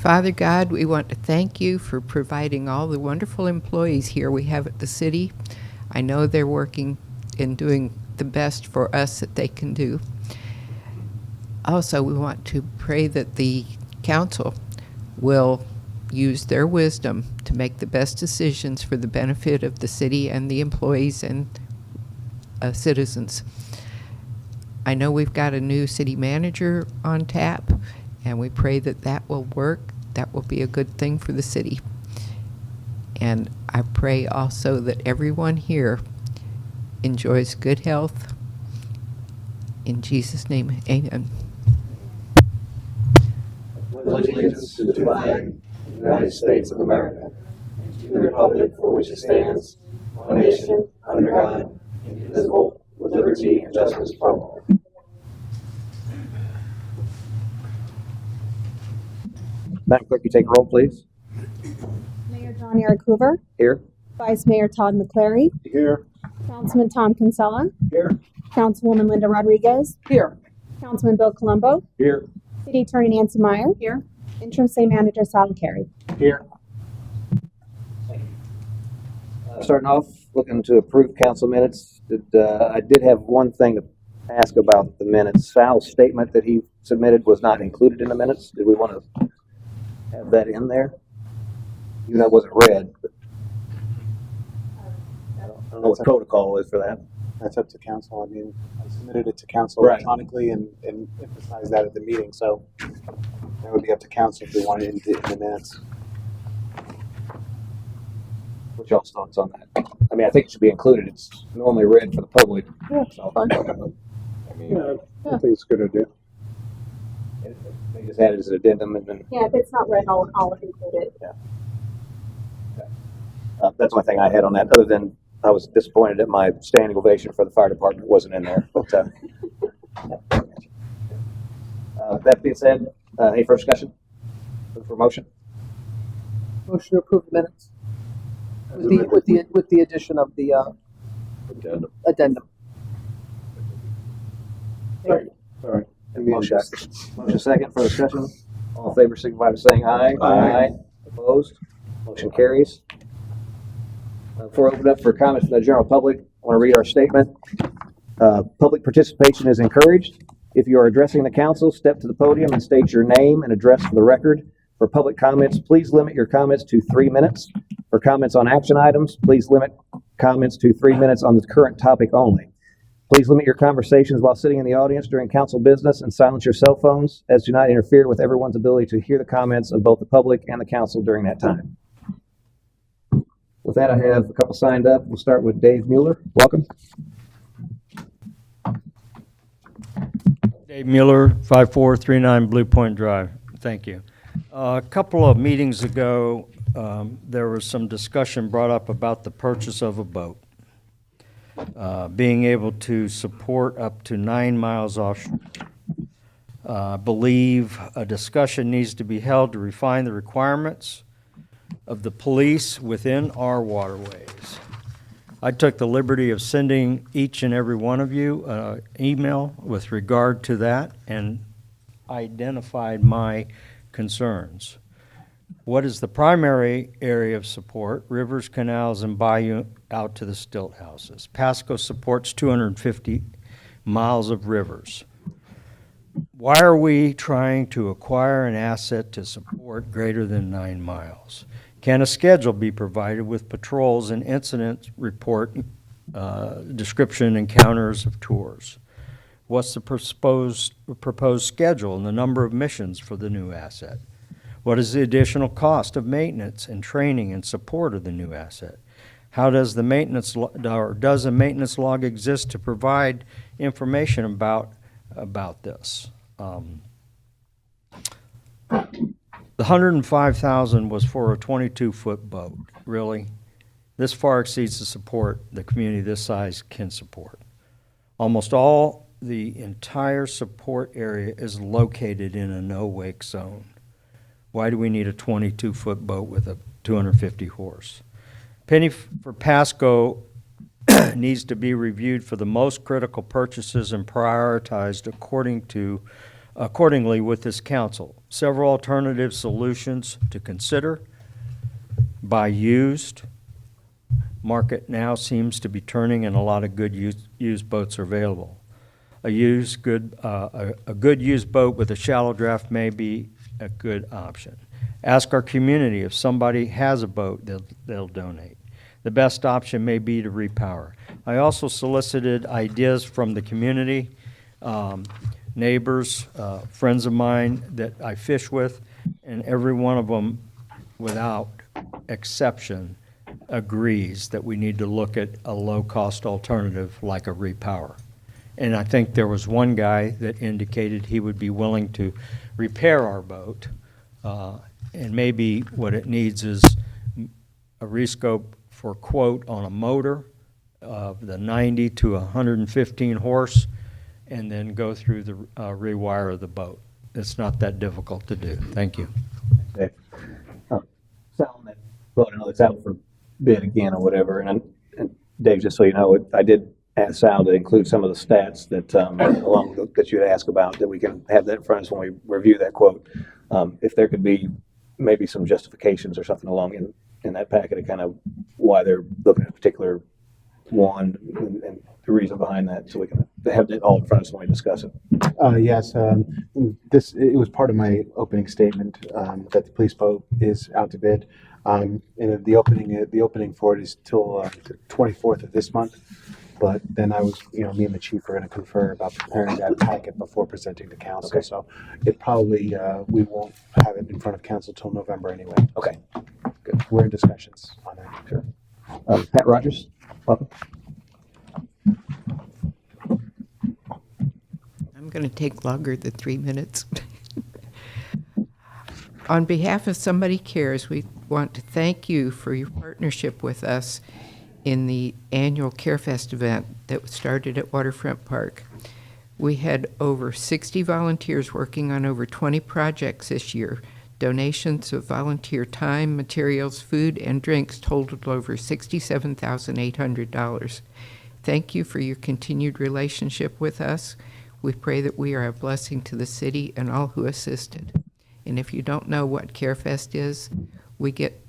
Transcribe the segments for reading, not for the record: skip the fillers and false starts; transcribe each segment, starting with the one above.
Father God, we want to thank you for providing all the wonderful employees here we have at the city. I know they're working and doing the best for us that they can do. Also, we want to pray that the council will use their wisdom to make the best decisions for the benefit of the city and the employees and citizens. I know we've got a new city manager on tap, and we pray that that will work. That will be a good thing for the city. And I pray also that everyone here enjoys good health. In Jesus' name, amen. Allegiance to the flag of the United States of America, and to the republic for which it stands, one nation, under God, indivisible, with liberty and justice for all. Madam Clerk, you take a roll, please. Mayor John Eric Hoover, Here. Vice Mayor Todd McClary, Here. Councilman Tom Kinsella, Here. Councilwoman Linda Rodriguez, Here. Councilman Bill Colombo, Here. City Attorney Nancy Meyer, here, Interim City Manager Sally Carey. Here. Starting off, looking to approve council minutes. I did have one thing to ask about the minutes. Sal's statement that he submitted was not included in the minutes. Did we want to have that in there? Even though it wasn't read, but I don't know what protocol is for that. That's up to council. I mean, I submitted it to council Right. electronically and emphasized that at the meeting, so that would be up to council if they wanted it in the minutes. What's y'all's thoughts on that? I mean, I think it should be included. It's normally read for the public. Yeah, So, fine. I mean, I think it's a good idea. they just add it as an addendum and then, Yeah, if it's not read, I'll include it. that's one thing I had on that, other than I was disappointed that my standing ovation for the fire department wasn't in there, but, that being said, any further discussion? Look for motion? Motion to approve the minutes with the addition of the addendum. Sorry. Motion second for discussion. All in favor, signify by saying aye. Aye. Opposed? Motion carries. Before I open up for comments from the general public, I want to read our statement. Public participation is encouraged. If you are addressing the council, step to the podium and state your name and address for the record. For public comments, please limit your comments to 3 minutes. For comments on action items, please limit comments to 3 minutes on the current topic only. Please limit your conversations while sitting in the audience during council business and silence your cell phones, as do not interfere with everyone's ability to hear the comments of both the public and the council during that time. With that, I have a couple signed up. We'll start with Dave Mueller. Welcome. Dave Mueller, 5439 Blue Point Drive. Thank you. A couple of meetings ago, there was some discussion brought up about the purchase of a boat. Being able to support up to 9 miles offshore. I believe a discussion needs to be held to refine the requirements of the police within our waterways. I took the liberty of sending each and every one of you an email with regard to that and identified my concerns. What is the primary area of support? Rivers, canals, and bayou out to the stilt houses. Pasco supports 250 miles of rivers. Why are we trying to acquire an asset to support greater than 9 miles? Can a schedule be provided with patrols and incident report description encounters of tours? What's the proposed schedule and the number of missions for the new asset? What is the additional cost of maintenance and training and support of the new asset? How does the maintenance or does a maintenance log exist to provide information about this? The $105,000 was for a 22-foot boat. Really? This far exceeds the support the community this size can support. Almost all the entire support area is located in a no-wake zone. Why do we need a 22-foot boat with a 250 horse? Penny for Pasco needs to be reviewed for the most critical purchases and prioritized according to accordingly with this council. Several alternative solutions to consider. Buy used. Market now seems to be turning and a lot of good used boats are available. A good used boat with a shallow draft may be a good option. Ask our community if somebody has a boat, they'll donate. The best option may be to repower. I also solicited ideas from the community, neighbors, friends of mine that I fish with, and every one of them, without exception, agrees that we need to look at a low-cost alternative like a repower. And I think there was one guy that indicated he would be willing to repair our boat, and maybe what it needs is a rescope for quote on a motor of the 90 to 115 horse, and then go through the rewire of the boat. It's not that difficult to do. Thank you. Okay. Selling that boat, I know it's out for bid again or whatever, and Dave, just so you know, I did ask Sal to include some of the stats that, along with, that you had asked about, that we can have that in front of us when we review that quote. If there could be maybe some justifications or something along in that packet of kind of why they're looking at a particular one and the reason behind that, so we can have it all in front of us when we discuss it. Yes, it was part of my opening statement, that the police boat is out to bid. And the opening for it is till the 24th of this month. But then me and the chief are going to confer about preparing that packet before presenting to council. Okay. So it probably, we won't have it in front of council till November anyway. Okay. We're in discussions on that. Sure. Pat Rogers, welcome. I'm going to take longer than 3 minutes. On behalf of Somebody Cares, we want to thank you for your partnership with us in the annual CareFest event that started at Waterfront Park. We had over 60 volunteers working on over 20 projects this year. Donations of volunteer time, materials, food, and drinks totaled over $67,800. Thank you for your continued relationship with us. We pray that we are a blessing to the city and all who assisted. And if you don't know what CareFest is, we get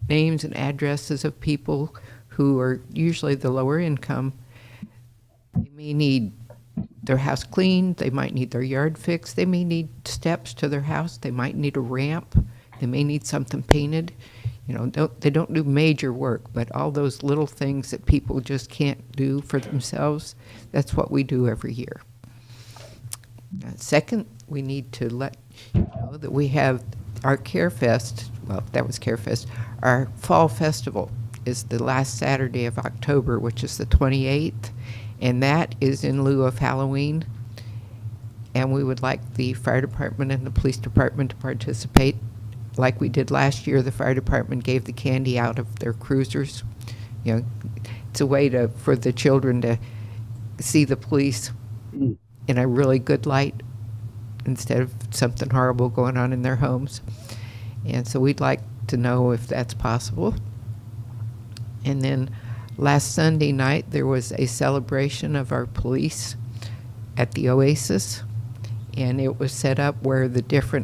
names and addresses of people who are usually the lower income. They may need their house cleaned, they might need their yard fixed, they may need steps to their house, they might need a ramp, they may need something painted. They don't do major work, but all those little things that people just can't do for themselves, that's what we do every year. Second, we need to let you know that we have our CareFest, well, that was CareFest, our Fall Festival is the last Saturday of October, which is the 28th, and that is in lieu of Halloween. And we would like the fire department and the police department to participate. Like we did last year, the fire department gave the candy out of their cruisers. It's a way for the children to see the police in a really good light instead of something horrible going on in their homes. And so we'd like to know if that's possible. And then last Sunday night, there was a celebration of our police at the Oasis. And it was set up where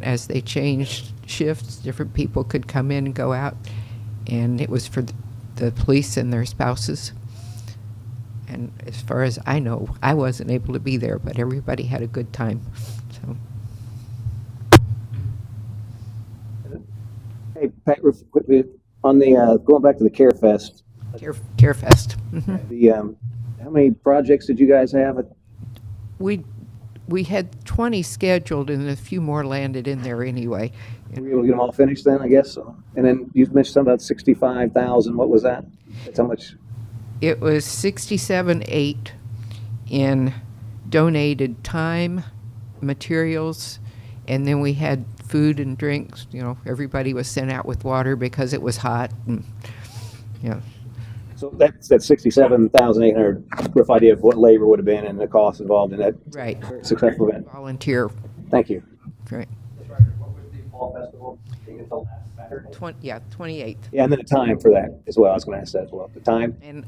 as they changed shifts, different people could come in and go out. And it was for the police and their spouses. And as far as I know, I wasn't able to be there, but everybody had a good time. So. Hey, Pat, real quickly, on the, going back to the CareFest, CareFest. Mm-hmm. How many projects did you guys have? We had 20 scheduled, and a few more landed in there anyway. Were you able to get them all finished then, I guess? And then you mentioned something about 65,000. What was that? That's how much? It was 67.8 in donated time, materials, and then we had food and drinks. Everybody was sent out with water because it was hot. And, So that's 67,800. Rough idea of what labor would have been and the cost involved in that right. successful event. Volunteer. Thank you. Right. What was the fall festival? 28th. Yeah, and then the time for that as well. I was going to ask that as well. The time. And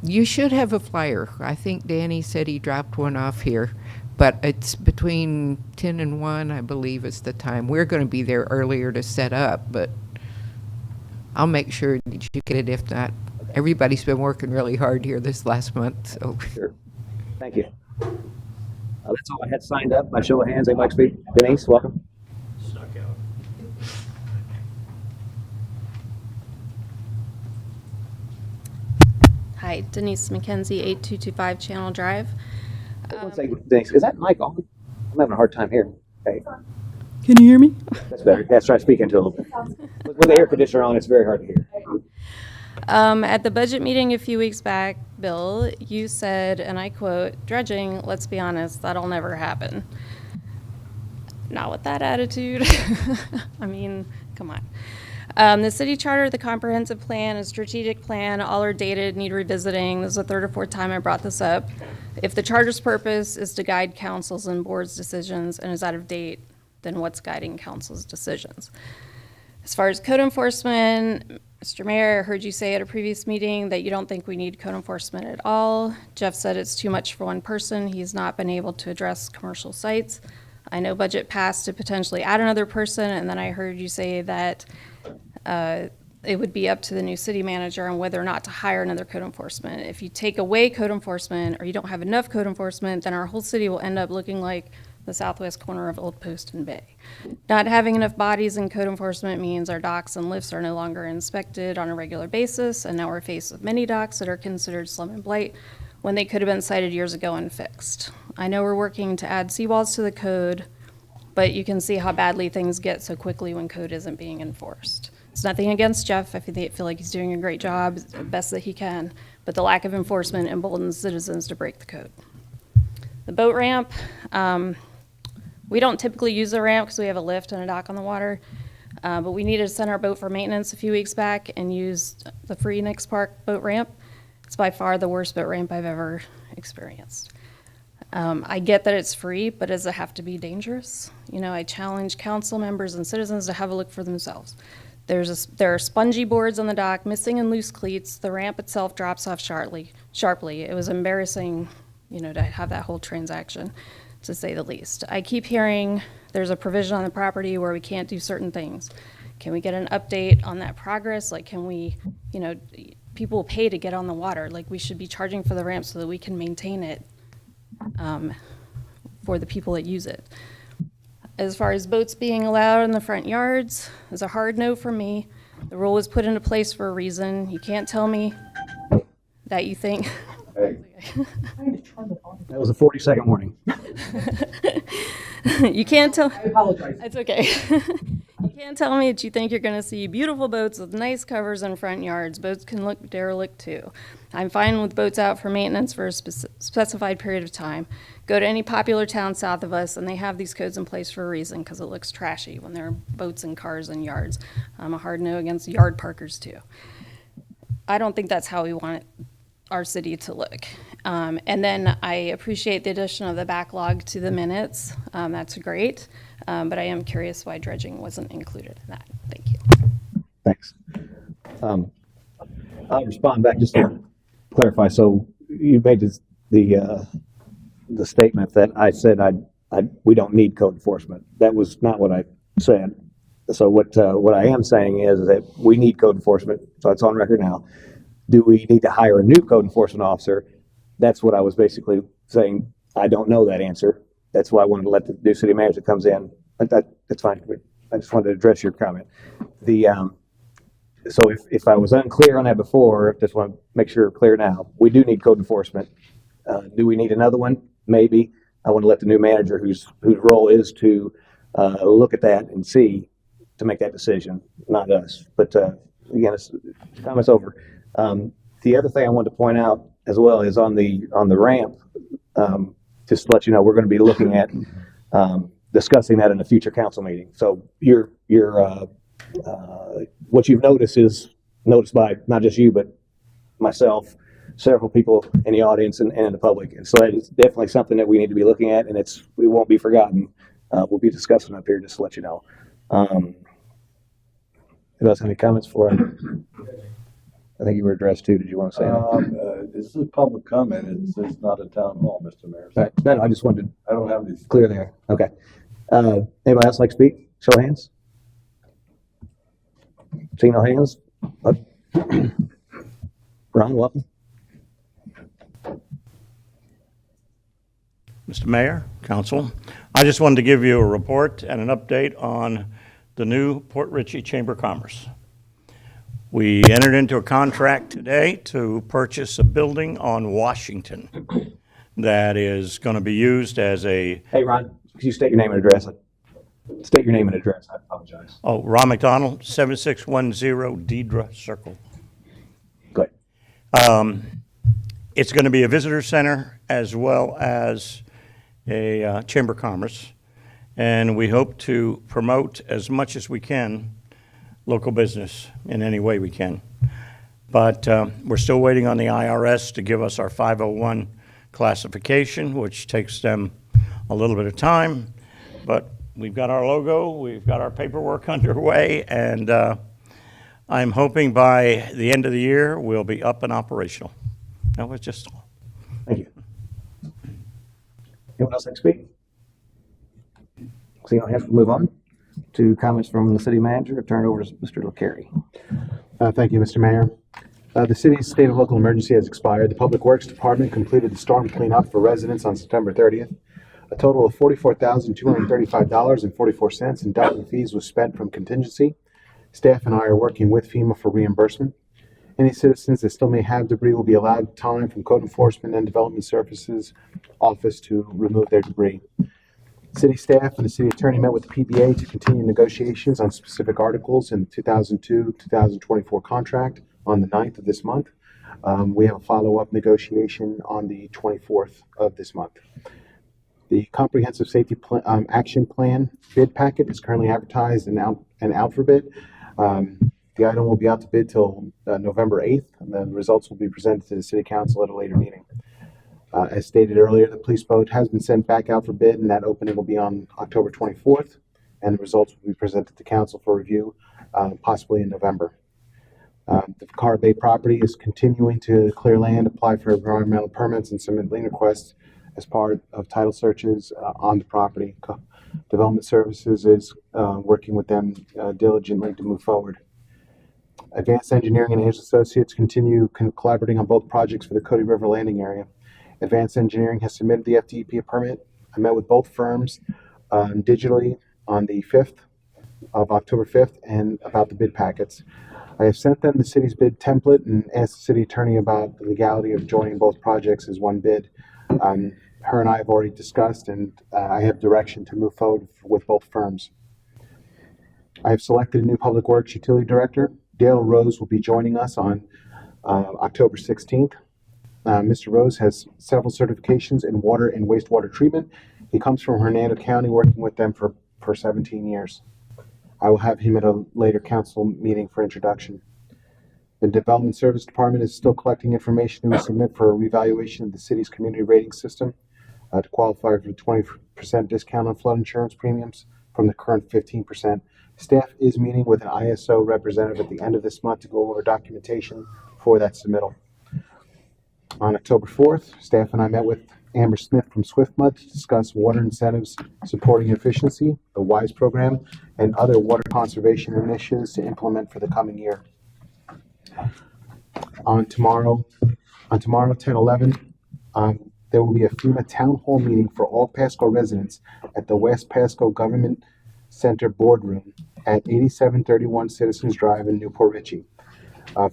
you should have a flyer. I think Danny said he dropped one off here, but it's between 10 and 1, I believe, is the time. We're going to be there earlier to set up, but I'll make sure that you get it. If not, everybody's been working really hard here this last month, so. Sure. Thank you. That's all I had signed up. By show of hands, anybody speak? Denise, welcome. Hi, Denise McKenzie, 8225 Channel Drive. One second, Denise, is that mic on? I'm having a hard time hearing. Okay, Can you hear me? that's better. Yeah, try speaking to it a little bit. With the air conditioner on, it's very hard to hear. At the budget meeting a few weeks back, Bill, you said, and I quote, "Dredging, let's be honest, that'll never happen." Not with that attitude. I mean, come on. The city charter, the comprehensive plan, a strategic plan, all are dated, need revisiting. This is the third or fourth time I brought this up. If the charter's purpose is to guide councils and boards' decisions and is out of date, then what's guiding council's decisions? As far as code enforcement, Mr. Mayor, I heard you say at a previous meeting that you don't think we need code enforcement at all. Jeff said it's too much for one person. He's not been able to address commercial sites. I know budget passed to potentially add another person, and then I heard you say that it would be up to the new city manager on whether or not to hire another code enforcement. If you take away code enforcement or you don't have enough code enforcement, then our whole city will end up looking like the southwest corner of Old Post and Bay. Not having enough bodies in code enforcement means our docks and lifts are no longer inspected on a regular basis, and now we're faced with many docks that are considered slum and blight when they could have been cited years ago and fixed. I know we're working to add seawalls to the code, but you can see how badly things get so quickly when code isn't being enforced. It's nothing against Jeff. I feel like he's doing a great job, the best that he can, but the lack of enforcement emboldens citizens to break the code. The boat ramp, we don't typically use the ramp because we have a lift and a dock on the water, but we needed to send our boat for maintenance a few weeks back and used the free Nix Park boat ramp. It's by far the worst boat ramp I've ever experienced. I get that it's free, but does it have to be dangerous? You know, I challenge council members and citizens to have a look for themselves. There are spongy boards on the dock, missing and loose cleats. The ramp itself drops off sharply. It was embarrassing, you know, to have that whole transaction, to say the least. I keep hearing there's a provision on the property where we can't do certain things. Can we get an update on that progress? Like, can we, you know, people pay to get on the water. Like, we should be charging for the ramp so that we can maintain it for the people that use it. As far as boats being allowed in the front yards, is a hard no for me. The rule was put into place for a reason. You can't tell me that you think. That was a 40-second warning. You can't tell. I apologize. It's okay. You can't tell me that you think you're going to see beautiful boats with nice covers in front yards. Boats can look derelict too. I'm fine with boats out for maintenance for a specified period of time. Go to any popular town south of us, and they have these codes in place for a reason, because it looks trashy when there are boats and cars in yards. I'm a hard no against yard parkers too. I don't think that's how we want our city to look. And then I appreciate the addition of the backlog to the minutes. That's great. But I am curious why dredging wasn't included in that. Thank you. Thanks. I'll respond back just to clarify. So you made the statement that I said we don't need code enforcement. That was not what I said. So what I am saying is that we need code enforcement. So it's on record now. Do we need to hire a new code enforcement officer? That's what I was basically saying. I don't know that answer. That's why I wanted to let the new city manager that comes in. That's fine. I just wanted to address your comment. So if I was unclear on that before, just want to make sure we're clear now. We do need code enforcement. Do we need another one? Maybe. I want to let the new manager, whose role is to look at that and see, to make that decision, not us. But again, comments over. The other thing I wanted to point out as well is on the ramp. Just to let you know, we're going to be looking at discussing that in a future council meeting. So what you've noticed is noticed by not just you, but myself, several people in the audience and in the public. And so it's definitely something that we need to be looking at, and it won't be forgotten. We'll be discussing up here just to let you know. Anybody else have any comments for him? I think you were addressed too. Did you want to say anything? This is public comment. It's not a town hall, Mr. Mayor. Right. No, I just wanted to I don't have these. clear there. Okay. Anybody else like to speak? Show of hands. Seeing no hands? Up. Ron, welcome. Mr. Mayor, Council, I just wanted to give you a report and an update on the new Port Richey Chamber of Commerce. We entered into a contract today to purchase a building on Washington that is going to be used as a, Hey, Ron, could you state your name and address? State your name and address. I apologize. Ron McDonald, 7610 Deidre Circle. Go ahead. It's going to be a visitor center as well as a Chamber of Commerce, and we hope to promote as much as we can local business in any way we can. But we're still waiting on the IRS to give us our 501 classification, which takes them a little bit of time. But we've got our logo, we've got our paperwork underway, and I'm hoping by the end of the year we'll be up and operational. That was just all. Thank you. Anyone else like to speak? Seeing no hands, we'll move on to comments from the city manager. Turn it over to Mr. LaCarey. Thank you, Mr. Mayor. The city's state of local emergency has expired. The Public Works Department completed the storm cleanup for residents on September 30th. A total of $44,235.44 in Dublin fees was spent from contingency. Staff and I are working with FEMA for reimbursement. Any citizens that still may have debris will be allowed time from Code Enforcement and Development Services Office to remove their debris. City staff and the city attorney met with the PBA to continue negotiations on specific articles in the 2002-2024 contract on the 9th of this month. We have a follow-up negotiation on the 24th of this month. The Comprehensive Safety Action Plan bid packet is currently advertised and out for bid. The item will be out to bid till November 8th, and then results will be presented to the City Council at a later meeting. As stated earlier, the police boat has been sent back out for bid, and that opening will be on October 24th, and the results will be presented to Council for review, possibly in November. The Car Bay property is continuing to clear land, apply for environmental permits, and submit lien requests as part of title searches on the property. Development Services is working with them diligently to move forward. Advanced Engineering and Hayes Associates continue collaborating on both projects for the Cody River landing area. Advanced Engineering has submitted the FDEP permit. I met with both firms digitally on the 5th of October 5th and about the bid packets. I have sent them the city's bid template and asked the city attorney about the legality of joining both projects as one bid. Her and I have already discussed, and I have direction to move forward with both firms. I have selected a new Public Works Utility Director. Dale Rose will be joining us on October 16th. Mr. Rose has several certifications in water and wastewater treatment. He comes from Hernando County, working with them for 17 years. I will have him at a later council meeting for introduction. The Development Service Department is still collecting information to submit for a revaluation of the city's community rating system to qualify for a 20% discount on flood insurance premiums from the current 15%. Staff is meeting with an ISO representative at the end of this month to go over documentation for that submittal. On October 4th, staff and I met with Amber Smith from SwiftMud to discuss water incentives supporting efficiency, the WISE program, and other water conservation initiatives to implement for the coming year. On tomorrow, 10/11, there will be a FEMA town hall meeting for all Pasco residents at the West Pasco Government Center boardroom at 8731 Citizens Drive in Newport Richey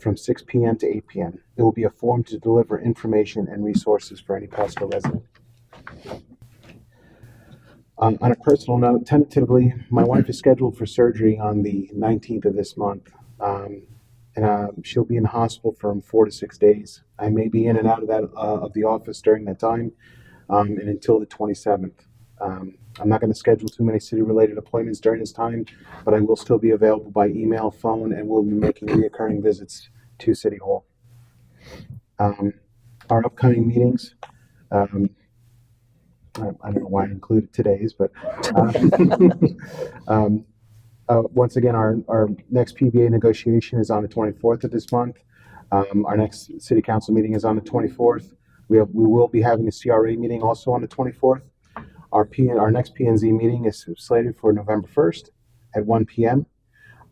from 6 p.m. to 8 p.m. It will be a forum to deliver information and resources for any Pasco resident. On a personal note, tentatively, my wife is scheduled for surgery on the 19th of this month. She'll be in the hospital for 4 to 6 days. I may be in and out of the office during that time and until the 27th. I'm not going to schedule too many city-related appointments during this time, but I will still be available by email, phone, and we'll be making reoccurring visits to City Hall. Our upcoming meetings, I don't know why I included today's, but once again, our next PBA negotiation is on the 24th of this month. Our next city council meeting is on the 24th. We will be having a CRA meeting also on the 24th. Our next P&Z meeting is slated for November 1st at 1 p.m.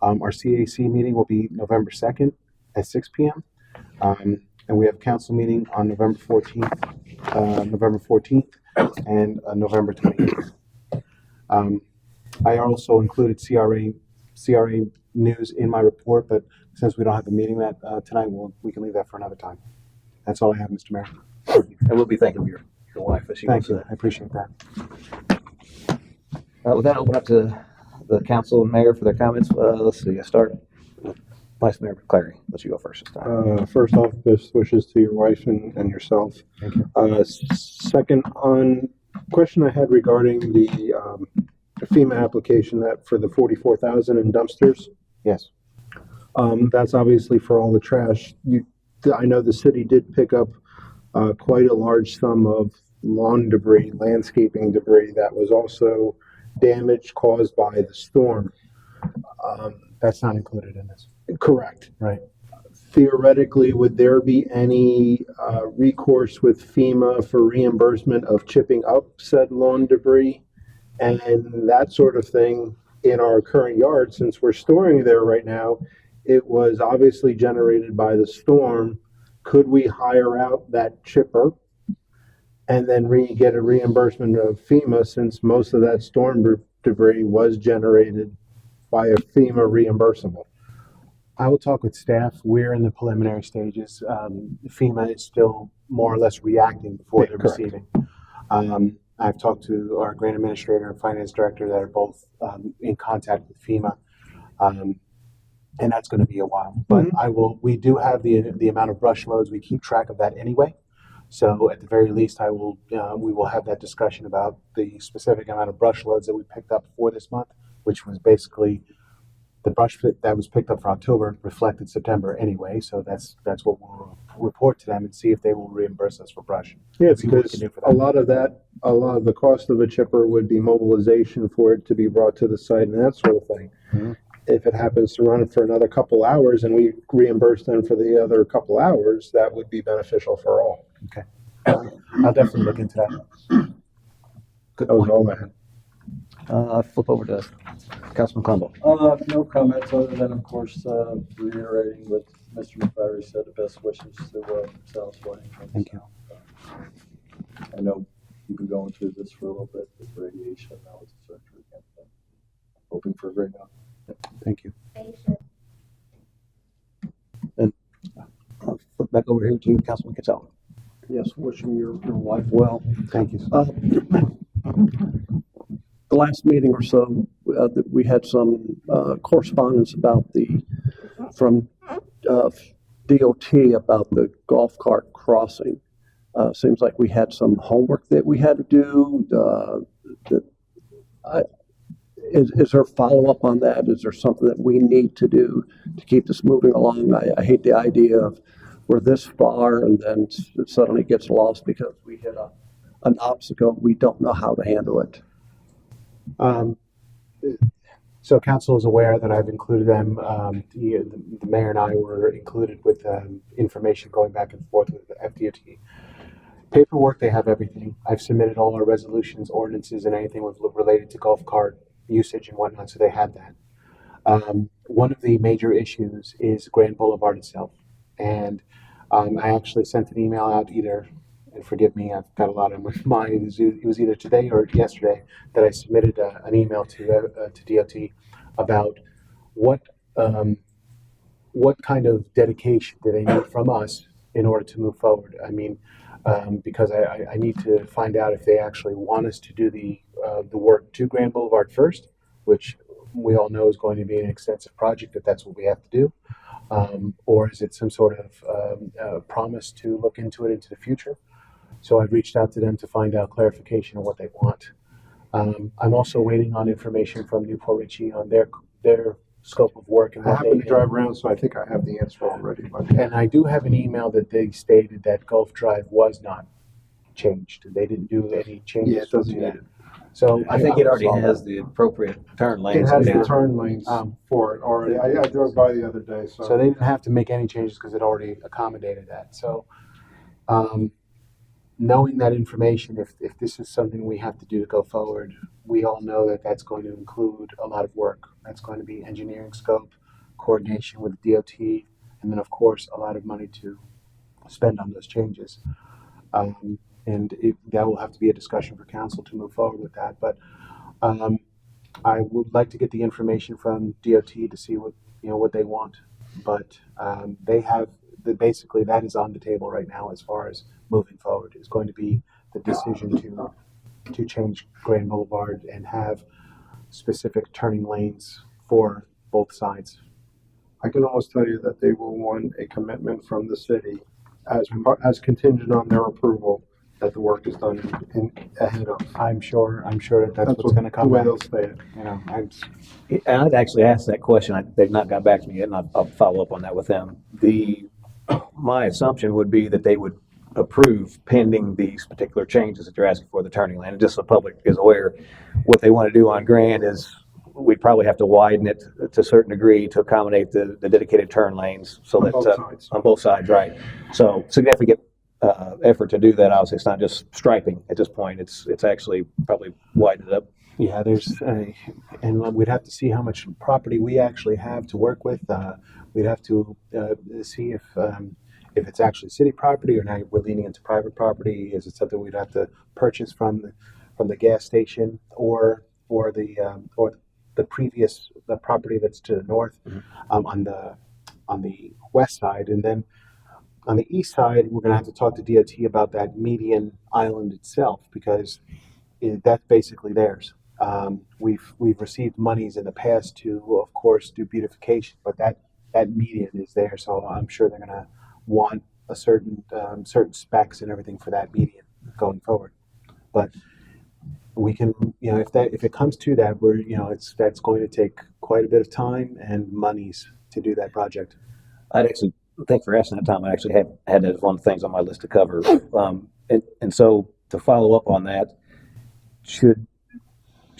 Our CAC meeting will be November 2nd at 6 p.m. And we have a council meeting on November 14th and November 28th. I also included CRA news in my report, but since we don't have a meeting that tonight, we can leave that for another time. That's all I have, Mr. Mayor. And we'll be thinking of your wife as she Thank goes you. to I appreciate that. With that, I'll open up to the council and mayor for their comments. Let's see, I start with Vice Mayor McCleary. Let you go first this time. First off, best wishes to your wife and yourself. Thank you. Second, on question I had regarding the FEMA application that for the 44,000 in dumpsters. Yes. That's obviously for all the trash. I know the city did pick up quite a large sum of lawn debris, landscaping debris that was also damage caused by the storm. That's not included in this. Correct. Right. Theoretically, would there be any recourse with FEMA for reimbursement of chipping up said lawn debris and that sort of thing in our current yard? Since we're storing there right now, it was obviously generated by the storm. Could we hire out that chipper and then get a reimbursement of FEMA, since most of that storm debris was generated by a FEMA reimbursable? I will talk with staff. We're in the preliminary stages. FEMA is still more or less reacting before they're correct. receiving. I've talked to our grant administrator and finance director that are both in contact with FEMA, and that's going to be a while. But we do have the amount of brush loads. We keep track of that anyway. So at the very least, we will have that discussion about the specific amount of brush loads that we picked up for this month, which was basically the brush that was picked up for October reflected September anyway. So that's what we'll report to them and see if they will reimburse us for brush. Yeah, See what we because can do for a lot of the cost of a chipper would be mobilization for it to be brought to the site and that sort of thing. Mm-hmm. If it happens to run for another couple hours and we reimburse them for the other couple hours, that would be beneficial for all. Okay. I'll definitely look into that. That was all I had. Flip over to Councilman Colombo. No comments other than, of course, reiterating what Mr. McCleary said, the best wishes to South Florida. Thank you. I know you've been going through this for a little bit with radiation, now it's surgery again. Hoping for a great outcome. Thank you. And I'll flip back over here to Councilman Cattell. Yes, wishing your wife well. Thank you. The last meeting or so, we had some correspondence from DOT about the golf cart crossing. Seems like we had some homework that we had to do. Is there follow-up on that? Is there something that we need to do to keep this moving along? I hate the idea of we're this far and then it suddenly gets lost because we hit an obstacle. We don't know how to handle it. So council is aware that I've included them. The mayor and I were included with information going back and forth with the FDOT. Paperwork, they have everything. I've submitted all our resolutions, ordinances, and anything related to golf cart usage and whatnot, so they had that. One of the major issues is Grand Boulevard itself. And I actually sent an email out and forgive me, I've got a lot on my mind. It was either today or yesterday that I submitted an email to DOT about what kind of dedication do they need from us in order to move forward. I mean, because I need to find out if they actually want us to do the work to Grand Boulevard first, which we all know is going to be an extensive project if that's what we have to do. Or is it some sort of promise to look into it into the future? So I've reached out to them to find out clarification on what they want. I'm also waiting on information from Newport Richey on their scope of work. And I what happen they to drive around, so I think I have the answer already. But and I do have an email that they stated that Gulf Drive was not changed. They didn't do any changes. yeah, it doesn't to need that. it. So I think it already has the appropriate turn It lanes. has the now. turn lanes for it already. I drove by the other day, So they didn't have to make any changes because it already accommodated that. So, knowing that information, if this is something we have to do to go forward, we all know that that's going to include a lot of work. That's going to be engineering scope, coordination with DOT, and then of course a lot of money to spend on those changes. That will have to be a discussion for council to move forward with that. But I would like to get the information from DOT to see what they want. But basically that is on the table right now as far as moving forward. Is going to be the decision to change Grand Boulevard and have specific turning lanes for both sides. I can almost tell you that they will want a commitment from the city as contingent on their approval that the work is done ahead of. I'm sure that's what's going to come the way back. they'll say it. And I'd actually asked that question. They've not got back to me yet, and I'll follow up on that with them. My assumption would be that they would approve pending these particular changes that they're asking for the turning lane. And just so the public is aware, what they want to do on Grand is we'd probably have to widen it to a certain degree to accommodate the dedicated turn lanes so that on both sides, right? So significant effort to do that. Obviously, it's not just striping at this point. It's actually probably widened up. Yeah, and we'd have to see how much property we actually have to work with. We'd have to see if it's actually city property or now we're leaning into private property. Is it something we'd have to purchase from the gas station or the previous property that's to the north, on the west side, and then on the east side we're going to have to talk to DOT about that median island itself because that's basically theirs. We've received monies in the past to, of course, do beautification, but that median is there, so I'm sure they're going to want a certain specs and everything for that median going forward. But we can, if it comes to that, that's going to take quite a bit of time and monies to do that project. I'd actually thanks for asking that, Tom. I actually had that as one of the things on my list to cover. And so to follow up on that, should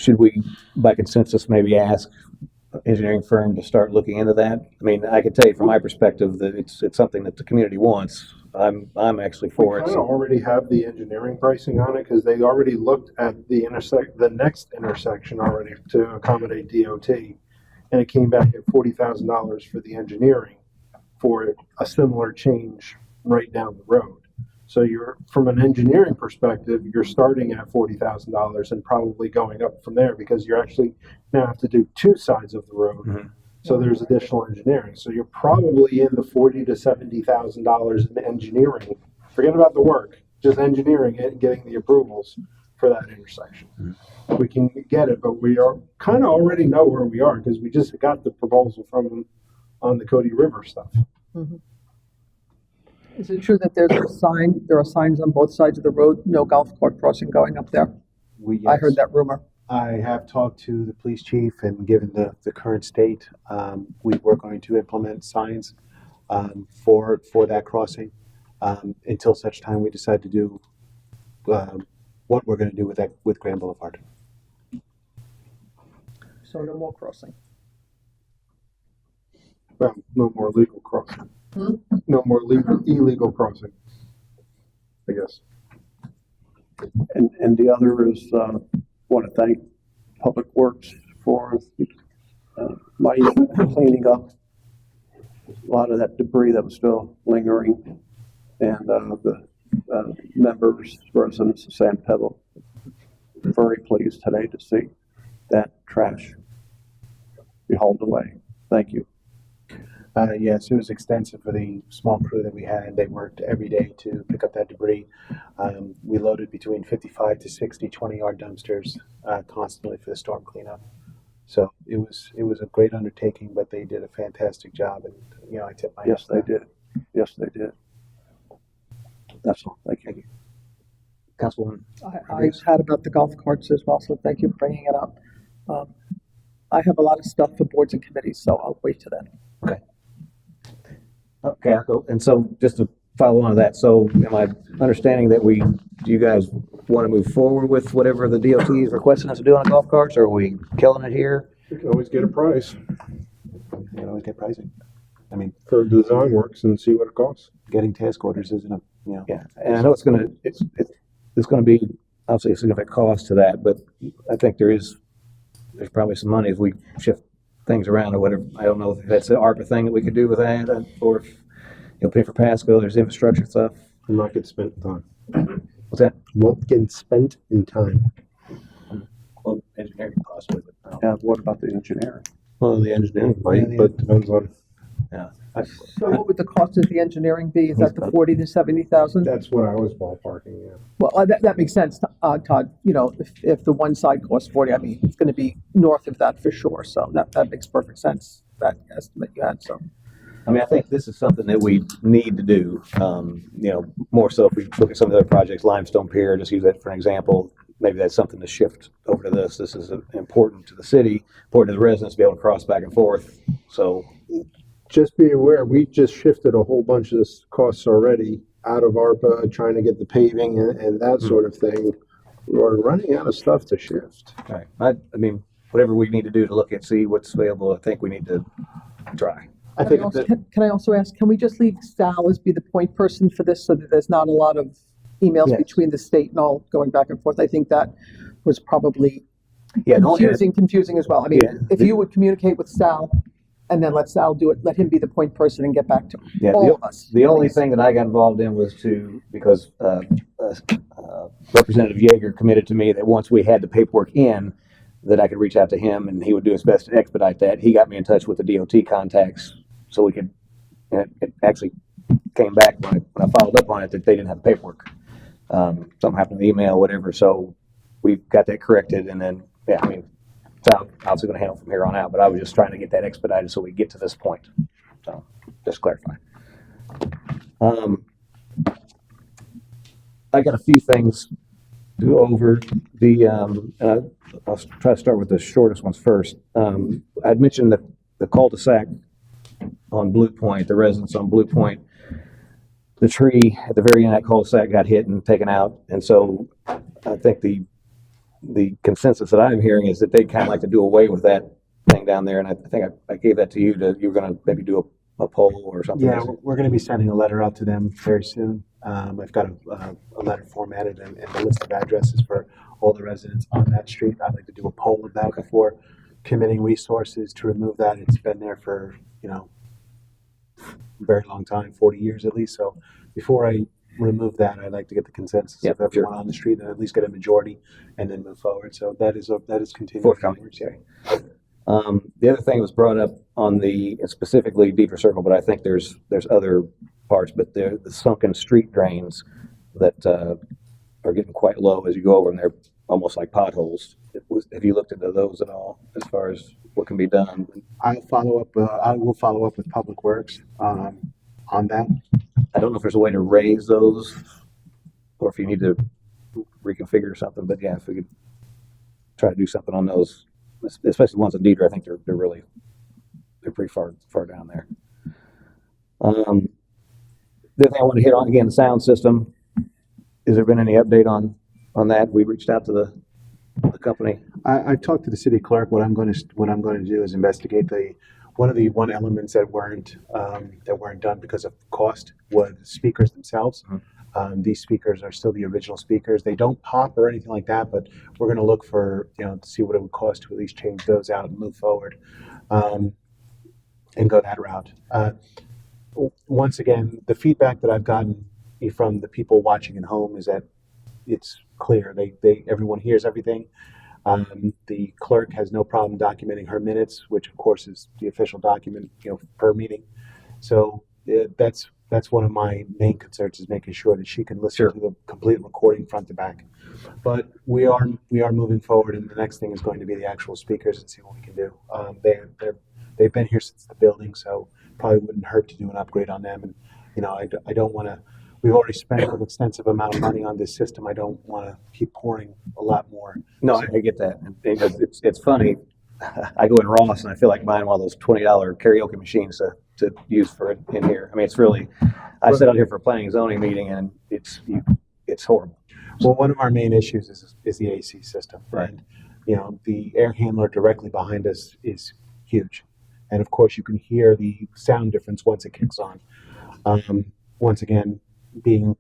we, by consensus, maybe ask engineering firm to start looking into that? I mean, I can tell you from my perspective that it's something that the community wants. I'm actually for it. We kind of already have the engineering pricing on it because they already looked at the next intersection already to accommodate DOT, and it came back at $40,000 for the engineering for a similar change right down the road. So from an engineering perspective, you're starting at $40,000 and probably going up from there because you actually now have to do two sides of the road. Mm-hmm. So there's additional engineering. So you're probably in the $40,000 to $70,000 in engineering. Forget about the work, just engineering it and getting the approvals for that intersection. Mm-hmm. We can get it, but we are kind of already know where we are because we just got the proposal from them on the Cody River stuff. Mm-hmm. Is it true that there are signs on both sides of the road, no golf cart crossing going up there? Yes. I heard that rumor. I have talked to the police chief, and given the current state, we were going to implement signs for that crossing until such time we decide to do what we're going to do with Grand Boulevard. So no more crossing. Well, no more legal crossing. No more illegal crossing, I guess. And the other is, want to thank Public Works for money cleaning up a lot of that debris that was still lingering, and the members, residents of San Pedro, very pleased today to see that trash be hauled away. Thank you. Yes, it was extensive for the small crew that we had. They worked every day to pick up that debris. We loaded between 55 to 60 20-yard dumpsters constantly for the storm cleanup. So it was a great undertaking, but they did a fantastic job, and I tip my hat. Yes, they did. Yes, they did. That's all. Thank you. Councilwoman. I had about the golf carts as well, so thank you for bringing it up. I have a lot of stuff for boards and committees, so I'll wait till then. Okay. Okay, I'll go. And so just to follow on to that, so am I understanding that do you guys want to move forward with whatever the DOT is requesting us to do on the golf carts, or are we killing it here? We can always get a price You can always get pricing. I mean, for design works and see what it costs. getting task orders isn't a, Yeah, and I know it's gonna be obviously a significant cost to that, but I think there's probably some money if we shift things around or whatever. I don't know if that's an ARPA thing that we could do with that, or if you'll pay for Pasco, there's infrastructure stuff. Will not get spent in time. What's that? Won't get spent in time. Well, engineering possibly, but, What about the engineering? Well, the engineering might, but depends on, yeah. So what would the cost of the engineering be? Is that the 40 to 70,000? that's what I was ballparking, yeah. Well, that makes sense, Todd. You know, if the one side costs 40, I mean, it's going to be north of that for sure. So that makes perfect sense, that estimate you had, so. I mean, I think this is something that we need to do, more so if we look at some of the other projects, Limestone Pier, just use that for an example. Maybe that's something to shift over to this. This is important to the city, important to the residents to be able to cross back and forth. So, Just be aware, we just shifted a whole bunch of this costs already out of ARPA, trying to get the paving and that sort of thing. We're running out of stuff to shift. right. I mean, whatever we need to do to look at, see what's available, I think we need to try. I think that, Can I also ask, can we just leave Sal as be the point person for this so that there's not a lot of emails Yes. between the state and all going back and forth? I think that was probably Yeah, the only- confusing as well. I mean, Yeah. if you would communicate with Sal and then let Sal do it, let him be the point person and get back to Yeah, all of us. the only please. thing that I got involved in was because Representative Yeager committed to me that once we had the paperwork in, that I could reach out to him and he would do his best to expedite that. He got me in touch with the DOT contacts so we could, and it actually came back when I followed up on it that they didn't have the paperwork. Something happened in the email, whatever, so we got that corrected and then, yeah, I mean, so I'm obviously gonna handle from here on out, but I was just trying to get that expedited so we get to this point. So, just clarify. I got a few things to go over. I'll try to start with the shortest ones first. I'd mentioned that the cul-de-sac on Blue Point, the residents on Blue Point, the tree at the very end of that cul-de-sac got hit and taken out. And so I think the consensus that I'm hearing is that they'd kind of like to do away with that thing down there. And I think I gave that to you you were going to maybe do a poll or something. yeah, we're going to be sending a letter out to them very soon. I've got a letter formatted and a list of addresses for all the residents on that street. I'd like to do a poll of that before committing resources to remove that. It's been there for, a very long time, 40 years at least. So before I remove that, I'd like to get the consensus of everyone on the street and at least get a majority and then move forward. So that is continuing. Forthcoming. The other thing was brought up on specifically Deidre Circle, but I think there's other parts, but the sunken street drains that are getting quite low as you go over, and they're almost like potholes. Have you looked into those at all as far as what can be done? I will follow up with Public Works on that. I don't know if there's a way to raise those or if you need to reconfigure something, but yeah, if we could try to do something on those, especially the ones in Deidre, I think they're pretty far down there. The other thing I want to hit on again, the sound system. Has there been any update on that? We reached out to the company. I talked to the city clerk. What I'm going to do is investigate one of the elements that weren't done because of cost was speakers themselves. Mm-hmm. These speakers are still the original speakers. They don't pop or anything like that, but we're going to look for to see what it would cost to at least change those out and move forward, and go that route. Once again, the feedback that I've gotten from the people watching at home is that it's clear. Everyone hears everything. The clerk has no problem documenting her minutes, which of course is the official document, per meeting. So that's one of my main concerns, is making sure that she can listen to the complete recording front to back. But we are moving forward, and the next thing is going to be the actual speakers and see what we can do. They've been here since the building, so probably wouldn't hurt to do an upgrade on them. And I don't want to. We've already spent an extensive amount of money on this system. I don't want to keep pouring a lot more. No, I get that. And it's funny. I go in Ross and I feel like buying one of those $20 karaoke machines to use for it in here. I mean, it's really, I sit out here for a planning and zoning meeting and it's horrible. Well, one of our main issues is the AC system. Right. And, the air handler directly behind us is huge. And of course, you can hear the sound difference once it kicks on. Once again, being,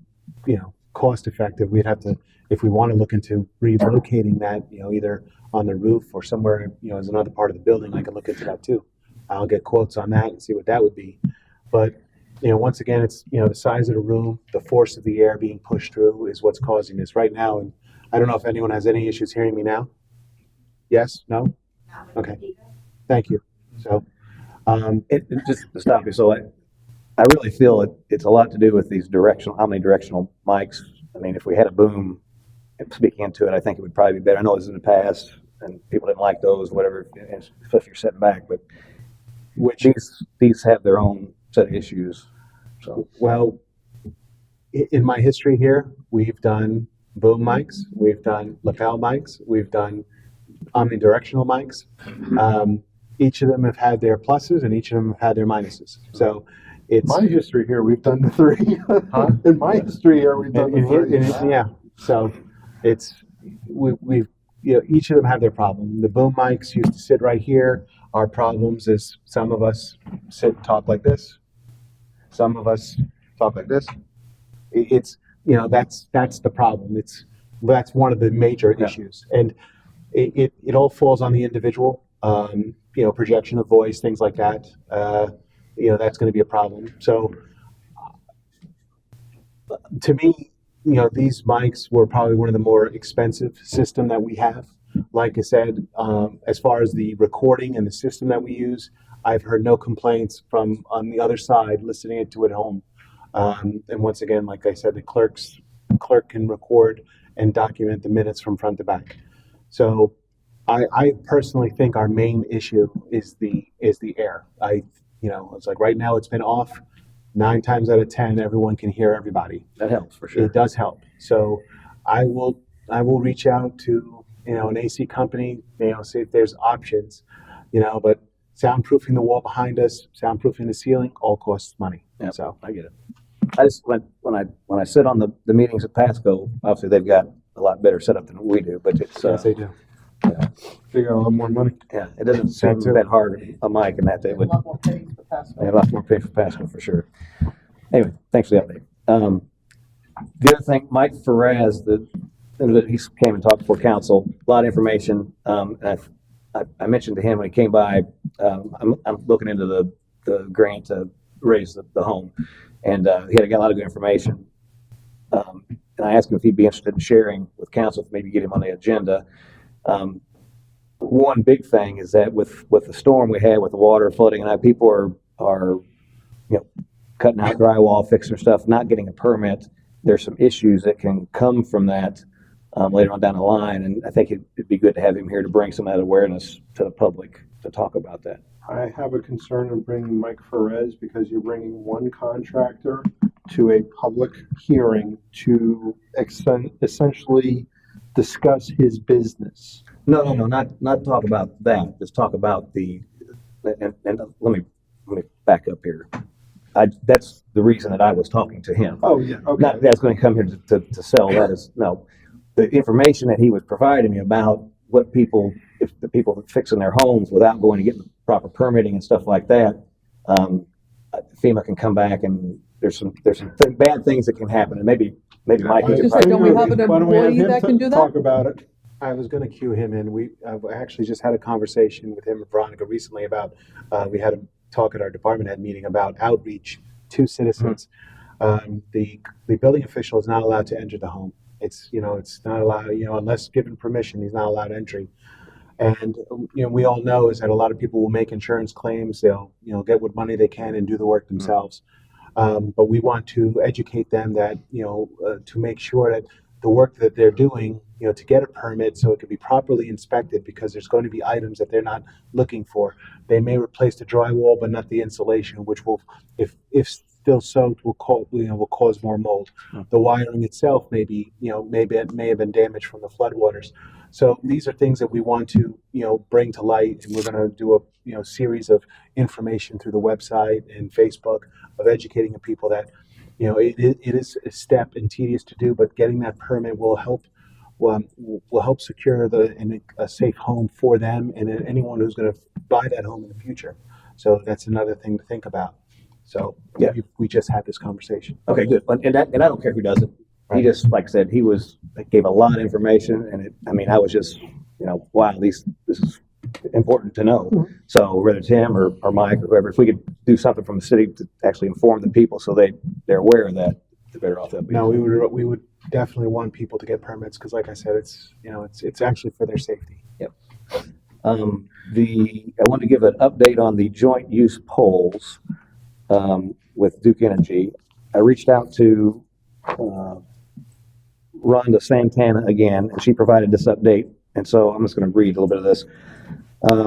cost effective, we'd have to, if we want to look into relocating that, either on the roof or somewhere, as another part of the building, I could look into that too. I'll get quotes on that and see what that would be. But, once again, it's, the size of the room, the force of the air being pushed through is what's causing this right now. And I don't know if anyone has any issues hearing me now. Yes? No? Okay. Thank you. So, Just to stop you, so I really feel it's a lot to do with these omnidirectional mics. I mean, if we had a boom speaking into it, I think it would probably be better. I know this in the past, and people didn't like those, whatever, especially if you're sitting back, but these have their own set of issues. So, well, in my history here, we've done boom mics, we've done lapel mics, we've done omnidirectional mics. Each of them have had their pluses and each of them have had their minuses. So it's My history here, we've done the three. In my history here, we've done the three. yeah. So it's we've each of them have their problem. The boom mics used to sit right here. Our problems is some of us sit and talk like this. Some of us talk like this. It's that's the problem. That's one of the major issues, and it all falls on the individual. Projection of voice, things like that. That's going to be a problem. So, to me, these mics were probably one of the more expensive system that we have. Like I said, as far as the recording and the system that we use, I've heard no complaints from on the other side listening to it at home. And once again, like I said, the clerk can record and document the minutes from front to back. So I personally think our main issue is the air. It's like right now it's been off 9 times out of 10, everyone can hear everybody. that helps for sure. It does help. So I will reach out to, an AC company, see if there's options, but soundproofing the wall behind us, soundproofing the ceiling, all costs money. Yeah, So I get it. I just when I sit on the meetings at Pasco, obviously they've got a lot better setup than we do, but it's yes, they do. They got a lot more money. yeah, it doesn't seem that hard a mic and that they A would lot more paid for Pasco. have a lot more pay for Pasco for sure. Anyway, thanks for the update. The other thing, Mike Ferraz, he came and talked before council, a lot of information. And I mentioned to him when he came by, I'm looking into the grant to raise the home, and he had got a lot of good information. And I asked him if he'd be interested in sharing with council, maybe get him on the agenda. One big thing is that with the storm we had with the water flooding, and people are cutting out drywall, fixing their stuff, not getting a permit. There's some issues that can come from that later on down the line, and I think it'd be good to have him here to bring some of that awareness to the public to talk about that. I have a concern in bringing Mike Ferez because you're bringing one contractor to a public hearing to essentially discuss his business. No, not talk about that. Just talk about and let me back up here. That's the reason that I was talking to him. Oh, yeah, okay. Not that's going to come here to sell. That is no. The information that he was providing me about if the people are fixing their homes without going to get the proper permitting and stuff like that, FEMA can come back and there's some bad things that can happen, and maybe Mike. Just like, don't we have an Why don't we have employee him that can do that? talk about it? I was going to cue him in. I actually just had a conversation with him and Veronica recently about, we had a talk at our department head meeting about outreach to citizens. The building official is not allowed to enter the home. It's not allowed, unless given permission, he's not allowed entry. And, we all know is that a lot of people will make insurance claims. They'll, get what money they can and do the work themselves. But we want to educate them that, to make sure that the work that they're doing, to get a permit so it can be properly inspected, because there's going to be items that they're not looking for. They may replace the drywall, but not the insulation, which will, if still soaked will cause more mold. The wiring itself may have been damaged from the floodwaters. So these are things that we want to, bring to light, and we're going to do a, series of information through the website and Facebook of educating the people that, it is a step and tedious to do, but getting that permit will help secure a safe home for them and anyone who's going to buy that home in the future. So that's another thing to think about. So Yeah. we just had this conversation. Okay, good. And I don't care who does it. He just, like I said, gave a lot of information, and I was just, wow, this is important to know. So whether it's him or Mike or whoever, if we could do something from the city to actually inform the people so they're aware of that, the better off they'll be. No, we would definitely want people to get permits because, like I said, it's actually for their safety. Yep. I want to give an update on the joint use polls with Duke Energy. I reached out to Rhonda Santana again, and she provided this update. And so I'm just going to read a little bit of this.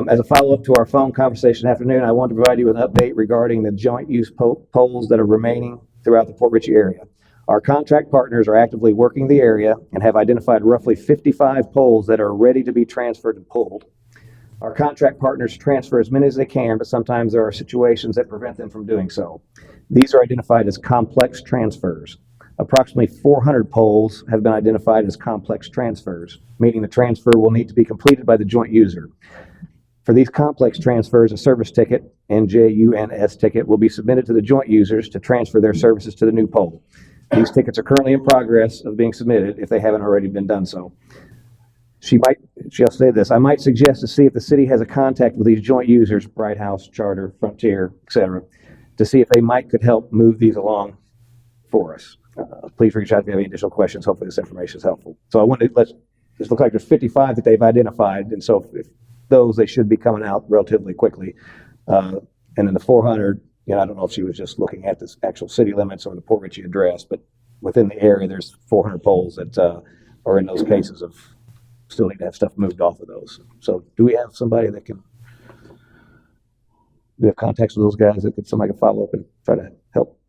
As a follow-up to our phone conversation this afternoon, I want to provide you with an update regarding the joint use polls that are remaining throughout the Port Richey area. Our contract partners are actively working the area and have identified roughly 55 poles that are ready to be transferred and pulled. Our contract partners transfer as many as they can, but sometimes there are situations that prevent them from doing so. These are identified as complex transfers. Approximately 400 poles have been identified as complex transfers, meaning the transfer will need to be completed by the joint user. For these complex transfers, a service ticket, NJUNS ticket, will be submitted to the joint users to transfer their services to the new pole. These tickets are currently in progress of being submitted if they haven't already been done so. She'll say this, I might suggest to see if the city has a contact with these joint users, Bright House, Charter, Frontier, etc., to see if they could help move these along for us. Please reach out if you have any additional questions. Hopefully this information is helpful. So it looks like there's 55 that they've identified, and so if those, they should be coming out relatively quickly. And then the 400, I don't know if she was just looking at the actual city limits or the Port Richey address, but within the area, there's 400 poles that are in those cases of still need to have stuff moved off of those. So do we have somebody that do we have contacts with those guys that somebody can follow up and try to help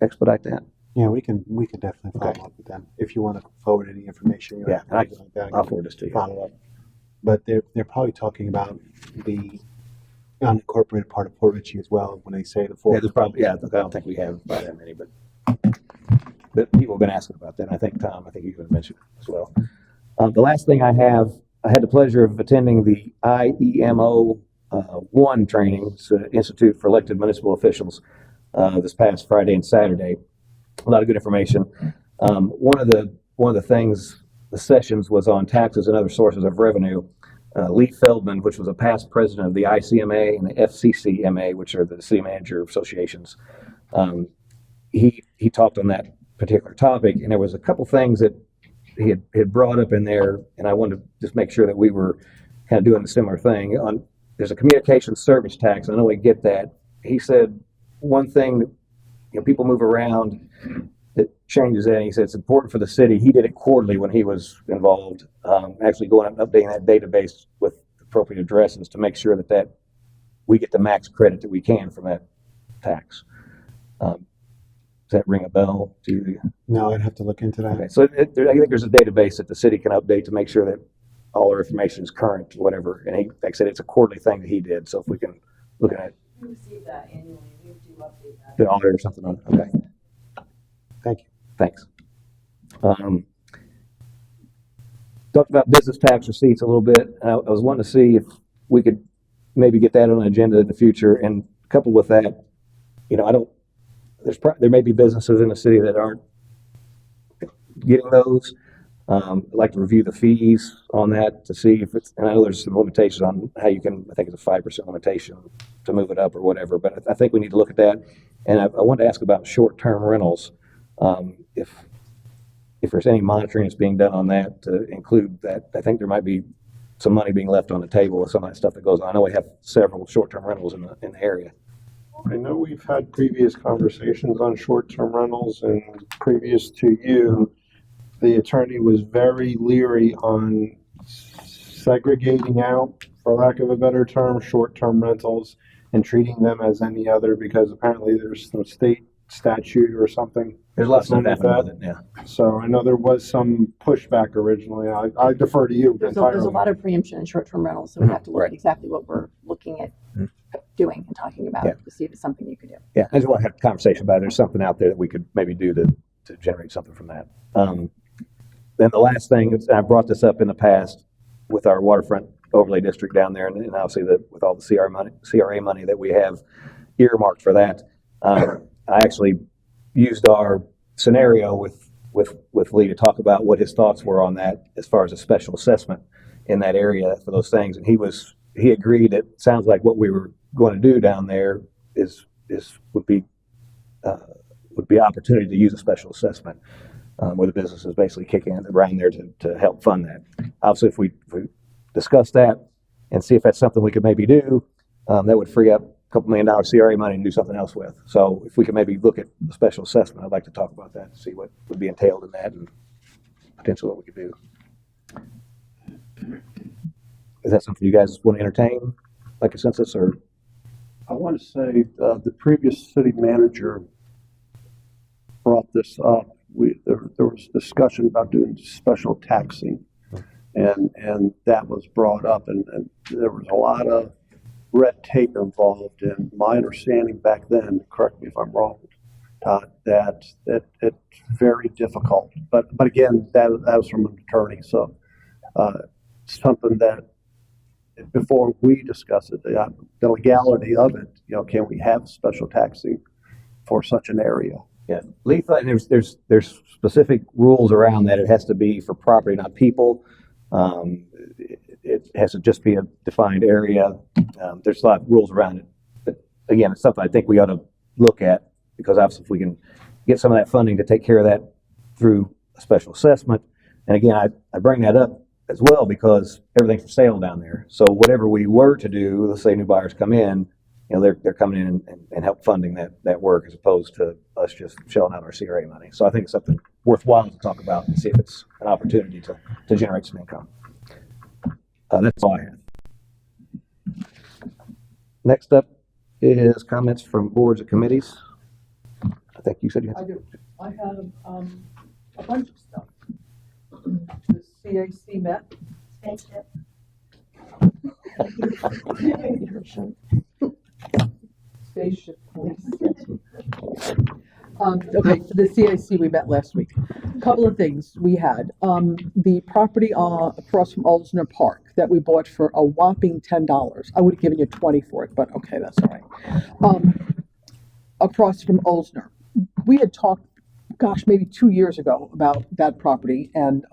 expedite that? Yeah, we can definitely follow up with them if you want to forward any information. Yeah, I'll forward this to you. Follow up. But they're probably talking about the unincorporated part of Port Richey as well when they say the 4. Yeah, there's probably, I don't think we have by that many, but people have been asking about that. And I think you going to mention it as well. The last thing I had the pleasure of attending the IEMO 1 training, Institute for Elected Municipal Officials, this past Friday and Saturday. A lot of good information. One of the things, the sessions was on taxes and other sources of revenue. Lee Feldman, which was a past president of the ICMA and the FCCMA, which are the city manager associations, he talked on that particular topic, and there was a couple things that he had brought up in there, and I wanted to just make sure that we were kind of doing a similar thing. There's a communication service tax. I know we get that. He said one thing that people move around that changes that. And he said it's important for the city. He did it quarterly when he was involved, actually going up and updating that database with appropriate addresses to make sure that we get the max credit that we can from that tax. Does that ring a bell to you? No, I'd have to look into that. Okay, so I think there's a database that the city can update to make sure that all our information is current, whatever. And like I said, it's a quarterly thing that he did. So if we can look at it. We receive that annually. We have to update that. The auditor or something on it. Okay. Thank you. Thanks. Talked about business tax receipts a little bit. I was wanting to see if we could maybe get that on the agenda in the future. And coupled with that, there may be businesses in the city that aren't getting those. I'd like to review the fees on that to see if and I know there's some limitations on how you can, I think it's a 5% limitation to move it up or whatever, but I think we need to look at that. And I wanted to ask about short-term rentals. If there's any monitoring that's being done on that to include that, I think there might be some money being left on the table with some of that stuff that goes on. I know we have several short-term rentals in the area. I know we've had previous conversations on short-term rentals, and previous to you, the attorney was very leery on segregating out, for lack of a better term, short-term rentals and treating them as any other, because apparently there's some state statute or something. There's lots of wrong stuff happening with it, yeah. So I know there was some pushback originally. I defer to you There's entirely. a lot of preemption in short-term rentals, so we have to look Right. at exactly what we're looking at doing and talking about Yeah. to see if it's something you could do. Yeah, I just want to have a conversation about it. There's something out there that we could maybe do to generate something from that. Then the last thing, is, I brought this up in the past with our waterfront overlay district down there, and obviously with all the CRA money that we have earmarked for that. I actually used our scenario with Lee to talk about what his thoughts were on that as far as a special assessment in that area for those things, and he agreed. It sounds like what we were going to do down there would be opportunity to use a special assessment where the businesses basically kick in around there to help fund that. Obviously, if we discuss that and see if that's something we could maybe do, that would free up a couple $1 million CRA money and do something else with. So if we could maybe look at a special assessment, I'd like to talk about that, see what would be entailed in that and potentially what we could do. Is that something you guys want to entertain, like a consensus, or? I want to say the previous city manager brought this up. There was discussion about doing special taxing, and that was brought up, and there was a lot of red tape involved. And my understanding back then, correct me if I'm wrong, Todd, that it's very difficult. But again, that was from an attorney, so something that before we discuss it, the legality of it, can we have special taxing for such an area? Yeah, Lee thought there's specific rules around that. It has to be for property, not people. It has to just be a defined area. There's a lot of rules around it. But again, it's something I think we ought to look at, because obviously if we can get some of that funding to take care of that through a special assessment. And again, I bring that up as well because everything's for sale down there. So whatever we were to do, let's say new buyers come in, they're coming in and help funding that work, as opposed to us just shelling out our CRA money. So I think it's something worthwhile to talk about and see if it's an opportunity to generate some income. That's all I have. Next up is comments from boards and committees. I think you said you had. I do. I have a bunch of stuff. The CAC met. Spaceship Police. Okay, the CAC, we met last week. Couple of things we had. The property across from Olsner Park that we bought for a whopping $10. I would have given you 20 for it, but okay, that's all right. Across from Olsner. We had talked, gosh, maybe 2 years ago about that property and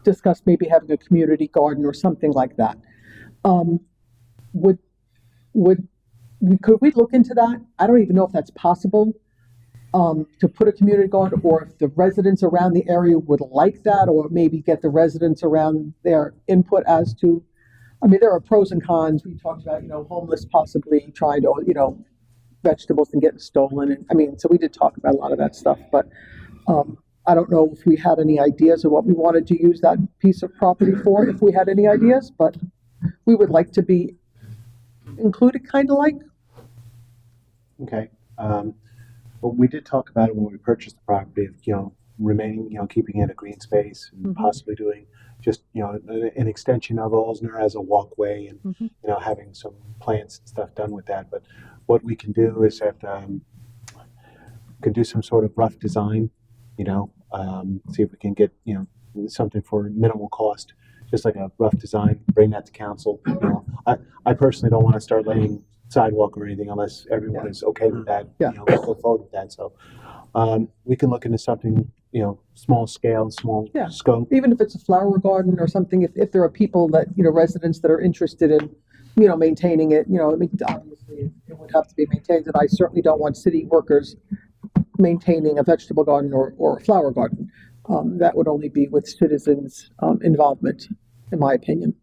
discussed maybe having a community garden or something like that. Could we look into that? I don't even know if that's possible, to put a community garden, or if the residents around the area would like that, or maybe get the residents around their input as to, there are pros and cons. We talked about, homeless possibly trying to, vegetables and getting stolen. And so we did talk about a lot of that stuff, but I don't know if we had any ideas of what we wanted to use that piece of property for, if we had any ideas, but we would like to be included, kind of like. Okay. Well, we did talk about it when we purchased the property, of, remaining, keeping it a green space and possibly doing just, an extension of Olsner as a walkway and, having some plants and stuff done with that. But what we can do is have could do some sort of rough design, see if we can get, something for minimal cost, just like a rough design, bring that to council. I personally don't want to start laying sidewalk or anything unless everyone is okay with that, go forward with that. So we can look into something, small scale, small scope. Even if it's a flower garden or something, if there are people that, residents that are interested in, maintaining it, obviously it would have to be maintained, and I certainly don't want city workers maintaining a vegetable garden or a flower garden. That would only be with citizens' involvement, in my opinion.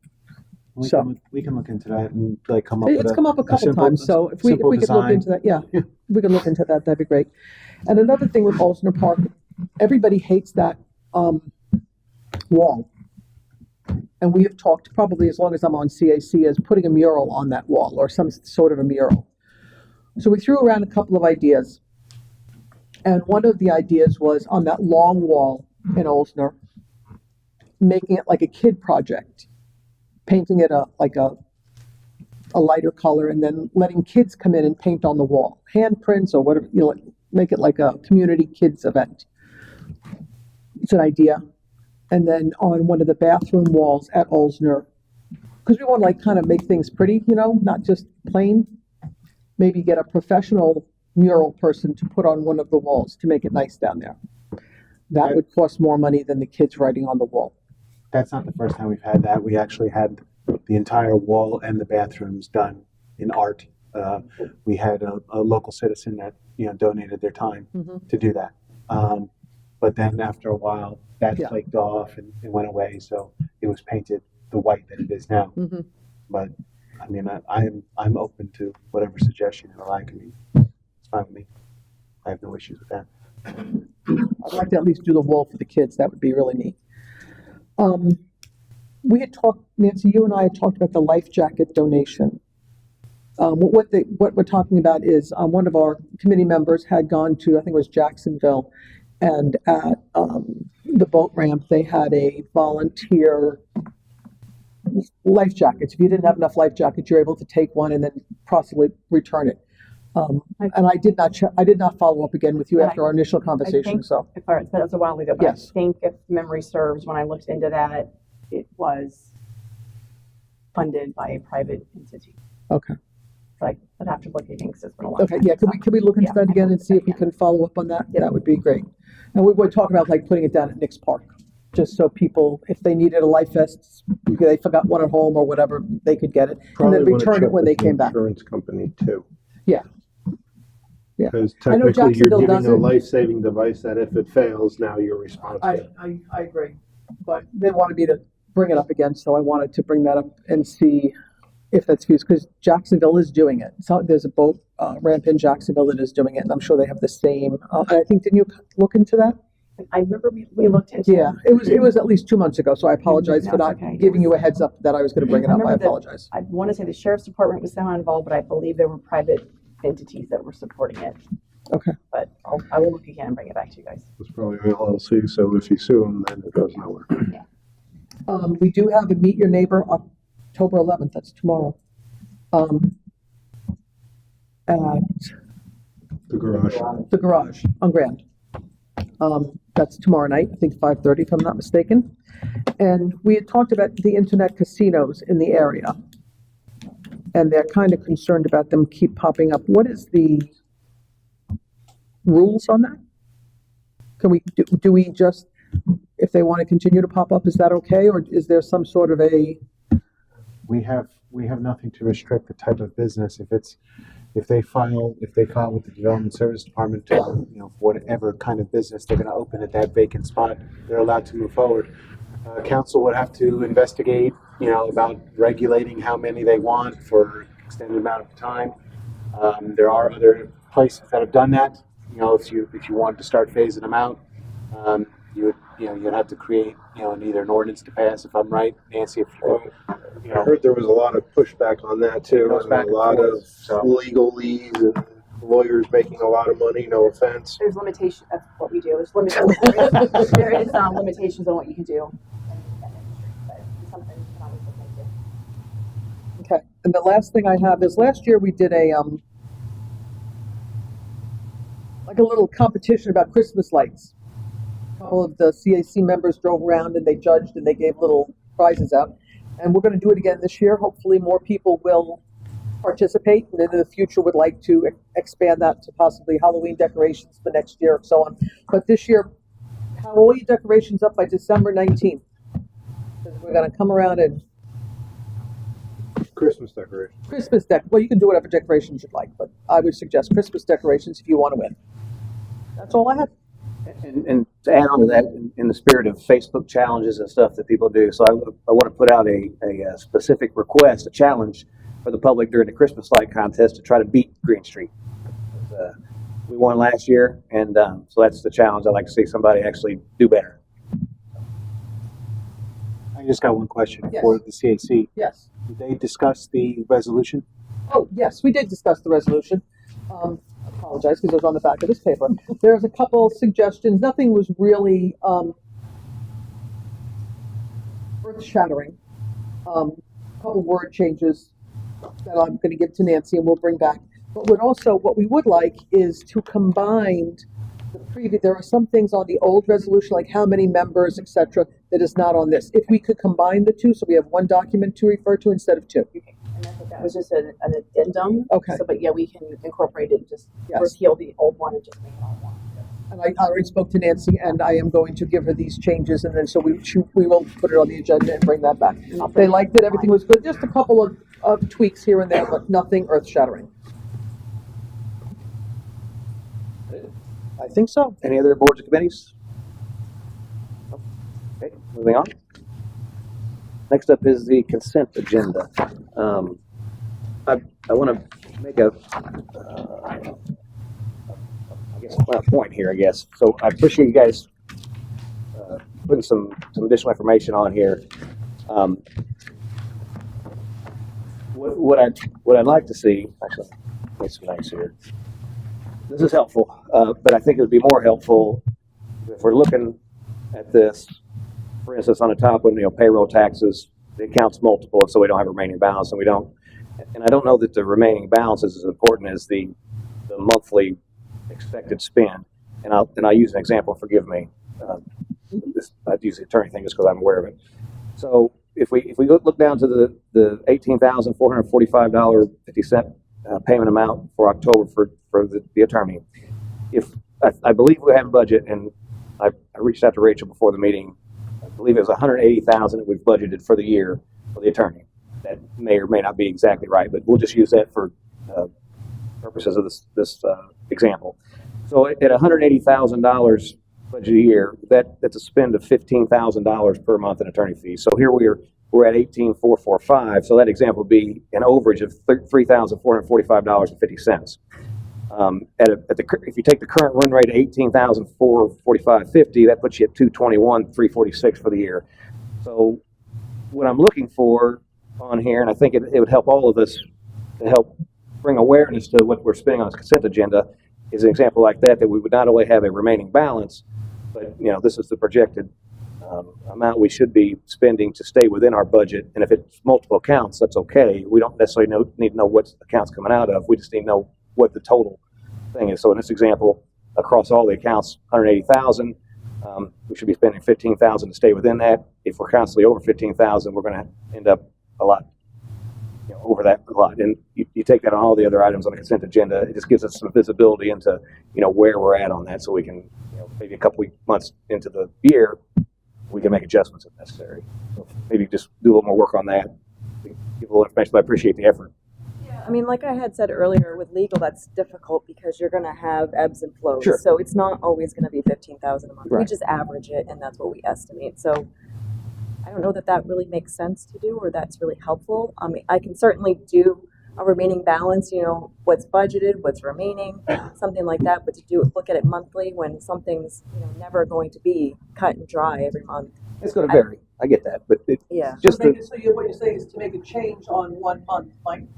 We can look into that and come up with It's come up a couple times, so if we could look into that, we could look into that, that'd be great. And another thing with Olsner Park, everybody hates that wall. And we have talked, probably as long as I'm on CAC, as putting a mural on that wall or some sort of a mural. So we threw around a couple of ideas. And one of the ideas was on that long wall in Olsner, making it like a kid project, painting it like a lighter color, and then letting kids come in and paint on the wall, handprints or whatever, make it like a community kids event. It's an idea. And then on one of the bathroom walls at Olsner, because we want to like kind of make things pretty, not just plain, maybe get a professional mural person to put on one of the walls to make it nice down there. That would cost more money than the kids writing on the wall. That's not the first time we've had that. We actually had the entire wall and the bathrooms done in art. We had a local citizen that donated their time to do that. But then after a while, that flaked off and it went away. So it was painted the white that it is now. But I mean, I'm open to whatever suggestion you like. I mean, it's fine with me. I have no issues with that. I'd like to at least do the wall for the kids. That would be really neat. We had talked, Nancy, you and I had talked about the life jacket donation. What we're talking about is one of our committee members had gone to, I think it was Jacksonville, and at the boat ramp, they had a volunteer life jackets. If you didn't have enough life jackets, you're able to take one and then possibly return it. And I did not follow up again with you after our initial conversation. So that was a while ago. But yes. I think if memory serves, when I looked into that, it was funded by a private entity. Okay. So I'd have to look again because it's been a long Okay. time. Yeah. Can we look into that again and see if we can follow up on that? Yeah. That would be great. And we were talking about like putting it down at Nick's Park, just so people, if they needed a life vest, they forgot one at home or whatever, they could get it and then return it when they came back. Insurance company too. Yeah. Yeah. Because I know technically you're Jacksonville does giving a it. life-saving device that if it fails, now you're responsible. I agree, but they wanted me to bring it up again, so I wanted to bring that up and see if that's used, because Jacksonville is doing it. So there's a boat ramp in Jacksonville that is doing it, and I'm sure they have the same. I think, didn't you look into that? I remember we looked into Yeah, it was at least 2 months ago, so I apologize for not giving you a heads up that I was going to bring it up. I apologize. I want to say the sheriff's department was somehow involved, but I believe there were private entities that were supporting it. Okay. But I will look again and bring it back to you guys. It's probably an LLC, so if you sue them, then it goes nowhere. We do have a Meet Your Neighbor October 11th, that's tomorrow. At The garage. the garage on Grand. That's tomorrow night, I think 5:30 if I'm not mistaken. And we had talked about the internet casinos in the area. And they're kind of concerned about them keep popping up. What is the rules on that? Can we, do we just, if they want to continue to pop up, is that okay? Or is there some sort of a? We have nothing to restrict the type of business. If they file with the Development Service Department to, whatever kind of business they're going to open at that vacant spot, they're allowed to move forward. Council would have to investigate, about regulating how many they want for extended amount of time. There are other places that have done that. If you wanted to start phasing them out, you'd have to create, either an ordinance to pass, if I'm right, Nancy. I heard there was a lot of pushback on that too, Goes and back a and lot forth, of so. legalese and lawyers making a lot of money, no offense. There's limitations, that's what we do. There's limitations. There is limitations on what you can do. But it's something you can always look into. Okay, and the last thing I have is last year we did a like a little competition about Christmas lights. All of the CAC members drove around and they judged and they gave little prizes out. And we're going to do it again this year. Hopefully more people will participate, and in the future would like to expand that to possibly Halloween decorations for next year and so on. But this year, have all your decorations up by December 19th. We're going to come around and Christmas decoration. well, you can do whatever decorations you'd like, but I would suggest Christmas decorations if you want to win. That's all I have. And to add on to that, in the spirit of Facebook challenges and stuff that people do, so I want to put out a specific request, a challenge for the public during the Christmas light contest to try to beat Green Street. We won last year, and so that's the challenge. I'd like to see somebody actually do better. I just got one question Yes. for the CAC. Yes. Did they discuss the resolution? Oh, yes, we did discuss the resolution. apologize because it was on the back of this paper. There's a couple suggestions. Nothing was really earth-shattering. Couple word changes that I'm going to give to Nancy and we'll bring back. But what we would like is to combine the previous. There are some things on the old resolution, like how many members, etc., that is not on this. If we could combine the two, so we have one document to refer to instead of two. And I think that was just an addendum. Okay. So, but yeah, we can incorporate it and just Yes. repeal the old one and just make it all one. And I already spoke to Nancy, and I am going to give her these changes, and then so we will put it on the agenda and bring that back. They liked it, everything was good, just a couple of tweaks here and there, but nothing earth-shattering. I think so. Any other boards or committees? Okay, moving on. Next up is the consent agenda. I want to make a point here, I guess. So I appreciate you guys putting some additional information on here. What I'd like to see, actually, make some notes here. This is helpful, but I think it would be more helpful if we're looking at this. For instance, on the top one, payroll taxes, the account's multiple, so we don't have a remaining balance, and we don't. And I don't know that the remaining balance is as important as the monthly expected spend. And I'll use an example. Forgive me. I'd use the attorney thing just because I'm aware of it. So if we look down to the $18,445.50 payment amount for October for the attorney, if I believe we have a budget, and I reached out to Rachel before the meeting. I believe it was $180,000 that we've budgeted for the year for the attorney. That may or may not be exactly right, but we'll just use that for purposes of this example. So at $180,000 budget a year, that's a spend of $15,000 per month in attorney fees. So here we're at $18,445. So that example would be an overage of $3,445.50. If you take the current run rate of $18,445.50, that puts you at $221,346 for the year. So what I'm looking for on here, and I think it would help all of us to help bring awareness to what we're spending on this consent agenda, is an example like that we would not only have a remaining balance, but this is the projected amount we should be spending to stay within our budget. And if it's multiple accounts, that's okay. We don't necessarily need to know what account's coming out of. We just need to know what the total thing is. So in this example, across all the accounts, $180,000. We should be spending $15,000 to stay within that. If we're constantly over $15,000, we're going to end up a lot over that a lot. And you take that on all the other items on the consent agenda. It just gives us some visibility into where we're at on that, so we can maybe a couple months into the year we can make adjustments if necessary. So maybe just do a little more work on that. Give a little information, but I appreciate the effort. I mean, like I had said earlier, with legal, that's difficult because you're going to have ebbs and flows. Sure. So it's not always going to be $15,000 a month. Right. We just average it, and that's what we estimate. So I don't know that really makes sense to do, or that's really helpful. I mean, I can certainly do a remaining balance. What's budgeted, what's remaining, something like that. But to look at it monthly when something's never going to be cut and dry every month. It's going to vary. I get that, but Yeah. just So what you're saying is to make a change on 1 month might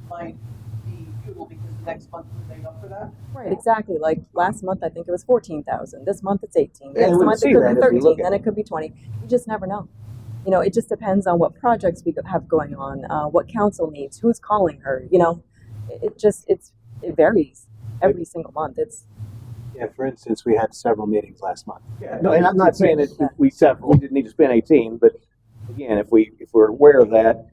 be futile because the next month is made up for that? Right, exactly. Like last month, I think it was 14,000. This month it's 18. Yeah, Next we month see it could that be if we 13. look at Then it. it could be 20. You just never know. It just depends on what projects we have going on, what council needs, who's calling her. It varies every single month. Yeah, for instance, we had several meetings last month. Yeah, no, and I'm not saying that we didn't need to spend 18, but again, if we're aware of that,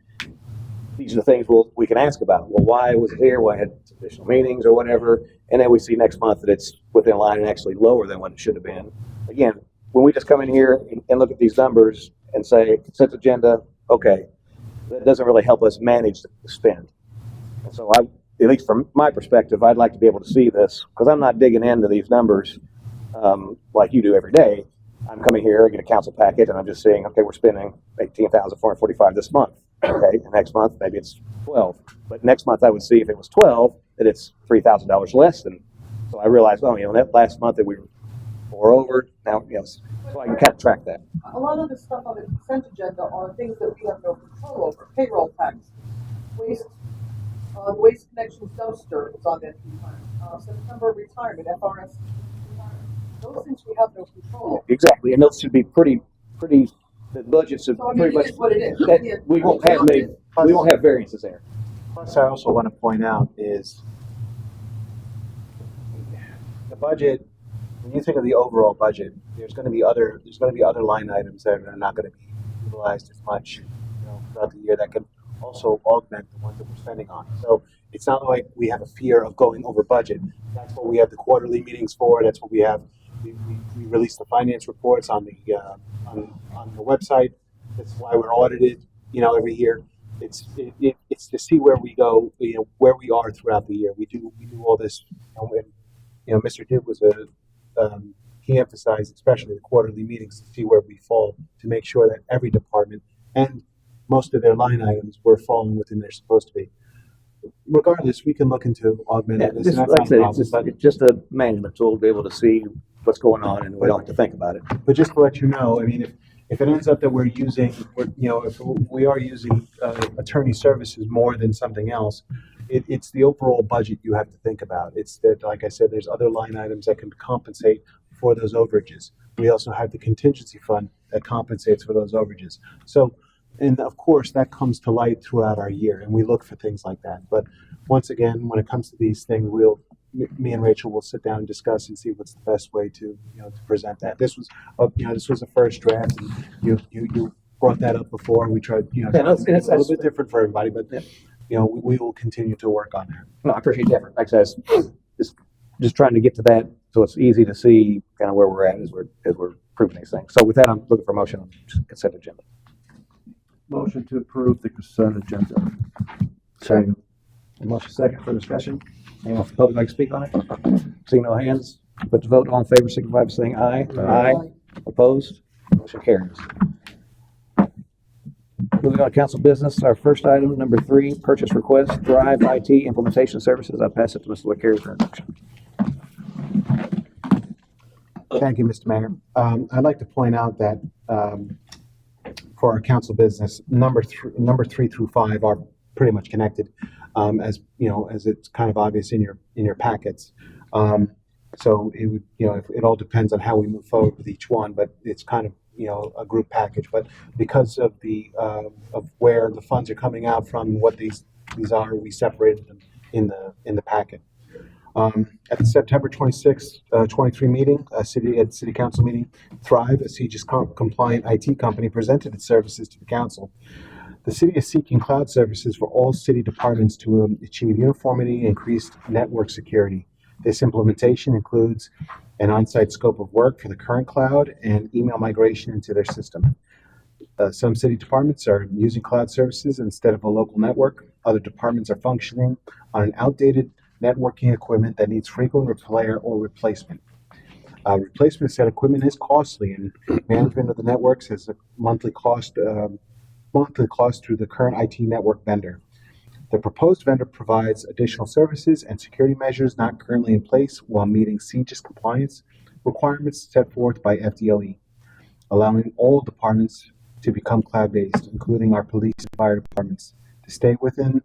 these are the things we can ask about. Well, why was it here? Why had some additional meetings or whatever? And then we see next month that it's within line and actually lower than what it should have been. Again, when we just come in here and look at these numbers and say consent agenda, okay, that doesn't really help us manage the spend. And so at least from my perspective, I'd like to be able to see this, because I'm not digging into these numbers like you do every day. I'm coming here, I get a council packet, and I'm just saying, okay, we're spending $18,445 this month. Okay, and next month maybe it's 12. But next month I would see if it was 12 that it's $3,000 less than. So I realized, that last month that we were over. Now, so I can kind of track that. A lot of the stuff on the consent agenda are things that we have no control over. Payroll tax, waste Waste Connections dumpster is on that. September retirement, FRS. Those things we have no control. Exactly, and those should be pretty, the budgets are So I mean, pretty it much, is what it is. that, we won't have variances there. Plus, I also want to point out is the budget. When you think of the overall budget, there's going to be other line items that are not going to be utilized as much, throughout the year that can also augment the ones that we're spending on. So it's not like we have a fear of going over budget. That's what we have the quarterly meetings for. That's what we have. We release the finance reports on the website. That's why we're audited, every year. It's to see where we go, where we are throughout the year. We do all this, and Mr. Duke was he emphasized especially the quarterly meetings to see where we fall, to make sure that every department and most of their line items were falling within they're supposed to be. Regardless, we can look into augmenting this. Just, And that's like I not a said, problem, it's just a management tool to be able to see what's going on, and we don't have to think about it. but just to let you know, I mean, if it ends up that if we are using attorney services more than something else, it's the overall budget you have to think about. It's that, like I said, there's other line items that can compensate for those overages. We also have the contingency fund that compensates for those overages. So, and of course, that comes to light throughout our year, and we look for things like that. But once again, when it comes to these things, me and Rachel will sit down and discuss and see what's the best way to present that. This was a first draft, and you brought that up before. We tried, it's a little bit different for everybody, but we will continue to work on that. No, I appreciate the effort. Like I said, just trying to get to that so it's easy to see kind of where we're at as we're proving these things. So with that, I'm looking for a motion on consent agenda. Motion to approve the consent agenda. Second. Motion second for discussion. Anyone from the public like to speak on it? Seeing no hands, put the vote. All in favor, signify by saying aye. Aye. Opposed? Motion carries. Moving on to council business, our first item, number 3, purchase request, Thrive IT Implementation Services. I'll pass it to Mr. LaCarrie for introduction. Thank you, Mr. Mayor. I'd like to point out that for our council business, number 3 through 5 are pretty much connected, as it's kind of obvious in your packets. So it would, it all depends on how we move forward with each one, but it's kind of a group package. But because of the of where the funds are coming out from, what these are, we separated them in the packet. At the September 26th, 23 meeting, city council meeting, Thrive, a CGIS compliant IT company, presented its services to the council. The city is seeking cloud services for all city departments to achieve uniformity and increased network security. This implementation includes an on-site scope of work for the current cloud and email migration into their system. Some city departments are using cloud services instead of a local network. Other departments are functioning on an outdated networking equipment that needs frequent repair or replacement. Replacement of said equipment is costly, and management of the networks has a monthly cost through the current IT network vendor. The proposed vendor provides additional services and security measures not currently in place while meeting CGIS compliance requirements set forth by FDLE, allowing all departments to become cloud-based, including our police and fire departments. To stay within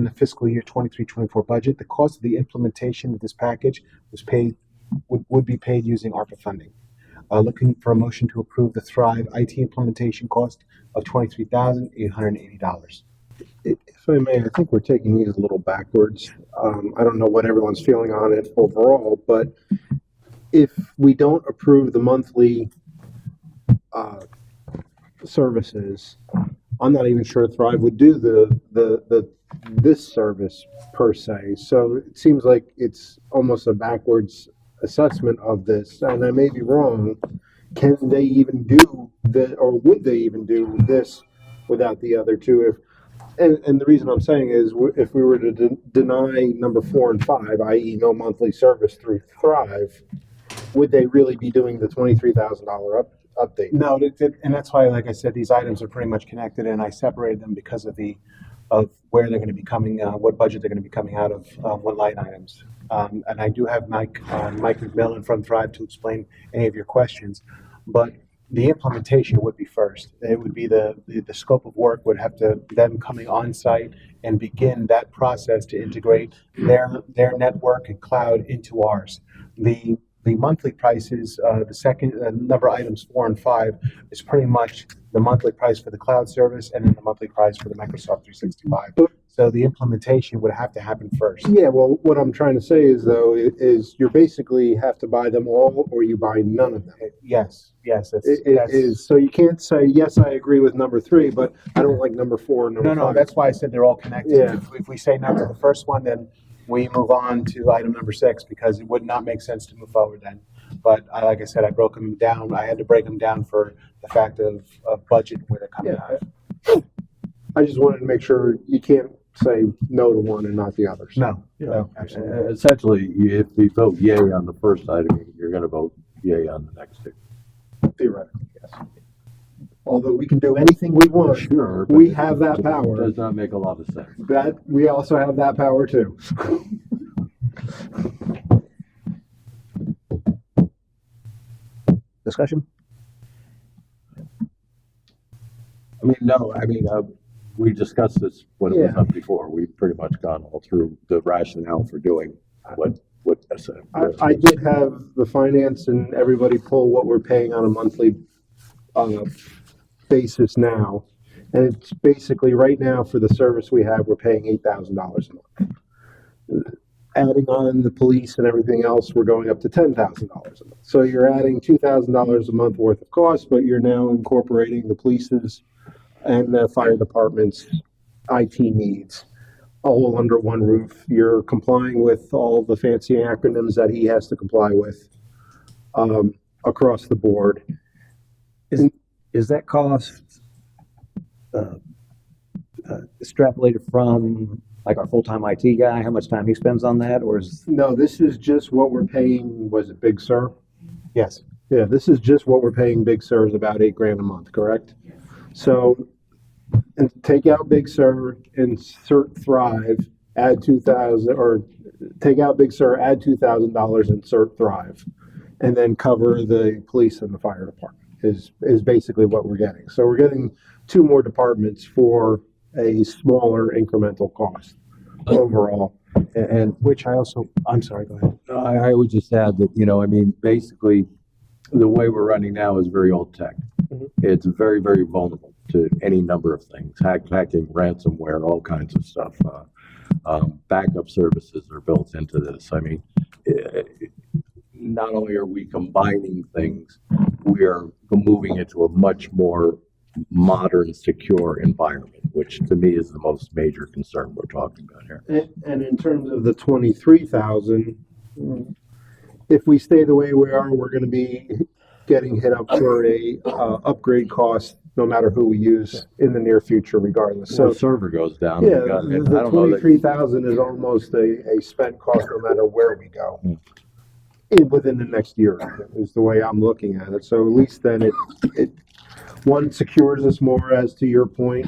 the fiscal year 23-24 budget, the cost of the implementation of this package would be paid using ARPA funding. Looking for a motion to approve the Thrive IT implementation cost of $23,880. If I may, I think we're taking these a little backwards. I don't know what everyone's feeling on it overall, but if we don't approve the monthly services, I'm not even sure Thrive would do this service per se. So it seems like it's almost a backwards assessment of this, and I may be wrong. Can they even do or would they even do this without the other two? And the reason I'm saying is, if we were to deny number 4 and 5, i.e. no monthly service through Thrive, would they really be doing the $23,000 update? No, and that's why, like I said, these items are pretty much connected, and I separated them because of where they're going to be coming, what budget they're going to be coming out of, what line items. And I do have Mike McMillan from Thrive to explain any of your questions. But the implementation would be first. It would be the scope of work would have to them coming on site and begin that process to integrate their network and cloud into ours. The monthly prices, the second number items 4 and 5 is pretty much the monthly price for the cloud service and then the monthly price for the Microsoft 365. So the implementation would have to happen first. Yeah, well, what I'm trying to say is though, is you basically have to buy them all or you buy none of them. Yes, that's It is, so you can't say, yes, I agree with number 3, but I don't like number 4 and number 5. No, that's why I said they're all connected. Yeah. If we say no to the first one, then we move on to item number 6 because it would not make sense to move forward then. But like I said, I broke them down. I had to break them down for the fact of budget where they're coming out. I just wanted to make sure you can't say no to one and not the others. No, absolutely. Essentially, if you vote yay on the first item, you're going to vote yay on the next two. Theoretically, yes. Although we can do anything we want. Sure. We have that power. Does not make a lot of sense. That, we also have that power too. Discussion? I mean, no, I mean, we discussed this when it was up before. We've pretty much gone all through the rationale for doing what I did have the finance and everybody pull what we're paying on a monthly basis now. And it's basically right now for the service we have, we're paying $8,000 a month. Adding on the police and everything else, we're going up to $10,000 a month. So you're adding $2,000 a month worth of cost, but you're now incorporating the police's and the fire department's IT needs all under one roof. You're complying with all the fancy acronyms that he has to comply with across the board. Is that cost extrapolated from like our full-time IT guy, how much time he spends on that, or is? No, this is just what we're paying, was it Big Sur? Yes. Yeah, this is just what we're paying Big Sur is about $8,000 a month, correct? So, and take out Big Sur, insert Thrive, add 2,000, or take out Big Sur, add $2,000, insert Thrive, and then cover the police and the fire department is basically what we're getting. So we're getting 2 more departments for a smaller incremental cost overall. And which I'm sorry, go ahead. I would just add that, you know, I mean, basically, the way we're running now is very old tech. It's very, very vulnerable to any number of things, hacking, ransomware, all kinds of stuff. Backup services are built into this. I mean, not only are we combining things, we are moving into a much more modern, secure environment, which to me is the most major concern we're talking about here. And in terms of the 23,000, if we stay the way we are, we're going to be getting hit up for a upgrade cost, no matter who we use in the near future, regardless. So So, server goes down. yeah, I don't the know that. 23,000 is almost a spent cost, no matter where we go. Within the next year is the way I'm looking at it. So at least then it one secures us more, as to your point.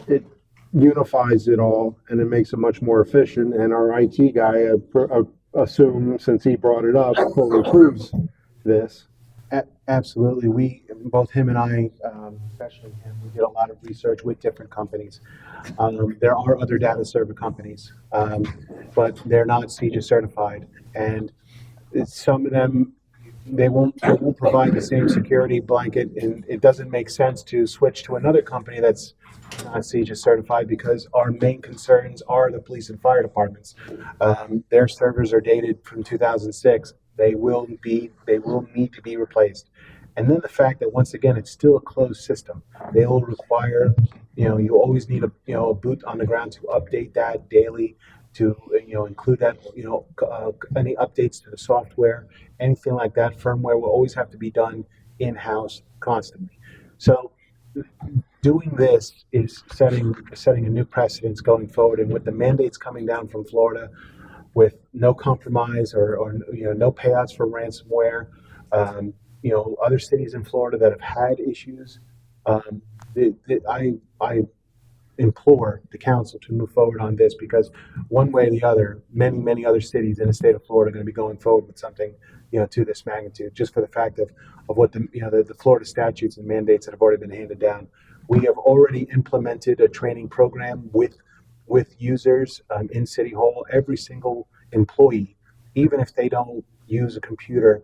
It unifies it all and it makes it much more efficient. And our IT guy, assume, since he brought it up, fully approves this. Absolutely. Both him and I, especially him, we did a lot of research with different companies. There are other data server companies, but they're not CJIS certified. And some of them, they won't provide the same security blanket, and it doesn't make sense to switch to another company that's not CJIS certified, because our main concerns are the police and fire departments. Their servers are dated from 2006. They will need to be replaced. And then the fact that, once again, it's still a closed system. They will require, you always need a boot on the ground to update that daily, to include that, any updates to the software, anything like that. Firmware will always have to be done in-house constantly. So doing this is setting a new precedence going forward. And with the mandates coming down from Florida, with no compromise or no payouts for ransomware, other cities in Florida that have had issues, I implore the council to move forward on this, because one way or the other, many other cities in the state of Florida are going to be going forward with something to this magnitude, just for the fact of what the Florida statutes and mandates that have already been handed down. We have already implemented a training program with users in City Hall. Every single employee, even if they don't use a computer,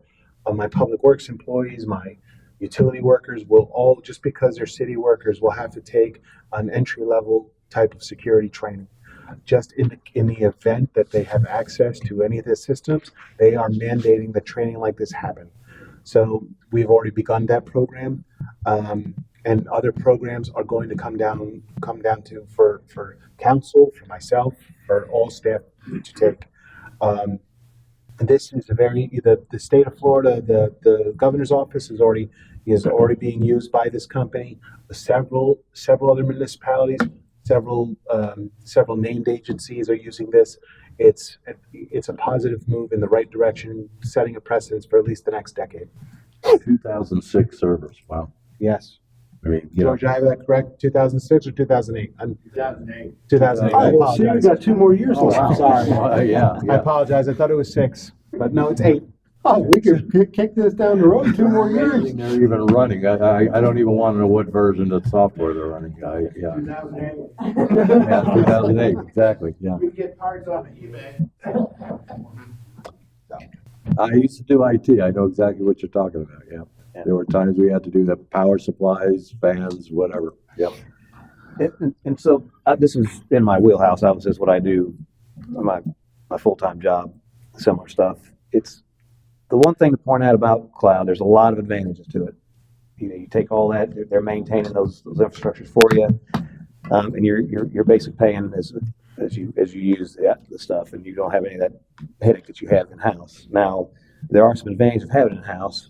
my public works employees, my utility workers will all, just because they're city workers, will have to take an entry level type of security training. Just in the event that they have access to any of the systems, they are mandating that training like this happen. So we've already begun that program, and other programs are going to come down to for council, for myself, for all staff to take. This is the state of Florida, the governor's office is already being used by this company. Several other municipalities, several named agencies are using this. It's a positive move in the right direction, setting a precedence for at least the next decade. 2006 servers. Wow. Yes. I mean, George, did I have that correct? 2006 or 2008? 2008. 2008. Oh, well, see, we got 2 more years Oh, left. wow. Sorry. yeah. I apologize. I thought it was 6, but no, it's 8. Oh, we could kick this down the road 2 more years. They're even running. I don't even want to know what version of software they're running. Yeah. 2008. Yeah, 2008, exactly. Yeah. We get parts off of eBay. I used to do IT. I know exactly what you're talking about. Yeah. There were times we had to do the power supplies, fans, whatever. Yep. And so this is in my wheelhouse. Obviously, is what I do, my full-time job, similar stuff. It's the one thing to point out about cloud. There's a lot of advantages to it. You take all that; they're maintaining those infrastructures for you, and you're basically paying as you use the stuff, and you don't have any of that headache that you have in house. Now, there are some advantages of having it in house.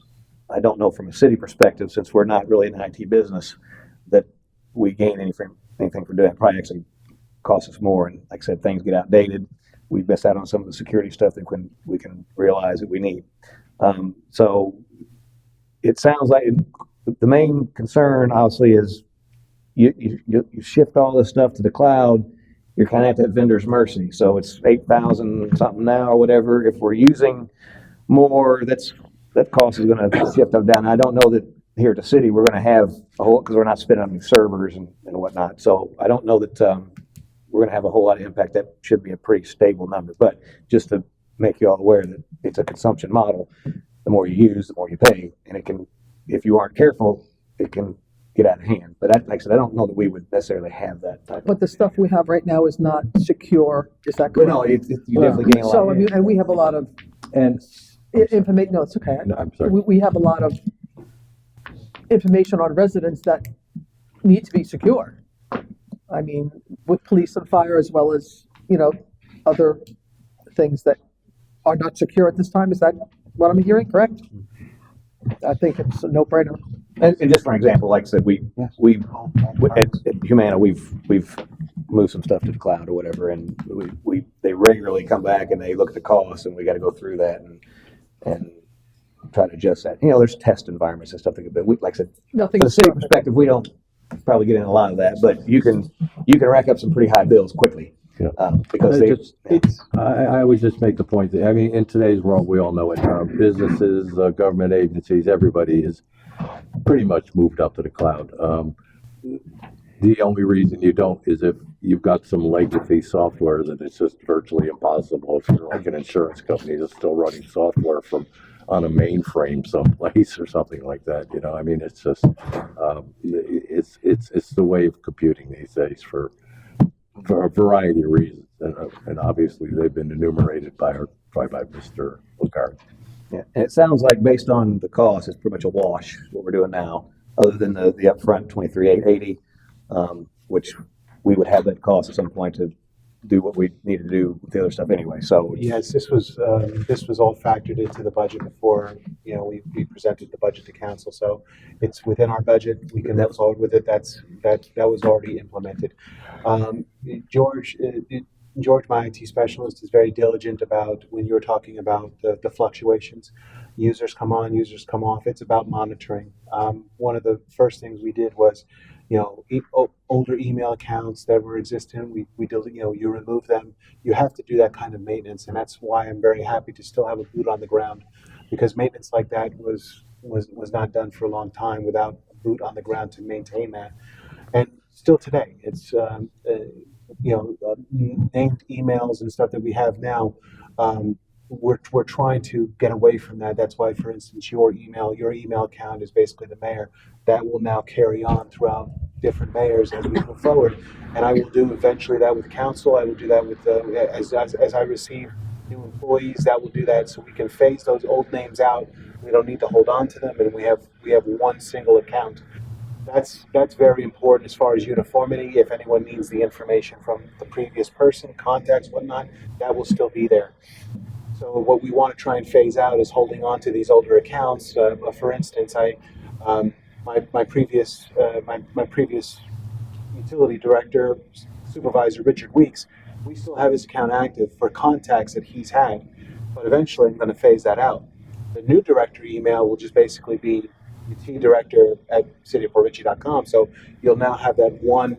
I don't know from a city perspective, since we're not really in the IT business, that we gain anything from doing it. Probably actually costs us more. And like I said, things get outdated. We miss out on some of the security stuff that we can realize that we need. So it sounds like the main concern, obviously, is you shift all this stuff to the cloud. You're kind of at that vendor's mercy. So it's 8,000 something now or whatever. If we're using more, that cost is going to shift up down. I don't know that here at the city we're going to have a whole, because we're not spending on servers and whatnot. So I don't know that we're going to have a whole lot of impact. That should be a pretty stable number. But just to make you all aware that it's a consumption model. The more you use, the more you pay, and it can, if you aren't careful, it can get out of hand. But like I said, I don't know that we would necessarily have that type. But the stuff we have right now is not secure. Is that But correct? no, you definitely gain a lot. So I mean, and we have a lot of And information. No, it's okay. No, I'm sorry. We have a lot of information on residents that need to be secure. I mean, with police and fire, as well as other things that are not secure at this time. Is that what I'm hearing? Correct? I think it's a no-brainer. And just for an example, like I said, we at Humana, we've moved some stuff to the cloud or whatever, and they regularly come back and they look at the costs, and we got to go through that and try to adjust that. There's test environments and stuff like that. But like I said, Nothing from the is city perfect. perspective, we don't probably get in a lot of that, but you can rack up some pretty high bills quickly. Because I would just make the point that, I mean, in today's world, we all know it. Businesses, government agencies, everybody is pretty much moved up to the cloud. The only reason you don't is if you've got some legacy software that it's just virtually impossible. If you're like an insurance company that's still running software on a mainframe someplace or something like that, I mean, it's just it's the way of computing these days for a variety of reasons, and obviously they've been enumerated by Mr. Lagarde. Yeah, and it sounds like based on the cost, it's pretty much a wash what we're doing now, other than the upfront $23,880, which we would have that cost at some point to do what we need to do with the other stuff anyway. So Yes, this was all factored into the budget before we presented the budget to council. So it's within our budget. We can move forward with it. That was already implemented. George, my IT specialist, is very diligent about when you're talking about the fluctuations. Users come on, users come off. It's about monitoring. One of the first things we did was, older email accounts that were existing, we delete, you remove them. You have to do that kind of maintenance, and that's why I'm very happy to still have a boot on the ground because maintenance like that was not done for a long time without a boot on the ground to maintain that. And still today, it's named emails and stuff that we have now. We're trying to get away from that. That's why, for instance, your email account is basically the mayor. That will now carry on throughout different mayors as we move forward. And I will do eventually that with council. I will do that with as I receive new employees. That will do that, so we can phase those old names out. We don't need to hold on to them, and we have one single account. That's very important as far as uniformity. If anyone needs the information from the previous person, contacts, whatnot, that will still be there. So what we want to try and phase out is holding on to these older accounts. For instance, my previous utility director, supervisor Richard Weeks, we still have his account active for contacts that he's had, but eventually I'm going to phase that out. The new director email will just basically be utdirector@cityofportrichie.com. So you'll now have that one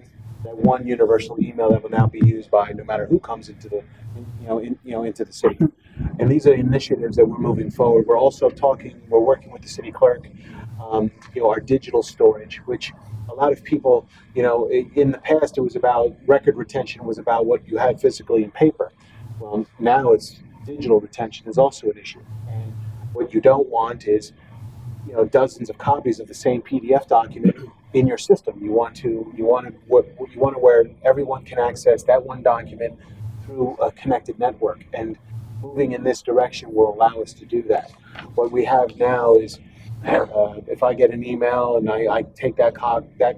universal email that will now be used by no matter who comes into the into the city. And these are initiatives that we're moving forward. We're also we're working with the city clerk, our digital storage, which a lot of people, in the past it was about record retention was about what you had physically in paper. Well, now it's digital retention is also an issue. And what you don't want is dozens of copies of the same PDF document in your system. You want where everyone can access that one document through a connected network. And moving in this direction will allow us to do that. What we have now is, if I get an email and I take that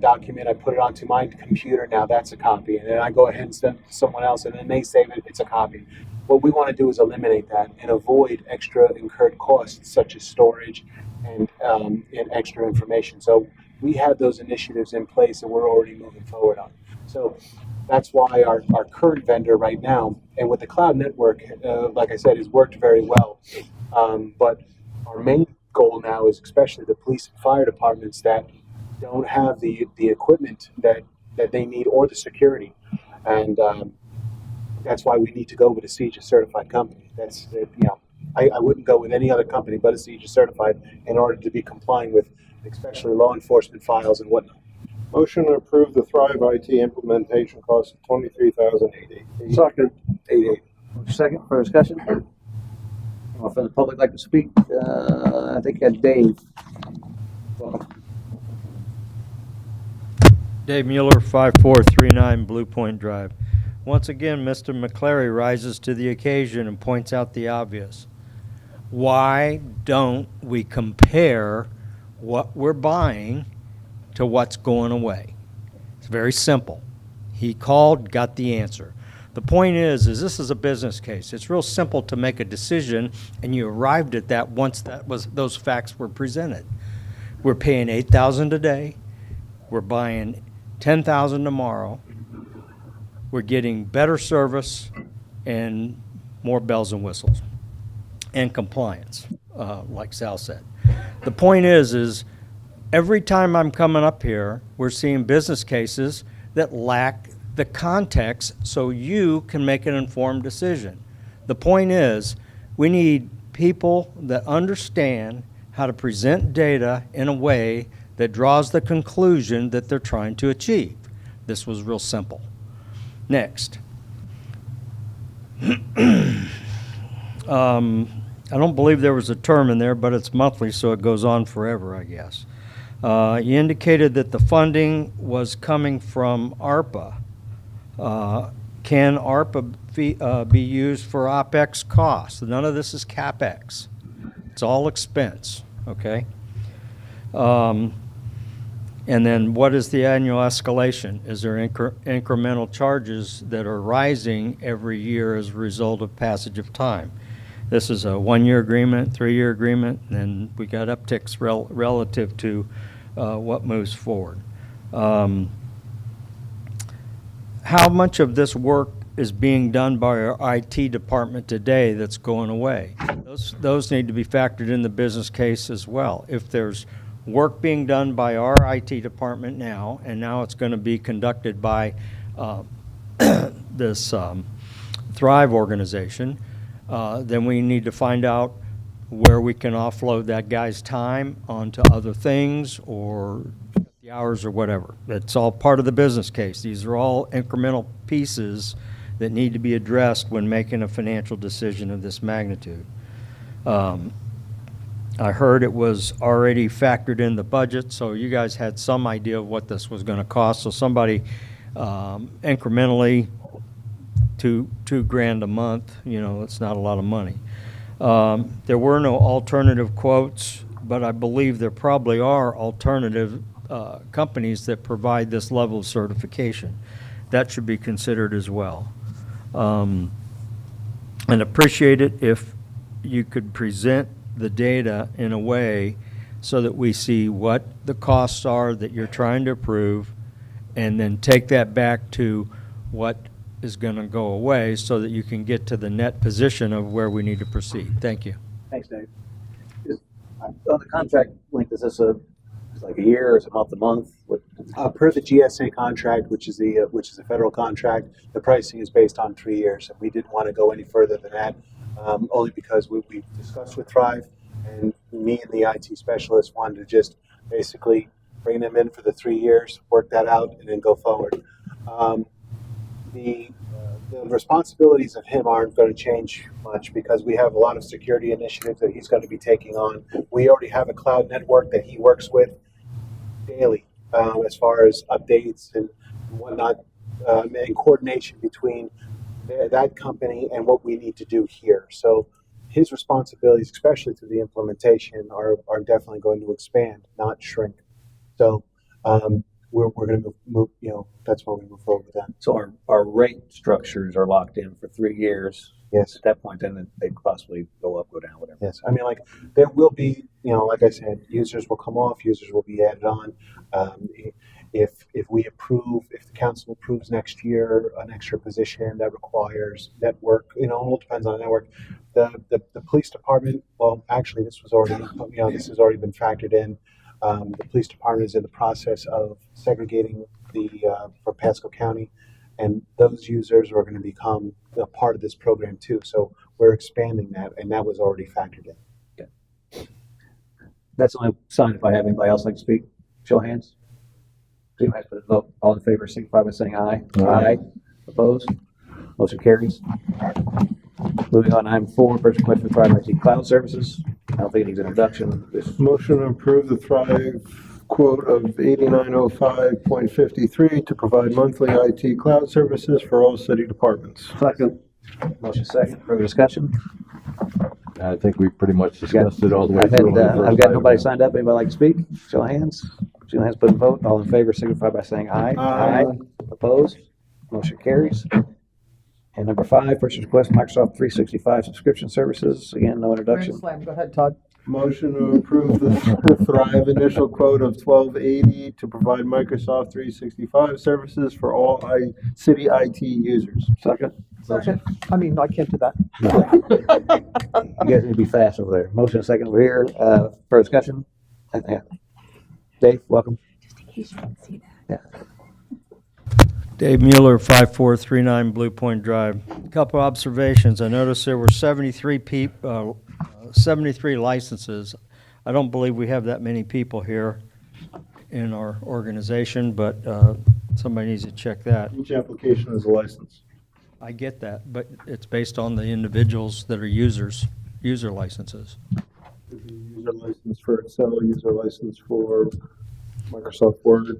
document, I put it onto my computer, now that's a copy. And then I go ahead and send it to someone else, and then they save it, it's a copy. What we want to do is eliminate that and avoid extra incurred costs such as storage and extra information. So we have those initiatives in place and we're already moving forward on. So that's why our current vendor right now, and with the cloud network, like I said, has worked very well. But our main goal now is especially the police and fire departments that don't have the equipment that they need or the security. And that's why we need to go with a CJIS certified company. I wouldn't go with any other company but a CJIS certified in order to be complying with especially law enforcement files and whatnot. Motion to approve the Thrive IT implementation cost of $23,880. Second. 88. Second for discussion. Anyone from the public like to speak? I think Dave. Welcome. Dave Mueller, 5439 Blue Point Drive. Once again, Mr. McClary rises to the occasion and points out the obvious. Why don't we compare what we're buying to what's going away? It's very simple. He called, got the answer. The point is this is a business case. It's real simple to make a decision, and you arrived at that once those facts were presented. We're paying $8,000 a day. We're buying $10,000 tomorrow. We're getting better service and more bells and whistles and compliance, like Sal said. The point is every time I'm coming up here, we're seeing business cases that lack the context so you can make an informed decision. The point is we need people that understand how to present data in a way that draws the conclusion that they're trying to achieve. This was real simple. Next. I don't believe there was a term in there, but it's monthly, so it goes on forever, I guess. You indicated that the funding was coming from ARPA. Can ARPA be used for OpEx costs? None of this is CapEx. It's all expense, okay? And then what is the annual escalation? Is there incremental charges that are rising every year as a result of passage of time? This is a 1-year agreement, 3-year agreement, and we got upticks relative to what moves forward. How much of this work is being done by our IT department today that's going away? Those need to be factored in the business case as well. If there's work being done by our IT department now, and now it's going to be conducted by this Thrive organization, then we need to find out where we can offload that guy's time onto other things or the hours or whatever. It's all part of the business case. These are all incremental pieces that need to be addressed when making a financial decision of this magnitude. I heard it was already factored in the budget, so you guys had some idea of what this was going to cost. So somebody incrementally, $2,000 a month, it's not a lot of money. There were no alternative quotes, but I believe there probably are alternative companies that provide this level of certification. That should be considered as well. And appreciate it if you could present the data in a way so that we see what the costs are that you're trying to approve, and then take that back to what is going to go away so that you can get to the net position of where we need to proceed. Thank you. Thanks, Dave. On the contract length, is this like a year, or is it month to month? Per the GSA contract, which is a federal contract, the pricing is based on 3 years, and we didn't want to go any further than that, only because we discussed with Thrive, and me and the IT specialist wanted to just basically bring them in for the 3 years, work that out, and then go forward. The responsibilities of him aren't going to change much because we have a lot of security initiatives that he's going to be taking on. We already have a cloud network that he works with daily as far as updates and whatnot, and coordination between that company and what we need to do here. So his responsibilities, especially through the implementation, are definitely going to expand, not shrink. So we're going to move, that's where we move forward with that. So our rate structures are locked in for 3 years. Yes. At that point, then they could possibly go up, go down, whatever. Yes. I mean, like, there will be, like I said, users will come off, users will be added on. If the council approves next year an extra position that requires network, it all depends on the network. The police department, well, actually, this has already been factored in. The police department is in the process of segregating for Pasco County, and those users are going to become a part of this program too. So we're expanding that, and that was already factored in. Okay. That's the only sign if I have anybody else like to speak. Show of hands. Anybody has to vote. All in favor, signify by saying aye. Aye. Opposed? Motion carries. Moving on, item 4, first request for Thrive IT Cloud Services. I don't think it needs an introduction. Motion to approve the Thrive quote of 8905.53 to provide monthly IT cloud services for all city departments. Second. Motion second. Further discussion? I think we pretty much discussed it all the way through. I've got nobody signed up. Anybody like to speak? Show of hands. Show of hands, put in vote. All in favor, signify by saying aye. Aye. Opposed? Motion carries. And number 5, first request Microsoft 365 subscription services. Again, no introduction. Grand Slam. Go ahead, Todd. Motion to approve the Thrive initial quote of $1,280 to provide Microsoft 365 services for all city IT users. Second. Second. I mean, I can't do that. You guys need to be fast over there. Motion and second over here. For discussion. Dave, welcome. Just in case you didn't see that. Yeah. Dave Mueller, 5439 Blue Point Drive. A couple observations. I noticed there were 73 licenses. I don't believe we have that many people here in our organization, but somebody needs to check that. Each application is a license. I get that, but it's based on the individuals that are user licenses. User license for Excel, user license for Microsoft Word.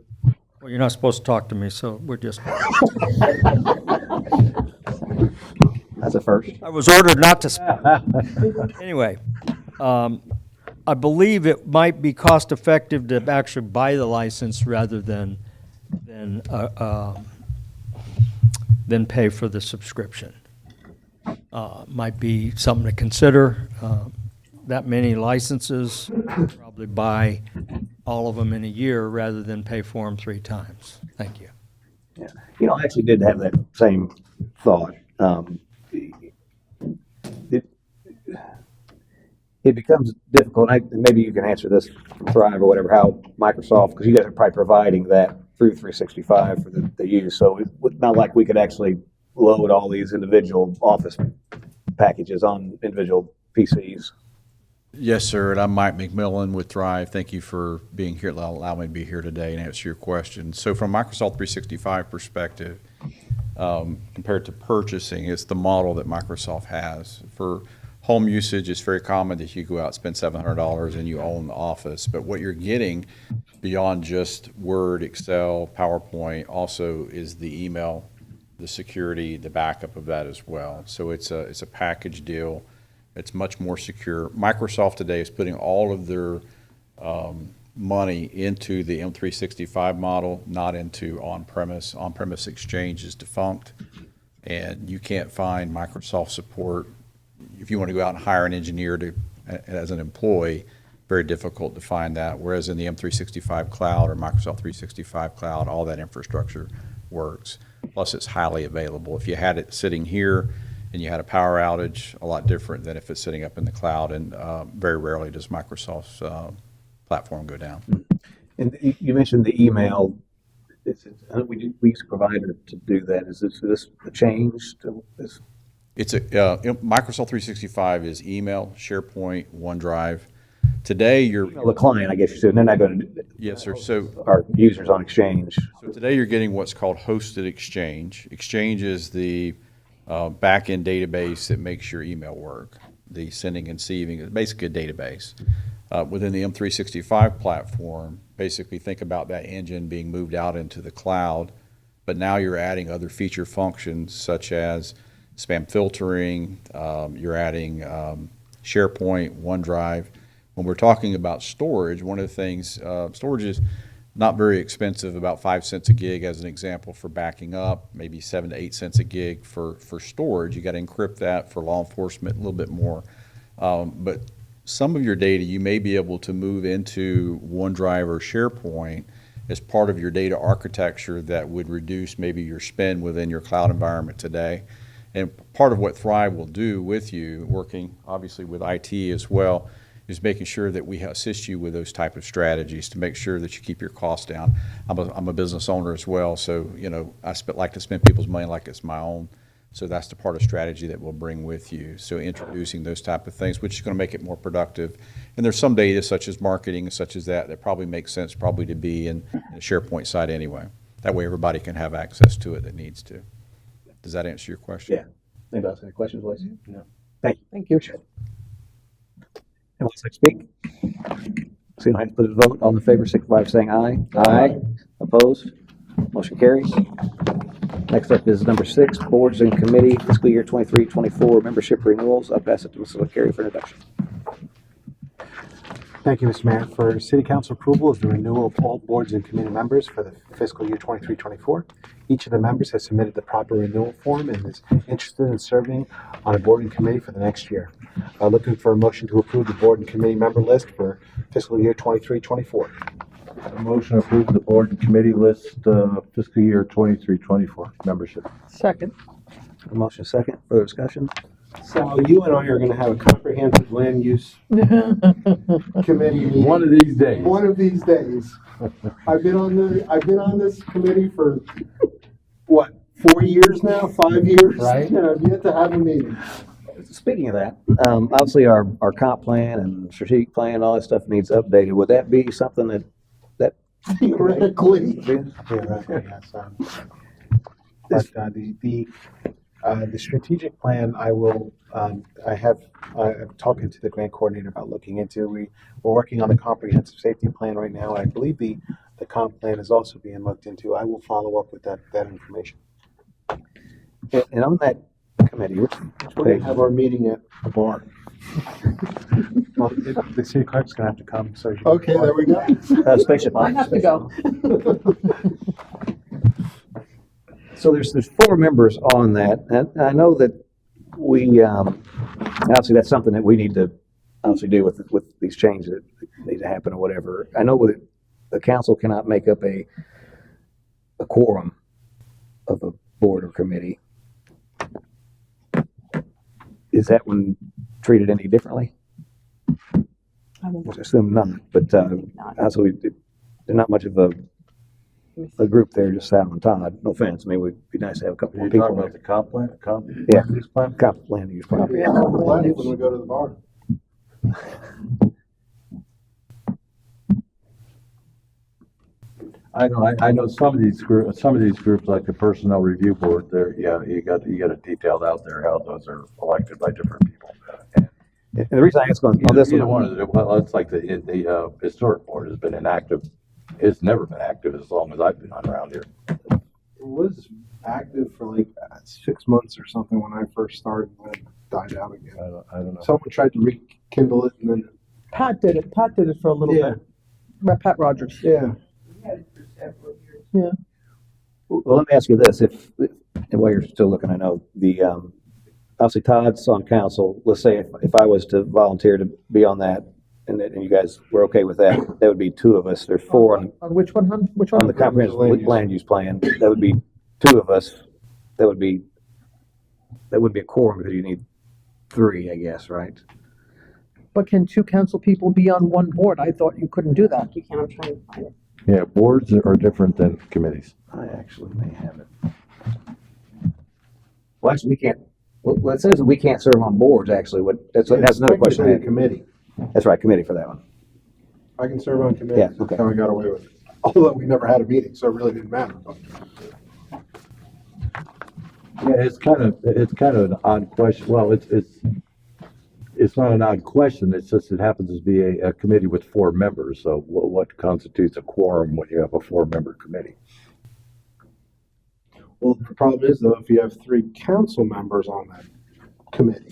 Well, you're not supposed to talk to me, so we're just... That's a first. I was ordered not to speak. Anyway, I believe it might be cost effective to actually buy the license rather than pay for the subscription. Might be something to consider. That many licenses, probably buy all of them in a year rather than pay for them 3 times. Thank you. Yeah. I actually did have that same thought. It becomes difficult. Maybe you can answer this from Thrive or whatever, how Microsoft, because you guys are probably providing that through 365 for the use. So it's not like we could actually load all these individual Office packages on individual PCs. Yes, sir, and I'm Mike McMillan with Thrive. Thank you for being here, allow me to be here today and answer your questions. So from Microsoft 365 perspective, compared to purchasing, it's the model that Microsoft has. For home usage, it's very common that you go out and spend $700 and you own the Office, but what you're getting beyond just Word, Excel, PowerPoint also is the email, the security, the backup of that as well. So it's a package deal. It's much more secure. Microsoft today is putting all of their money into the M365 model, not into on-premise. On-premise Exchange is defunct, and you can't find Microsoft support. If you want to go out and hire an engineer as an employee, very difficult to find that. Whereas in the M365 Cloud or Microsoft 365 Cloud, all that infrastructure works. Plus, it's highly available. If you had it sitting here and you had a power outage, a lot different than if it's sitting up in the cloud, and very rarely does Microsoft's platform go down. And you mentioned the email. We use a provider to do that. Is this a change to this? It's Microsoft 365 is email, SharePoint, OneDrive. Today, the client, I guess you said, and they're not going to do that. Yes, sir. So our users on Exchange. So today you're getting what's called hosted Exchange. Exchange is the back-end database that makes your email work. The sending and receiving is basically a database. Within the M365 platform, basically think about that engine being moved out into the cloud, but now you're adding other feature functions such as spam filtering, you're adding SharePoint, OneDrive. When we're talking about storage, one of the things, storage is not very expensive, about 5 cents a gig as an example for backing up, maybe 7 to 8 cents a gig for storage. You got to encrypt that for law enforcement, a little bit more. But some of your data you may be able to move into OneDrive or SharePoint as part of your data architecture that would reduce maybe your spend within your cloud environment today. And part of what Thrive will do with you, working obviously with IT as well, is making sure that we assist you with those type of strategies to make sure that you keep your costs down. I'm a business owner as well, so I like to spend people's money like it's my own. So that's the part of strategy that we'll bring with you. So introducing those type of things, which is going to make it more productive. And there's some data such as marketing and such as that probably makes sense probably to be in a SharePoint site anyway. That way everybody can have access to it that needs to. Does that answer your question? Yeah. Anybody else have any questions, Lacey? No. Thank you. Thank you. Anyone else like to speak? So you don't have to put a vote. All in favor, signify by saying aye. Aye. Opposed? Motion carries. Next up is number 6, boards and committee fiscal year 23-24 membership renewals. I'll pass it to Mr. LaCarrie for introduction. Thank you, Mr. Mayor. For City Council approval is the renewal of all boards and committee members for the fiscal year 23-24. Each of the members has submitted the proper renewal form and is interested in serving on a board and committee for the next year. Looking for a motion to approve the board and committee member list for fiscal year 23-24. A motion to approve the board and committee list, fiscal year 23-24 membership. Second. A motion second. Further discussion? So you and I are going to have a comprehensive land use committee meeting. One of these days. One of these days. I've been on this committee for what, 4 years now, 5 years, Right. and I've yet to have a meeting. Speaking of that, obviously our comp plan and strategic plan, all that stuff needs updated. Would that be something that Theoretically. Theoretically, yes. But the strategic plan, I'm talking to the grant coordinator about looking into. We're working on the comprehensive safety plan right now. I believe the comp plan is also being looked into. I will follow up with that information. And on that committee, which We're going to have our meeting at a bar. Well, the city clerk's gonna have to come, so. Okay, there we go. spaceship. I have to go. So there's 4 members on that, and I know that we obviously that's something that we need to obviously do with these changes that need to happen or whatever. I know that the council cannot make up a quorum of a board or committee. Is that one treated any differently? I assume not, but also they're not much of a group there, just Sal and Todd. No offense. I mean, it'd be nice to have a couple more people. Talking about the comp plan? Yeah, comp land use plan. Yeah, we're glad when we go to the bar. I know some of these groups, like the Personnel Review Board, there, yeah, you got it detailed out there how those are elected by different people. And the reason I ask on this Either one, one of the, well, it's like the Historic Board has been inactive. It's never been active as long as I've been around here. It was active for like 6 months or something when I first started, and then it died out again. I don't know. Someone tried to rekindle it, and then Pat did it. Pat did it for a little Yeah. bit. Pat Rogers. yeah. Yeah. well, let me ask you this, and while you're still looking, I know obviously Todd's on council. Let's say if I was to volunteer to be on that, and you guys were okay with that, that would be 2 of us. There's 4 On which one, hon? Which one? on the comprehensive land use plan. That would be 2 of us. That would be a quorum because you need 3, I guess, right? But can 2 council people be on one board? I thought you couldn't do that. You can, I'm trying to find it. Yeah, boards are different than committees. I actually may have it. Well, actually, we can't. Well, it says that we can't serve on boards. Actually, that's another question I Technically a had. committee. That's right, committee for that one. I can serve on committees. Yeah, That's okay. how I got away with it. Although we never had a meeting, so it really didn't matter. But Yeah, it's kind of an odd question. Well, it's not an odd question. It's just it happens to be a committee with 4 members. So what constitutes a quorum when you have a 4-member committee? well, the problem is though, if you have 3 council members on that committee,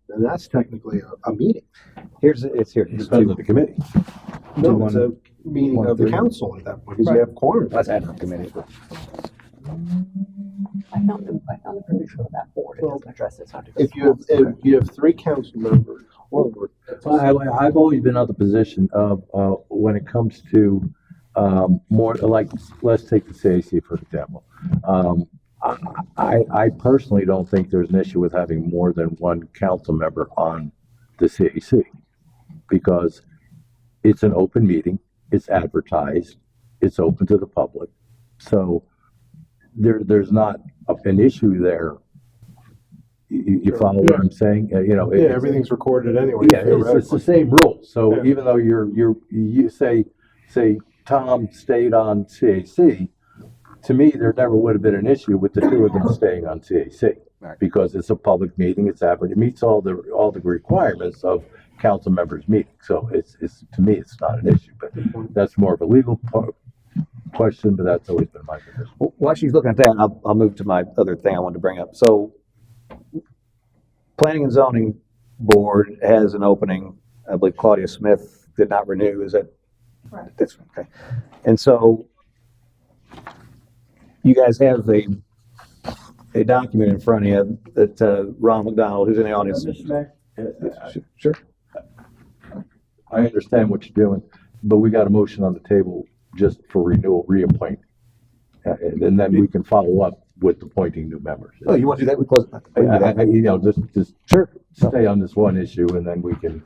then that's technically a meeting. It's here. It depends on the committee. No, it's a meeting of the council at that point because you have quorum. That's ad hoc committee. I found the provision of that board. It doesn't address it. So If you have 3 council members, well, I've always been of the position of, when it comes to, more, like, let's take the CAC for example. I personally don't think there's an issue with having more than 1 council member on the CAC because it's an open meeting, it's advertised, it's open to the public. So there's not an issue there. You follow what I'm saying? yeah, everything's recorded anyway. Yeah, it's the same rules. So Yeah. even though you say Tom stayed on CAC, to me, there never would have been an issue with the 2 of them staying on CAC. Right. Because it's a public meeting, it's advertised, it meets all the requirements of council members meeting. So it's to me, it's not an issue, but that's more of a legal question, but that's always been my position. Well, while she's looking at that, I'll move to my other thing I wanted to bring up. So, Planning and Zoning Board has an opening. I believe Claudia Smith did not renew. Is that? Right. That's okay. And so, you guys have a document in front of you that Ron McDonald, who's in the audience. Sure. I understand what you're doing, but we got a motion on the table just for renewal, reappoint. And then we can follow up with appointing new members. Oh, you want to do that? We close. You know, just Sure. stay on this one issue and then we can,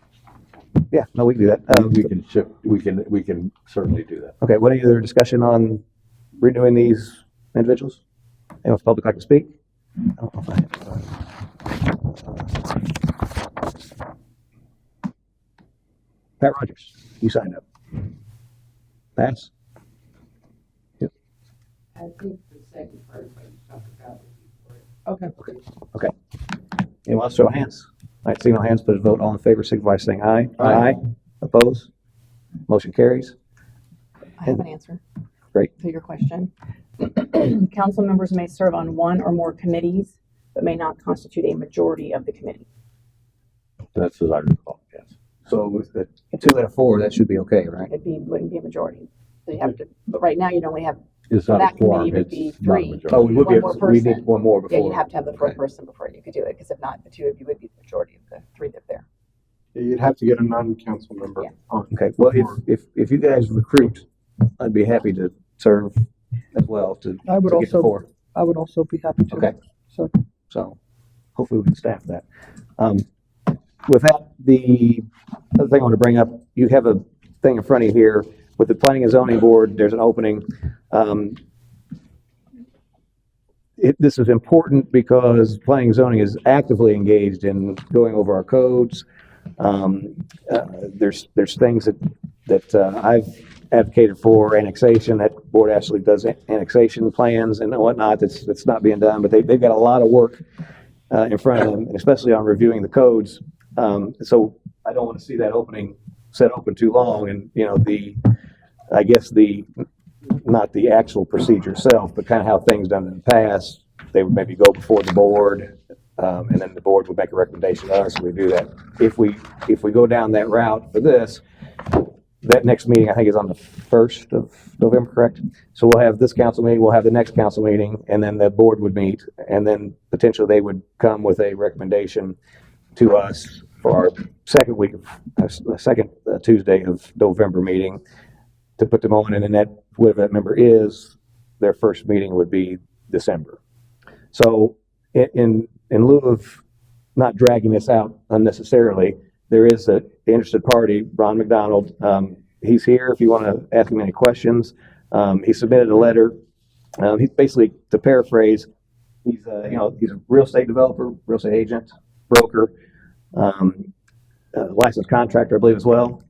Yeah, no, we can do that. we can shift, we can certainly do that. Okay, what any other discussion on renewing these individuals? Anyone from the public like to speak? I don't know if I have. Pat Rogers, you signed up. Pass? Yep. I think the second part, talk about Okay. Okay. Anyone else show of hands? All right, seeing no hands, put a vote. All in favor, signify by saying aye. Aye. Opposed? Motion carries. I have an answer. Great. To your question. Council members may serve on 1 or more committees, but may not constitute a majority of the committee. That's as I recall, yes. So with the 2 out of 4, that should be okay, right? Wouldn't be a majority. So you have to, but right now you'd only have, It's for not that a quorum, committee, it would it's be not a 3. majority. Oh, we would be, One more we need person. one more Yeah, before. you'd have to have the 4th Okay. person before you could do it, because if not, the 2 of you would be the majority of the 3 that are there. You'd have to get a non-council member Yeah. on. Okay, well, if you guys recruit, I'd be happy to serve as well to I would to get to also, 4. I would also be happy to. Okay. So, So hopefully we can staff that. With that, the other thing I want to bring up, you have a thing in front of you here with the Planning and Zoning Board. There's an opening. This is important because Planning and Zoning is actively engaged in going over our codes, There's things that I've advocated for annexation. That board actually does annexation plans and whatnot. That's not being done, but they've got a lot of work in front of them, and especially on reviewing the codes. So I don't want to see that set open too long. And I guess not the actual procedure itself, but kind of how things done in the past. They would maybe go before the board, and then the board would make a recommendation to us, and we do that. If we go down that route for this, that next meeting, I think, is on the 1st of November, correct? So we'll have this council meeting, we'll have the next council meeting, and then the board would meet, and then potentially they would come with a recommendation to us for our second Tuesday of November meeting to put them on, and then that, whoever that member is, their first meeting would be December. So in lieu of not dragging this out unnecessarily, there is an interested party, Ron McDonald. He's here if you want to ask him any questions. He submitted a letter. He's basically, to paraphrase, he's a real estate developer, real estate agent, broker, licensed contractor, I believe, as well.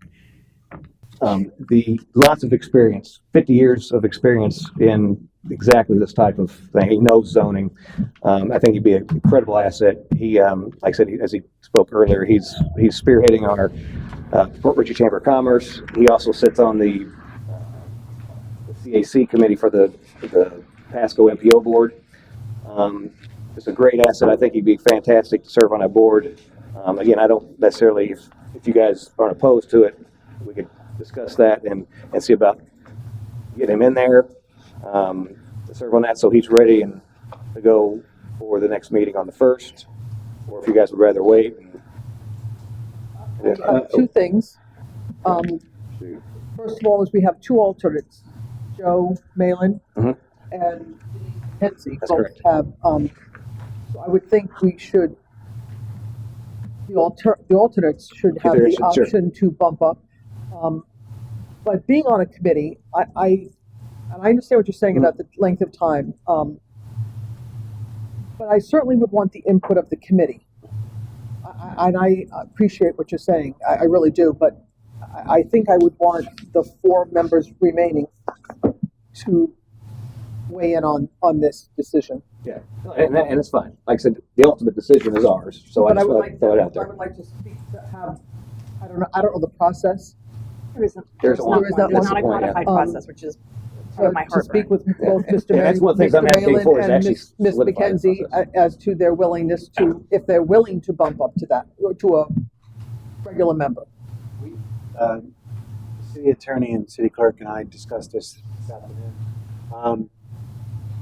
Lots of experience, 50 years of experience in exactly this type of thing. He knows zoning. I think he'd be an incredible asset. He, like I said, as he spoke earlier, he's spearheading our Port Richey Chamber of Commerce. He also sits on the CAC committee for the Pasco MPO board. It's a great asset. I think he'd be fantastic to serve on that board. Again, I don't necessarily, if you guys aren't opposed to it, we could discuss that and see about getting him in there to serve on that, so he's ready and to go for the next meeting on the 1st, or if you guys would rather wait. Two things. First of all, is we have two alternates, Joe Malin and Hensley. That's both correct. have. So I would think we should. The alternates should have the Sure. option to bump up. But being on a committee, I understand what you're saying about the length of time. But I certainly would want the input of the committee. And I appreciate what you're saying. I really do. But I think I would want the 4 members remaining to weigh in on this decision. Yeah, and it's fine. Like I said, the ultimate decision is ours. So But I I just would want like to throw it out I there. would like to speak to have. I don't know the process. There isn't. There's not one. one. There's That's not a the point, yeah. codified process, which is part of my To speak heartburn. with both Mr. And that's one of the things I'm advocating for, is and actually Ms. solidify the McKenzie process. as to their willingness to, if they're willing to bump up to that, or to a regular member. City attorney and city clerk and I discussed this afternoon.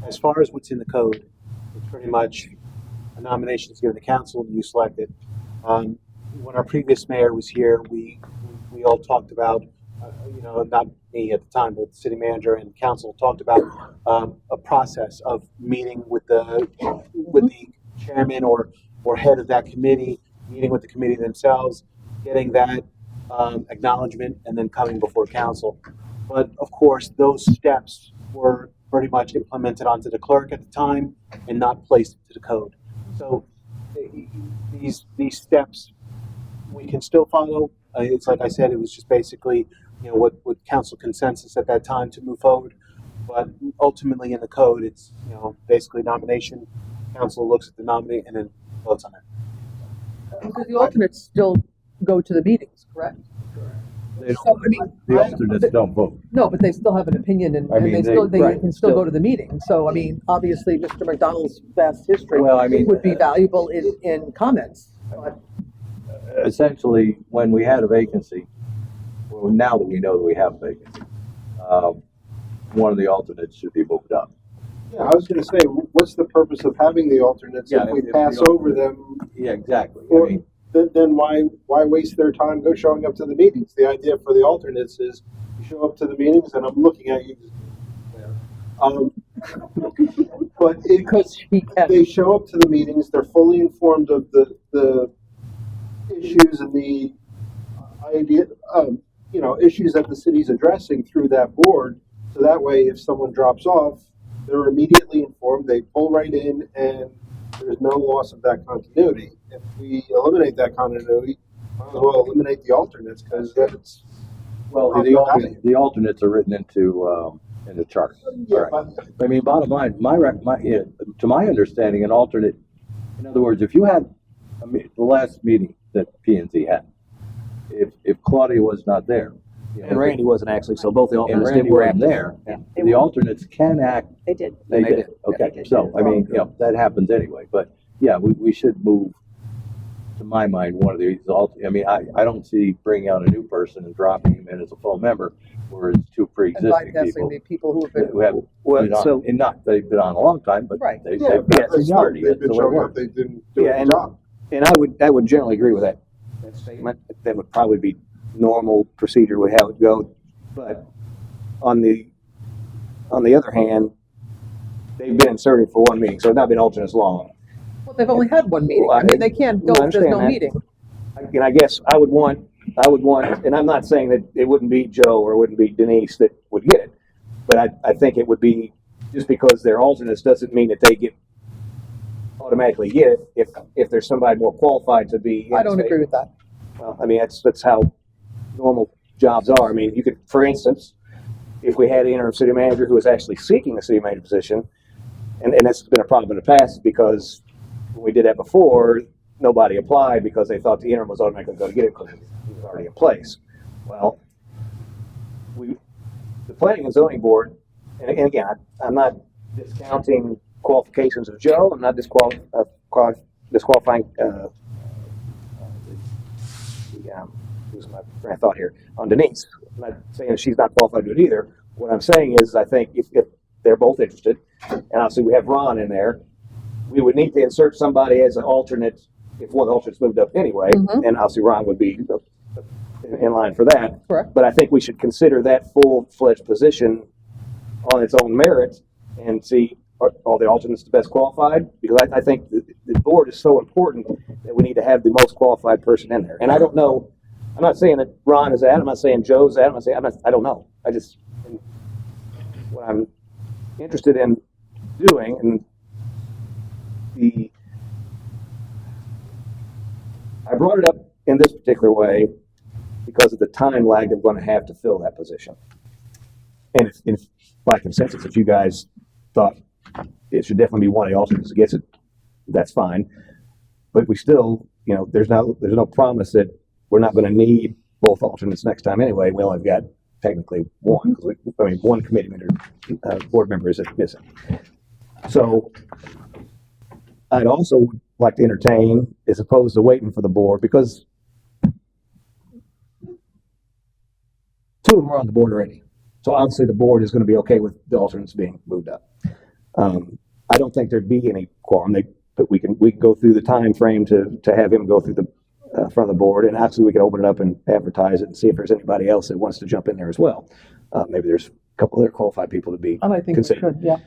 As far as what's in the code, it's pretty much a nomination is given to council and you select it. When our previous mayor was here, we all talked about, not me at the time, but the city manager and council talked about a process of meeting with the chairman or head of that committee, meeting with the committee themselves, getting that acknowledgement, and then coming before council. But of course, those steps were pretty much implemented onto the clerk at the time and not placed into the code. So these steps we can still follow. It's like I said, it was just basically what council consensus at that time to move forward. But ultimately in the code, it's basically nomination. Council looks at the nominee and then votes on it. Because the alternates still go to the meetings, correct? They So, I mean, The alternates don't vote. No, but they still have an opinion and, I and mean, they right, can still still. go to the meeting. So, I mean, obviously, Mr. McDonald's vast history Well, I mean, would be valuable in comments. But Essentially, when we had a vacancy, well, now that we know that we have a vacancy, one of the alternates should be moved up. Yeah, I was gonna say, what's the purpose of having the alternates Yeah, if we if pass the over them? Yeah, exactly. I Or, mean, then why waste their time showing up to the meetings? The idea for the alternates is you show up to the meetings, and I'm looking at you. But because they show up to the meetings, they're fully informed of the issues and the idea, issues that the city's addressing through that board. So that way, if someone drops off, they're immediately informed, they pull right in, and there's no loss of that continuity. If we eliminate that continuity, Might as well eliminate the alternates, because that's. Well, the alternates are written into the chart. Yeah, Right. I mean, bottom line, to my understanding, an alternate, in other words, if you had the last meeting that P and Z had, if Claudia was not there. And Randy wasn't actually, so both the And alternates Randy were wasn't there, the alternates can act. They did. They They did, did. okay, so, I mean, that happens anyway, but, yeah, we should move, to my mind, one of these, I mean, I don't see bringing out a new person and dropping him in as a full member, whereas two And pre-existing bypassing people. the people who have been. Who have Well, been on, so- and not, they've been on a long time, but Right. they've Yeah, got that's seniority, They've that's been the way it showing up, works. they didn't do Yeah, a and, job. and I would generally agree with that statement. That would probably be normal procedure with how it would go. But on the other hand, they've been inserted for one meeting, so it's not been alternates long. Well, they've only had one meeting. Well, I mean, they can't go I if there's no understand that. meeting. And I guess I would want, and I'm not saying that it wouldn't be Joe or it wouldn't be Denise that would get it, but I think it would be, just because they're alternates doesn't mean that they automatically get it if there's somebody more qualified to be. I don't agree with that. Well, I mean, that's how normal jobs are. I mean, you could, for instance, if we had an interim city manager who was actually seeking a city manager position, and that's been a problem in the past, because when we did that before, nobody applied because they thought the interim was automatically going to get it because he was already in place. Well, the Planning and Zoning Board, and again, I'm not discounting qualifications of Joe. I'm not disqualifying. Losing my train of thought here on Denise. I'm not saying she's not qualified to do it either. What I'm saying is, I think if they're both interested, and obviously we have Ron in there, we would need to insert somebody as an alternate if one of the alternates moved up anyway, and obviously Ron would be in line for that. Correct. But I think we should consider that full-fledged position on its own merit and see are all the alternates the best qualified, because I think the board is so important that we need to have the most qualified person in there. And I don't know, I'm not saying that Ron is that, I'm not saying Joe's that, I don't know. What I'm interested in doing, and I brought it up in this particular way because of the time lag I'm going to have to fill that position. And if by consensus, if you guys thought it should definitely be one of the alternates that gets it, that's fine. But we still, there's no promise that we're not going to need both alternates next time anyway. We only got technically one, one committee member, board member is missing. So I'd also like to entertain, as opposed to waiting for the board, because two of them are on the board already. So obviously the board is going to be okay with the alternates being moved up. I don't think there'd be any quorum, but we can go through the time frame to have him go through the front of the board, and actually we can open it up and advertise it and see if there's anybody else that wants to jump in there as well. Maybe there's a couple other qualified people to be And I think we considered. should, yeah.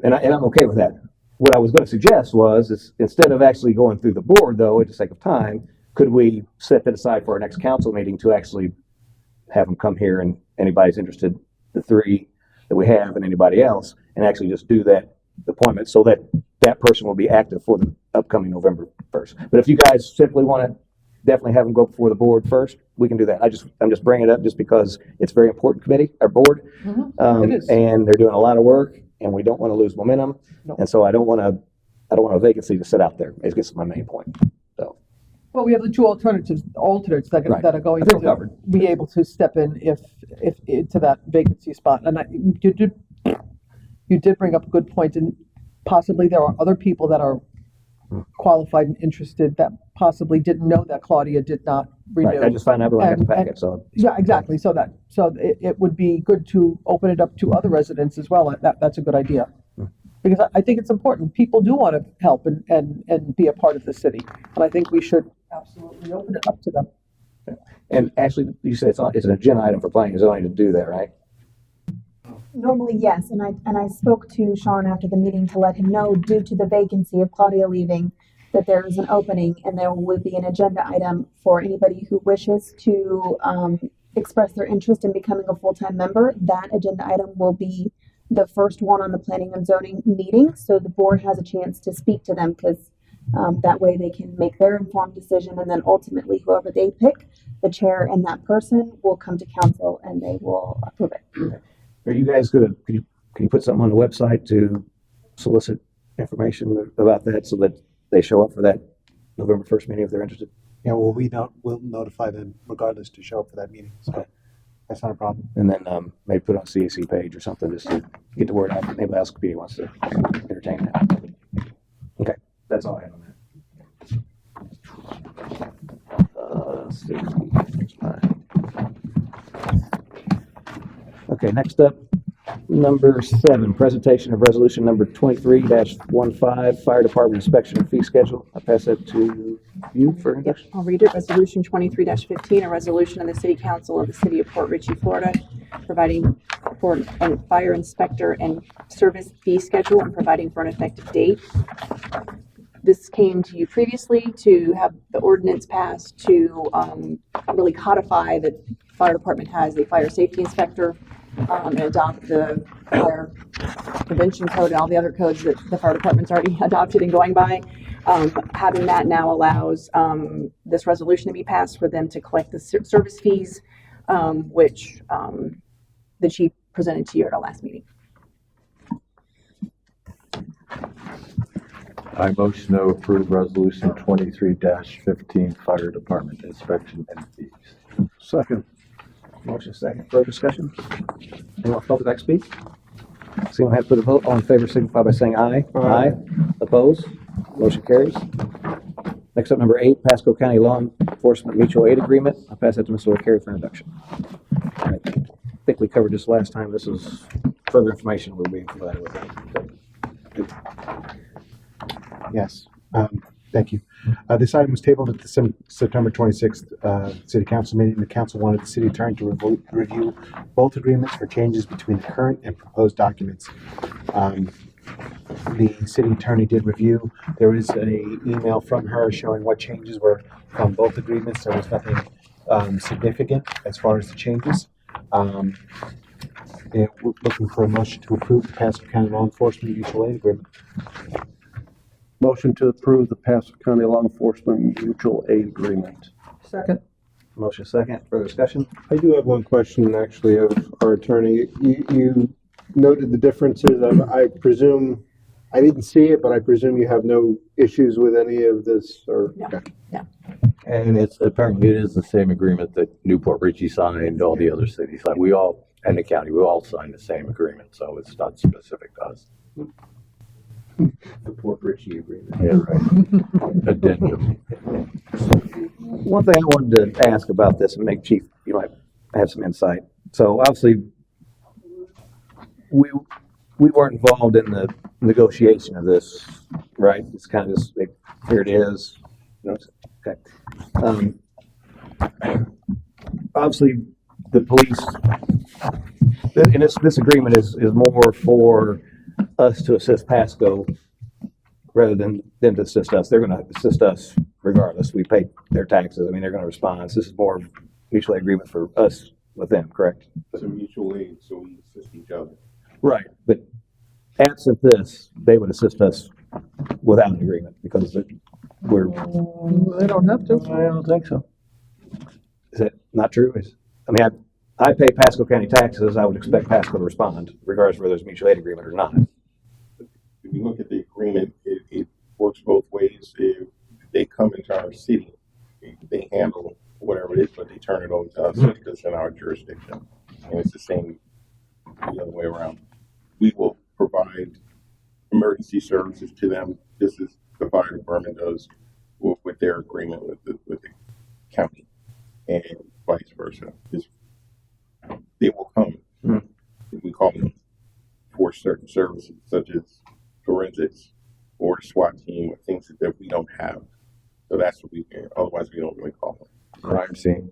And I'm okay with that. What I was going to suggest is instead of actually going through the board, though, at the sake of time, could we set that aside for our next council meeting to actually have them come here, and anybody's interested, the three that we have and anybody else, and actually just do that appointment so that that person will be active for the upcoming November 1st. But if you guys simply want to definitely have them go before the board first, we can do that. I'm just bringing it up just because it's a very important committee, our board. It is. And they're doing a lot of work, and we don't want to lose momentum. No. And so I don't want a vacancy to sit out there. I guess my main point. So Well, we have the two alternates that Right. are going I think we're to covered. be able to step in if into that vacancy spot. And you did bring up a good point, and possibly there are other people that are qualified and interested that possibly didn't know that Claudia did not renew. right, I just found out when I got the And- packet. So Yeah, exactly. So it would be good to open it up to other residents as well. That's a good idea. Because I think it's important. People do want to help and be a part of the city. And I think we should absolutely open it up to them. and actually, you said it's an agenda item for planning and zoning to do that, right? Normally, yes, and I spoke to Sean after the meeting to let him know, due to the vacancy of Claudia leaving, that there is an opening, and there would be an agenda item for anybody who wishes to express their interest in becoming a full-time member. That agenda item will be the first one on the planning and zoning meeting, so the board has a chance to speak to them, because That way they can make their informed decision, and then ultimately whoever they pick, the chair and that person will come to council and they will approve it. Are you guys gonna, can you put something on the website to solicit information about that so that they show up for that November 1st meeting if they're interested? Yeah, well, we'll notify them regardless to show up for that meeting, so that's not a problem. And then maybe put it on CAC page or something just to get the word out. Anybody else could be wants to entertain that. Okay, that's all I have on that. Let's see. Okay, next up, number 7, presentation of resolution number 23-15, fire department inspection fee schedule. I'll pass that to you for Yep, introduction. I'll read it. Resolution 23-15, a resolution of the City Council of the City of Port Richey, Florida, providing for a fire inspector and service fee schedule and providing for an effective date. This came to you previously to have the ordinance passed to really codify that fire department has a fire safety inspector and adopt the fire prevention code and all the other codes that the fire department's already adopted and going by. Having that now allows this resolution to be passed for them to collect the service fees, which the chief presented to you at our last meeting. I motion to approve resolution 23-15, fire department inspection and fees. Second. Motion second. Further discussion? Anyone from public like to speak? See, we have to put a vote. All in favor signify by saying aye. Aye. Opposed? Motion carries. Next up, number 8, Pasco County Law Enforcement Mutual Aid Agreement. I'll pass that to Mr. Carey for introduction. All right. I think we covered this last time. This is further information we're being provided with. Yes, thank you. This item was tabled at the September 26th City Council meeting. The council wanted the city attorney to review both agreements for changes between the current and proposed documents. The city attorney did review. There is a email from her showing what changes were from both agreements. There was nothing significant as far as the changes. We're looking for a motion to approve the Pasco County Law Enforcement Mutual Aid Agreement. Motion to approve the Pasco County Law Enforcement Mutual Aid Agreement. Second. Motion second. Further discussion? I do have one question actually of our attorney. You noted the differences. I presume, I didn't see it, but I presume you have no issues with any of this or? No. Okay. And it's apparently it is the same agreement that Newport Richey signed, all the other cities, like we all, and the county, we all signed the same agreement, so it's not specific to us. The Port Richey Agreement. Yeah, right. Addendum. One thing I wanted to ask about this and make Chief, you might have some insight. So obviously, we weren't involved in the negotiation of this, right? It's kind of just, here it is. You know, okay. Obviously, the police, and this agreement is more for us to assist Pasco rather than them to assist us. They're going to assist us regardless. We pay their taxes. I mean, they're going to respond. So this is more mutual aid agreement for us with them, correct? It's a mutual aid, so we assist each other. Right. But absent this, they would assist us without an agreement because we're. They don't have to. I don't think so. Is that not true? I pay Pasco County taxes. I would expect Pasco to respond regardless of whether there's a mutual aid agreement or not. If you look at the agreement, it works both ways. If they come into our city, they handle whatever it is, but they turn it over to us because it's in our jurisdiction. And it's the same the other way around. We will provide emergency services to them. This is the fire department does with their agreement with the county, and vice versa. They will come. We call them for certain services, such as forensics or the SWAT team, or things that we don't have. So that's what we can. Otherwise, we don't really call them. Crime scene.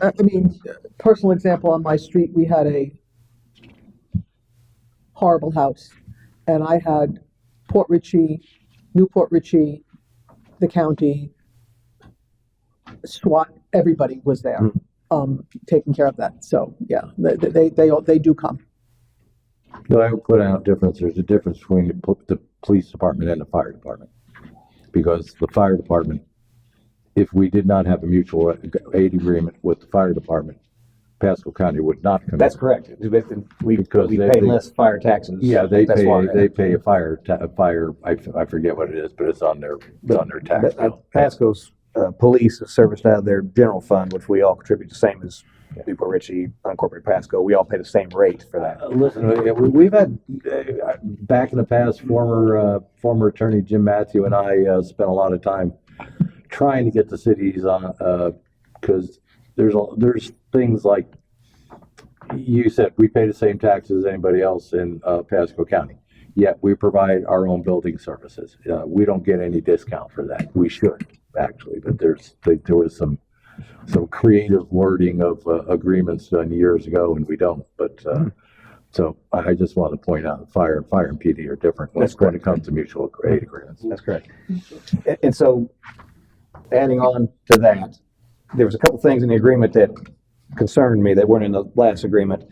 I mean, personal example on my street, we had a horrible house, and I had Port Richey, Newport Richey, the county, SWAT, everybody was there, taking care of that. So yeah, they do come. No, I would put out difference. There's a difference between the police department and the fire department. because the fire department, if we did not have a mutual aid agreement with the fire department, Pasco County would not come in. That's correct. We pay less fire taxes. Yeah, they That's pay, why. they pay a fire, I forget what it is, but it's on their tax bill. Pasco's police is serviced out of their general fund, which we all contribute the same as Newport Richie, unincorporated Pasco. We all pay the same rate for that. Listen, we've had, back in the past, former attorney Jim Matthew and I spent a lot of time trying to get the cities on, because there's things like you said, we pay the same taxes as anybody else in Pasco County, yet we provide our own building services. We don't get any discount for that. We should, actually, but there was some creative wording of agreements done years ago, and we don't. But so I just want to point out, fire and PD are different when it comes to mutual aid agreements. That's correct. And so, adding on to that, there was a couple things in the agreement that concerned me that weren't in the last agreement.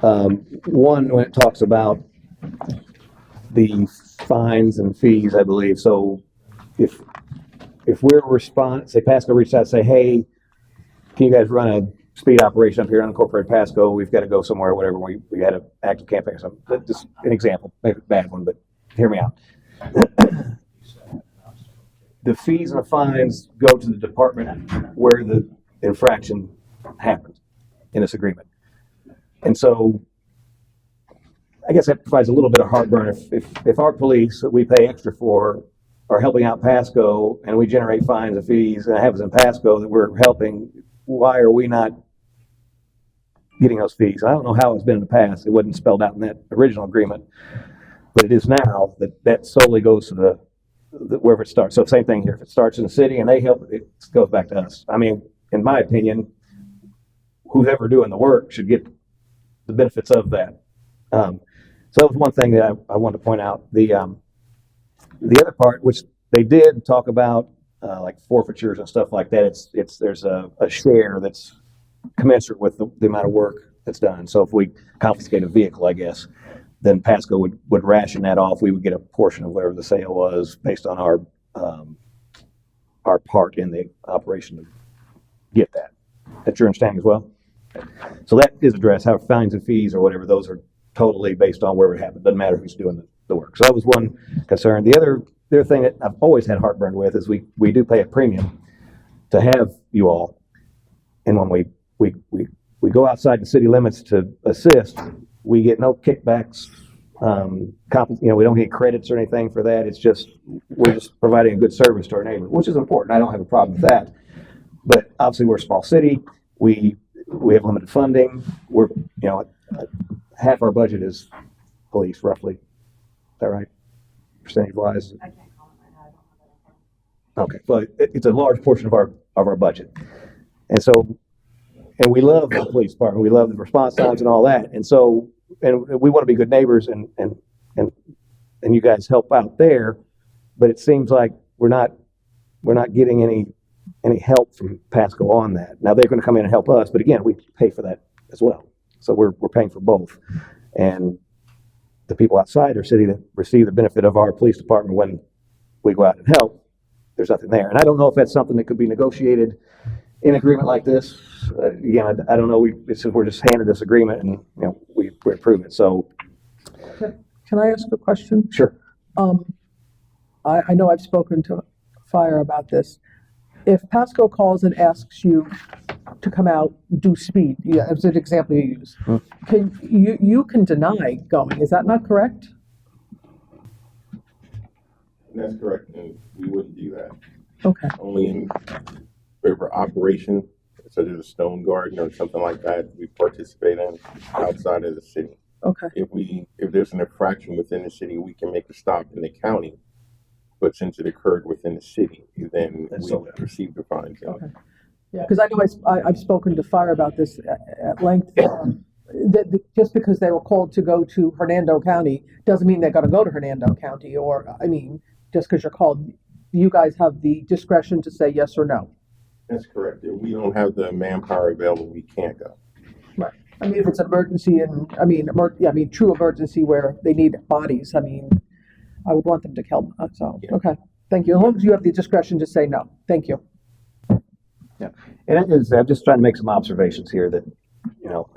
One, when it talks about the fines and fees, I believe. So, if we're say Pasco reached out and say, hey, can you guys run a speed operation up here on unincorporated Pasco? We've got to go somewhere, or whatever. We had an active campaign or something. That's just an example, maybe a bad one, but hear me out. The fees and the fines go to the department where the infraction happened in this agreement. And so I guess that provides a little bit of heartburn. If our police that we pay extra for are helping out Pasco and we generate fines and fees and it happens in Pasco that we're helping, why are we not getting those fees? I don't know how it's been in the past. It wasn't spelled out in that original agreement, but it is now that solely goes to wherever it starts. So same thing here. If it starts in the city and they help, it goes back to us. I mean, in my opinion, whoever doing the work should get the benefits of that. So that was one thing that I wanted to point out. The other part, which they did talk about, like forfeitures and stuff like that. There's a share that's commensurate with the amount of work that's done. So if we confiscate a vehicle, I guess, then Pasco would ration that off. We would get a portion of whatever the sale was based on our part in the operation to get that. That's your understanding as well? So that is addressed. How fines and fees or whatever, those are totally based on where it happened. Doesn't matter who's doing the work. So that was one concern. The other thing that I've always had heartburn with is we do pay a premium to have you all. And when we go outside the city limits to assist, we get no kickbacks. We don't get credits or anything for that. It's just, we're just providing a good service to our neighbors, which is important. I don't have a problem with that. But obviously we're a small city. We have limited funding. We're, half our budget is police, roughly. Is that right? Percentage wise? I can't comment on that. Okay, but it's a large portion of our budget. And we love the police department. We love the response times and all that. And so, and we want to be good neighbors and you guys help out there, but it seems like we're not getting any help from Pasco on that. Now they're going to come in and help us, but again, we pay for that as well. So we're paying for both. And the people outside our city that receive the benefit of our police department when we go out and help, there's nothing there. And I don't know if that's something that could be negotiated in an agreement like this. Again, I don't know. We're just handed this agreement and we approve it. So, Can I ask a question? Sure. I know I've spoken to Fire about this. If Pasco calls and asks you to come out, do speed, as an example you use, can you can deny going? Is that not correct? That's correct, and we wouldn't do that. Okay. Only in river operation, such as a stone garden or something like that, we participate in outside of the city. Okay. If there's an infraction within the city, we can make a stop in the county. But since it occurred within the city, then we receive the fines. Okay. Yeah, because I know I've spoken to Fire about this at length. Just because they were called to go to Hernando County doesn't mean they're going to go to Hernando County. Just because you're called, you guys have the discretion to say yes or no. That's correct. If we don't have the manpower available, we can't go. Right. If it's an emergency true emergency where they need bodies, I would want them to help. So, yeah. Okay. Thank you. As long as you have the discretion to say no. Thank you. Yeah, and I'm just trying to make some observations here that, you know,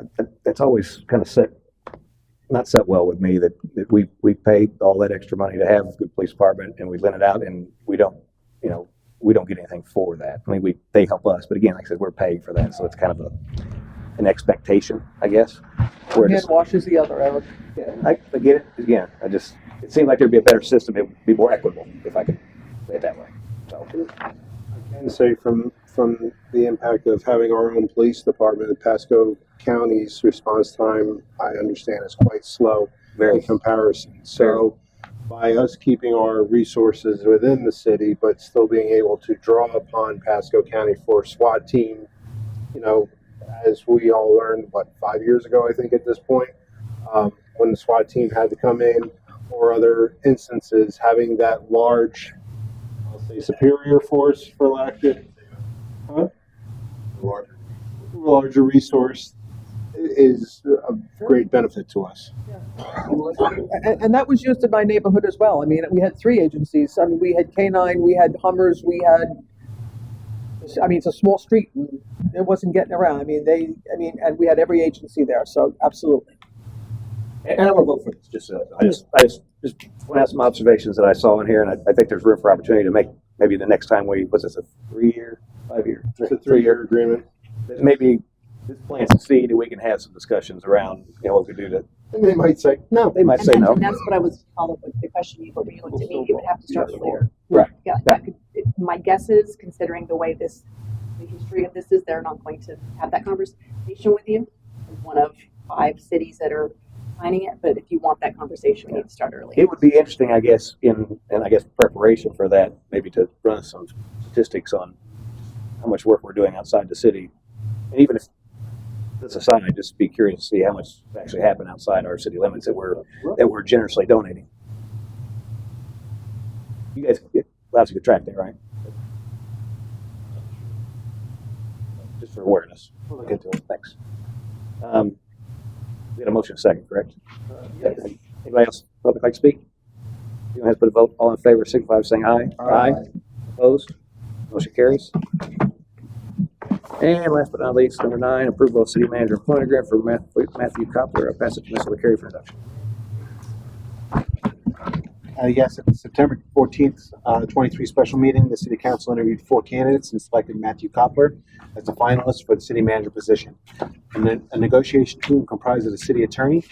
that's always kind of not set well with me that we pay all that extra money to have a good police department and we lend it out and we don't get anything for that. I mean, they help us, but again, like I said, we're paying for that, so it's kind of an expectation, I guess. One hand washes the other, Eric. Yeah, I get it. Again, it seemed like there'd be a better system. It would be more equitable if I could say it that way. So. And say from the impact of having our own police department in Pasco County's response time, I understand is quite slow in comparison. So by us keeping our resources within the city, but still being able to draw upon Pasco County for SWAT team, you know, as we all learned, 5 years ago, I think at this point, when the SWAT team had to come in, or other instances, having that large, I'll say superior force, for lack of, larger resource is a great benefit to us. And that was used in my neighborhood as well. I mean, we had 3 agencies. I mean, we had K-9, we had Hummers, it's a small street. It wasn't getting around. And we had every agency there. So absolutely. And I want to vote for this. I just want to have some observations that I saw in here, and I think there's room for opportunity to make maybe the next time what's this, a 3-year, 5-year? It's a 3-year agreement. Maybe this plants a seed and we can have some discussions around, what we do to. And they might say no. They might say no. And that's what I was following up with the question you looked at me. It would have to start earlier. Right. Yeah. My guess is, considering the way the history of this is, they're not going to have that conversation with you. One of 5 cities that are planning it, but if you want that conversation, we need to start early. It would be interesting, I guess, in preparation for that, maybe to run some statistics on how much work we're doing outside the city. And even if this aside, I'd just be curious to see how much actually happened outside our city limits that we're generously donating. You guys get lots of good track there, right? Just for awareness. We'll look into it. Thanks. We got a motion second, correct? Anybody else public like to speak? You don't have to put a vote. All in favor, signify by saying aye. Aye. Opposed? Motion carries. And last but not least, number 9, approval of city manager employment agreement for Matthew Koppler. I'll pass it to Mr. LaCarey for introduction. Yes, at the September 14th, 23 special meeting, the city council interviewed 4 candidates and selected Matthew Koppler as a finalist for the city manager position. And then a negotiation team comprised of the city attorney,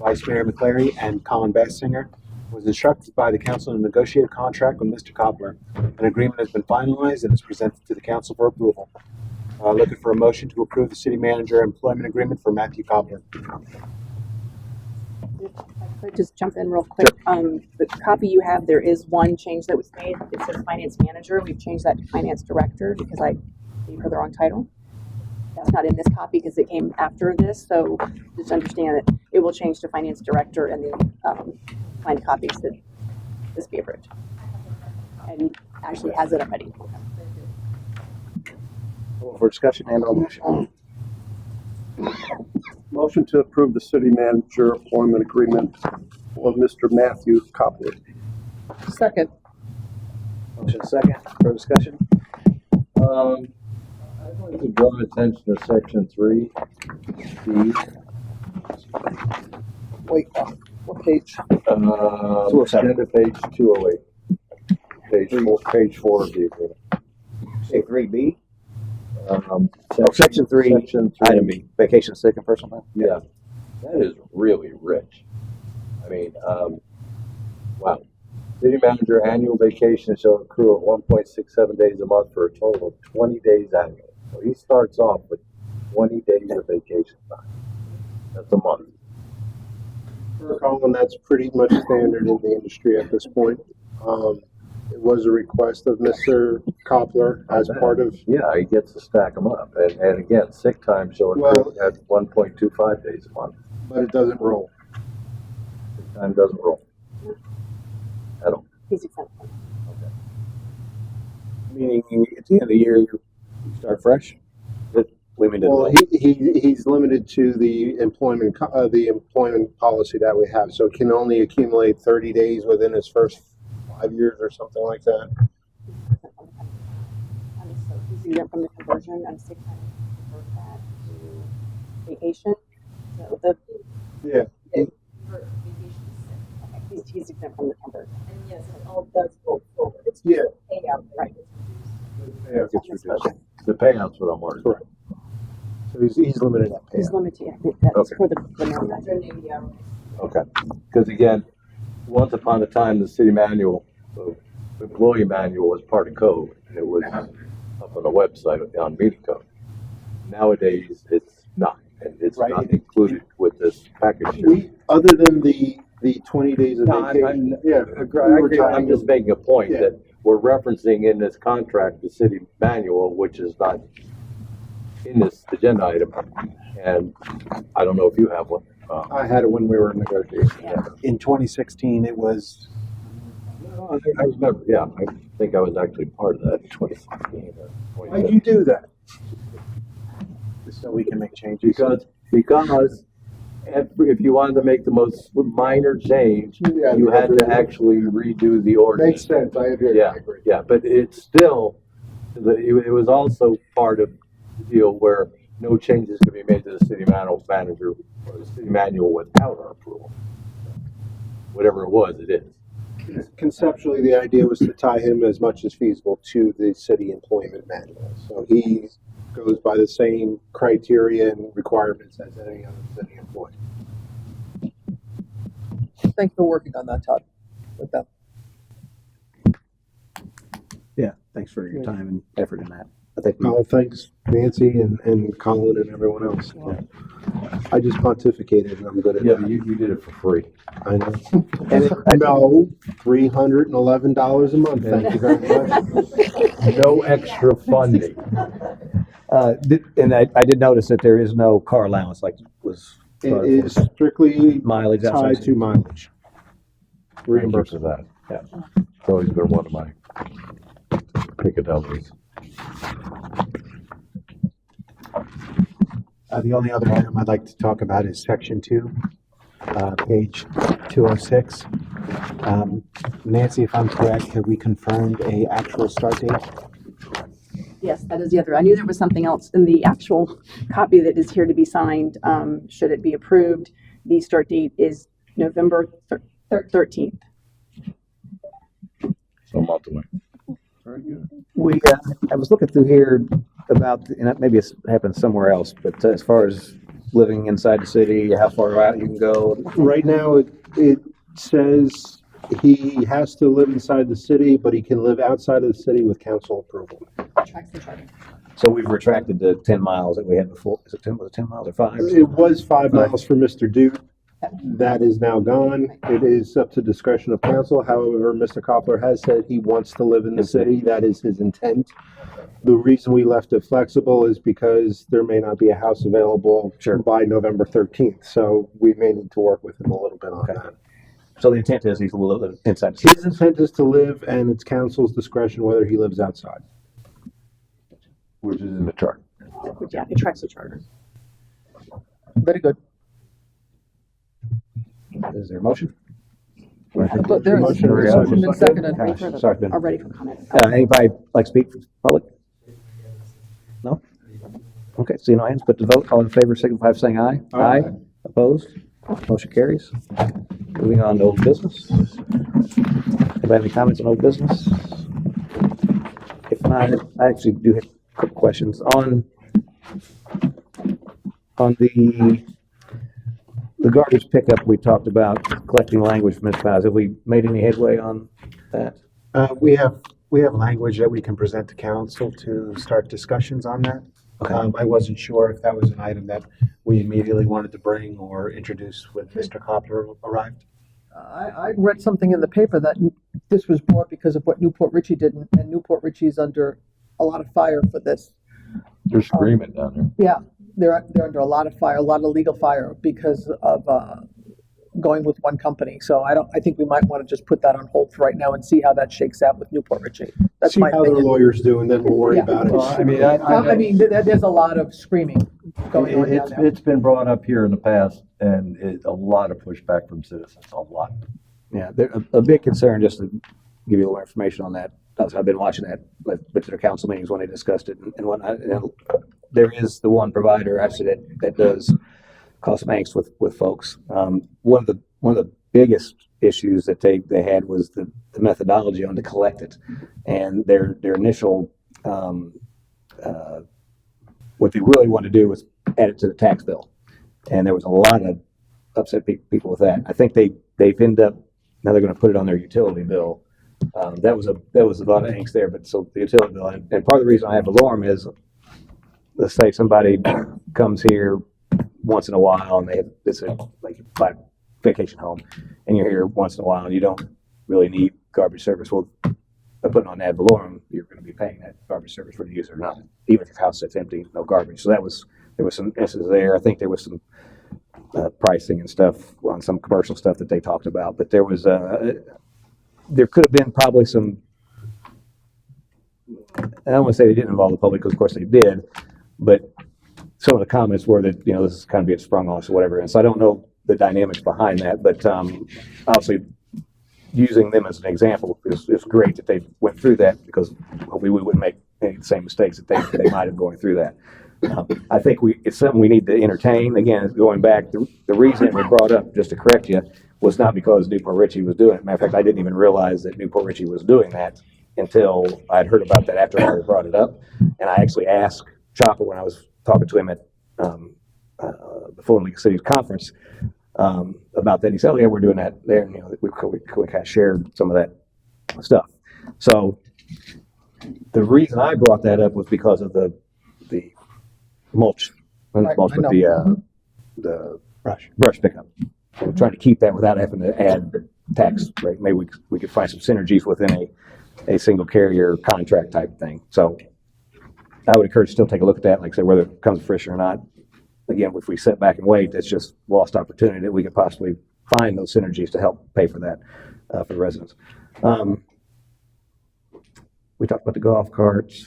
Vice Mayor McClary, and Colin Bassinger was instructed by the council to negotiate a contract with Mr. Koppler. An agreement has been finalized and is presented to the council for approval. Looking for a motion to approve the city manager employment agreement for Matthew Koppler. If I could just jump in real quick. The copy you have, there is one change that was made. It says finance manager. We've changed that to finance director because I gave her the wrong title. That's not in this copy because it came after this. So just understand that it will change to finance director in the find copies that this be approved. And actually has it already. For discussion and on motion. Motion to approve the city manager employment agreement for Mr. Matthew Koppler. Second. Motion second. For discussion. I'd like to draw attention to section 3. Wait, what page? Agenda page 208. Page 4 of the agreement. Say 3B. Section 3, item B, vacation, sick, and personal time. Yeah, that is really rich. I mean, wow. City manager annual vacation shall accrue at 1.67 days a month for a total of 20 days annually. So he starts off with 20 days of vacation time. That's a month. Colin, that's pretty much standard in the industry at this point. It was a request of Mr. Koppler as part of. Yeah, he gets to stack them up. And again, sick time shall accrue at 1.25 days a month. But it doesn't roll. Sick time doesn't roll. At all. He's exempt. Okay. Meaning at the end of the year, you start fresh? Well, he's limited to the employment policy that we have, so it can only accumulate 30 days within his first 5 years or something like that. So he's exempt from the conversion and sick time, convert that to vacation. So the Yeah. Okay, he's exempt from the conversion. And yes, it all does go forward. It's Yeah. payout, right? Yeah, it gets reduced. The payout's what I'm worried about. Correct. So he's limited at He's payout. limited, I think that's Okay. for the. Okay. Because again, once upon a time, the city manual, the employee manual was part of code, and it was up on the website on meeting code. Nowadays, it's not, and it's Right. not included with this package. here. Other than the 20 days of No, I'm- vacation. Yeah. I agree. I'm just making a point Yeah. that we're referencing in this contract, the city manual, which is not in this agenda item. And I don't know if you have one. I had it when we were negotiating. In 2016, it was. I remember, yeah, I think I was actually part of that in 2016 or Why'd you do that? Just so we can make changes. Because if you wanted to make the most minor change, Yeah, you had to actually redo the ordinance. Makes sense, I agree. Yeah, yeah, but it's still, it was also part of the deal where no changes could be made to the city manager or the city manual without our approval. Whatever it was, it is. Conceptually, the idea was to tie him as much as feasible to the city employment manual. So he goes by the same criteria and requirements as any other city employee. Thanks for working on that, Todd, with them. Yeah, thanks for your time and effort in that. I think we Oh, thanks Nancy and Colin and everyone else. I just pontificated and I'm good at Yeah, that. but you did it for free. I know. No, $311 a month, thank you very much. No extra funding. And I did notice that there is no car allowance like was. It is strictly Mileage outside tied to mileage. Thank you for that. Yeah. It's always been one of my picadillos. The only other item I'd like to talk about is section 2, page 206. Nancy, if I'm correct, have we confirmed a actual start date? Yes, that is the other. I knew there was something else in the actual copy that is here to be signed. Should it be approved, the start date is November 13th. So a month away. We, I was looking through here about, and maybe it's happened somewhere else, but as far as living inside the city, how far out you can go. Right now, it says he has to live inside the city, but he can live outside of the city with council approval. So we've retracted the 10 miles that we had before. Is it 10, was it 10 miles or 5? It was 5 miles for Mr. Duke. That is now gone. It is up to discretion of council. However, Mr. Koppler has said he wants to live in the city. That is his intent. The reason we left it flexible is because there may not be a house available by November 13th. So we may need to work with him a little bit on that. So the intent is he's a little inside the city. His intent is to live, and it's council's discretion whether he lives outside. Which is in the chart. Yeah, it tracks the charter. Very good. Is there a motion? But there is Motion. motion been seconded. Gosh, sorry, Ben. Are ready for comment. Anybody like to speak for the public? No? Okay, seeing no hands, put the vote. All in favor, signify by saying aye. Aye. Opposed? Motion carries. Moving on to old business. Anybody have any comments on old business? If not, I actually do have quick questions on the garbage pickup. We talked about collecting language from municipalities. Have we made any headway on that? We have language that we can present to council to start discussions on that. I wasn't sure if that was an item that we immediately wanted to bring or introduce when Mr. Koppler arrived. I read something in the paper that this was brought because of what Newport Richey did, and Newport Richey's under a lot of fire for this. They're screaming down there. Yeah, they're under a lot of fire, a lot of legal fire because of going with one company. So I think we might want to just put that on hold for right now and see how that shakes out with Newport Richey. That's See my how their opinion. lawyers do, and then we'll worry about it. I mean, there's a lot of screaming going on down there. It's been brought up here in the past, and a lot of pushback from citizens, a lot. Yeah, a big concern, just to give you a little more information on that. I've been watching that with their council meetings when they discussed it and whatnot. And there is the one provider actually that does cause some angst with folks. One of the biggest issues that they had was the methodology on to collect it, and their initial what they really wanted to do was add it to the tax bill, and there was a lot of upset people with that. I think they've ended up now they're going to put it on their utility bill. That was a lot of angst there, but so the utility bill, and part of the reason I have alarm is, let's say somebody comes here once in a while and it's a vacation home, and you're here once in a while and you don't really need garbage service. Well, by putting on ad valorem, you're going to be paying that garbage service for the user or not, even if your house sits empty, no garbage. So there was some instances there. I think there was some pricing and stuff on some commercial stuff that they talked about, but there could have been probably some. I don't want to say they didn't involve the public, because of course they did, but some of the comments were that this is kind of being sprung on us or whatever, and so I don't know the dynamics behind that, but obviously using them as an example is great that they went through that, because hopefully we wouldn't make any of the same mistakes that they might have going through that. I think it's something we need to entertain. Again, going back, the reason it was brought up, just to correct you, was not because Newport Richey was doing it. Matter of fact, I didn't even realize that Newport Richey was doing that until I'd heard about that after I brought it up. And I actually asked Chopper when I was talking to him at the Fulton League of Cities conference about that. He said, "Oh yeah, we're doing that there." And, we kind of shared some of that stuff. So the reason I brought that up was because of the mulch, Right, mulch I with know. the brush pickup. We're trying to keep that without having to add tax rate. Maybe we could find some synergies within a single carrier contract type thing. So I would encourage you to still take a look at that, like I said, whether it comes to fruition or not. Again, if we sit back and wait, that's just lost opportunity that we could possibly find those synergies to help pay for that for the residents. We talked about the golf carts.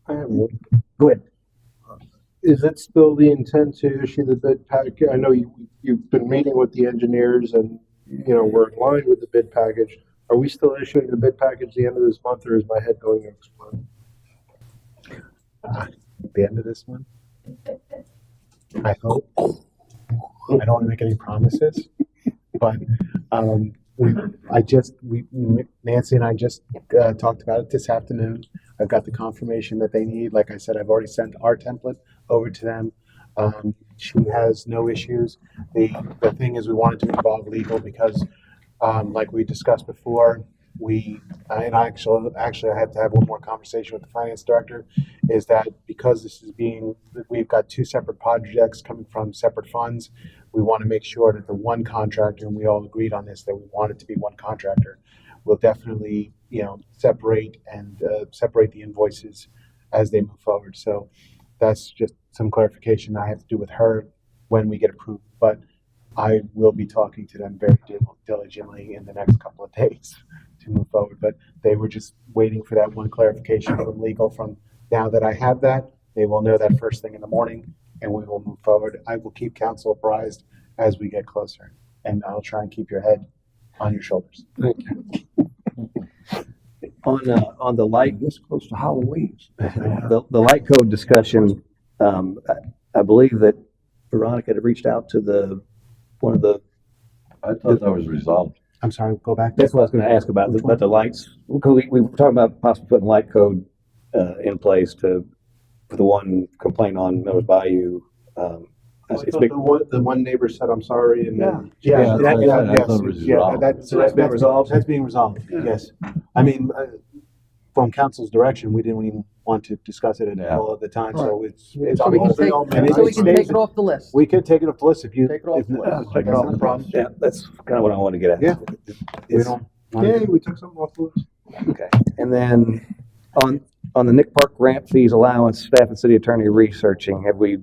I have one. Go ahead. Is it still the intent to issue the bid package? I know you've been meeting with the engineers and, we're in line with the bid package. Are we still issuing the bid package at the end of this month, or is my head going next month? At the end of this month, I hope. I don't want to make any promises, but Nancy and I just talked about it this afternoon. I've got the confirmation that they need. Like I said, I've already sent our template over to them. She has no issues. The thing is, we wanted to involve legal because, like we discussed before, I had to have one more conversation with the finance director, is that because we've got two separate projects coming from separate funds, we want to make sure that the one contractor, and we all agreed on this, that we want it to be one contractor, will definitely, separate the invoices as they move forward. So that's just some clarification I have to do with her when we get approved, but I will be talking to them very diligently in the next couple of days to move forward. But they were just waiting for that one clarification from legal. From now that I have that, they will know that first thing in the morning, and we will move forward. I will keep council apprised as we get closer, and I'll try and keep your head on your shoulders. Thank you. On the light, This close to Halloween. the light code discussion, I believe that Veronica had reached out to one of the. I thought that was resolved. I'm sorry, go back. That's what I was going to ask about the lights. We were talking about possibly putting light code in place for the one complaint on Miller's Bayou. I thought the one neighbor said, "I'm sorry," and then I thought it was resolved. That's been resolved? That's being resolved. Yes. I mean, from council's direction, we didn't even want to discuss it all at the time, so it's So we can take it off the list. We could take it off the list if you. Take it off the list. Take it off. No problem. Yeah, that's kind of what I want to get at. Yeah. We don't. yeah, we took something off the list. Okay. And then on the Nick Park grant fees allowance, staff and city attorney researching, have we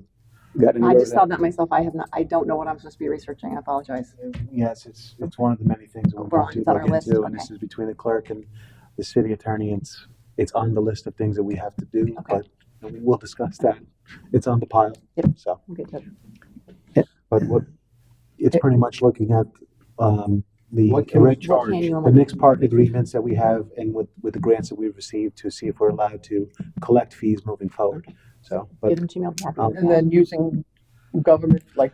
got any? I just saw that myself. I don't know what I'm supposed to be researching. I apologize. Yes, it's one of the many things that we're going to It's on look our list, into, and okay. this is between the clerk and the city attorney. It's on the list of things that we have to do, Okay. but we'll discuss that. It's on the pile. Yep. So, We'll get to it. but it's pretty much looking at the What can we ori- charge? the mixed part agreements that we have and with the grants that we've received to see if we're allowed to collect fees moving forward. So, but Get them to me, I'll be happy with And that. then using government, like,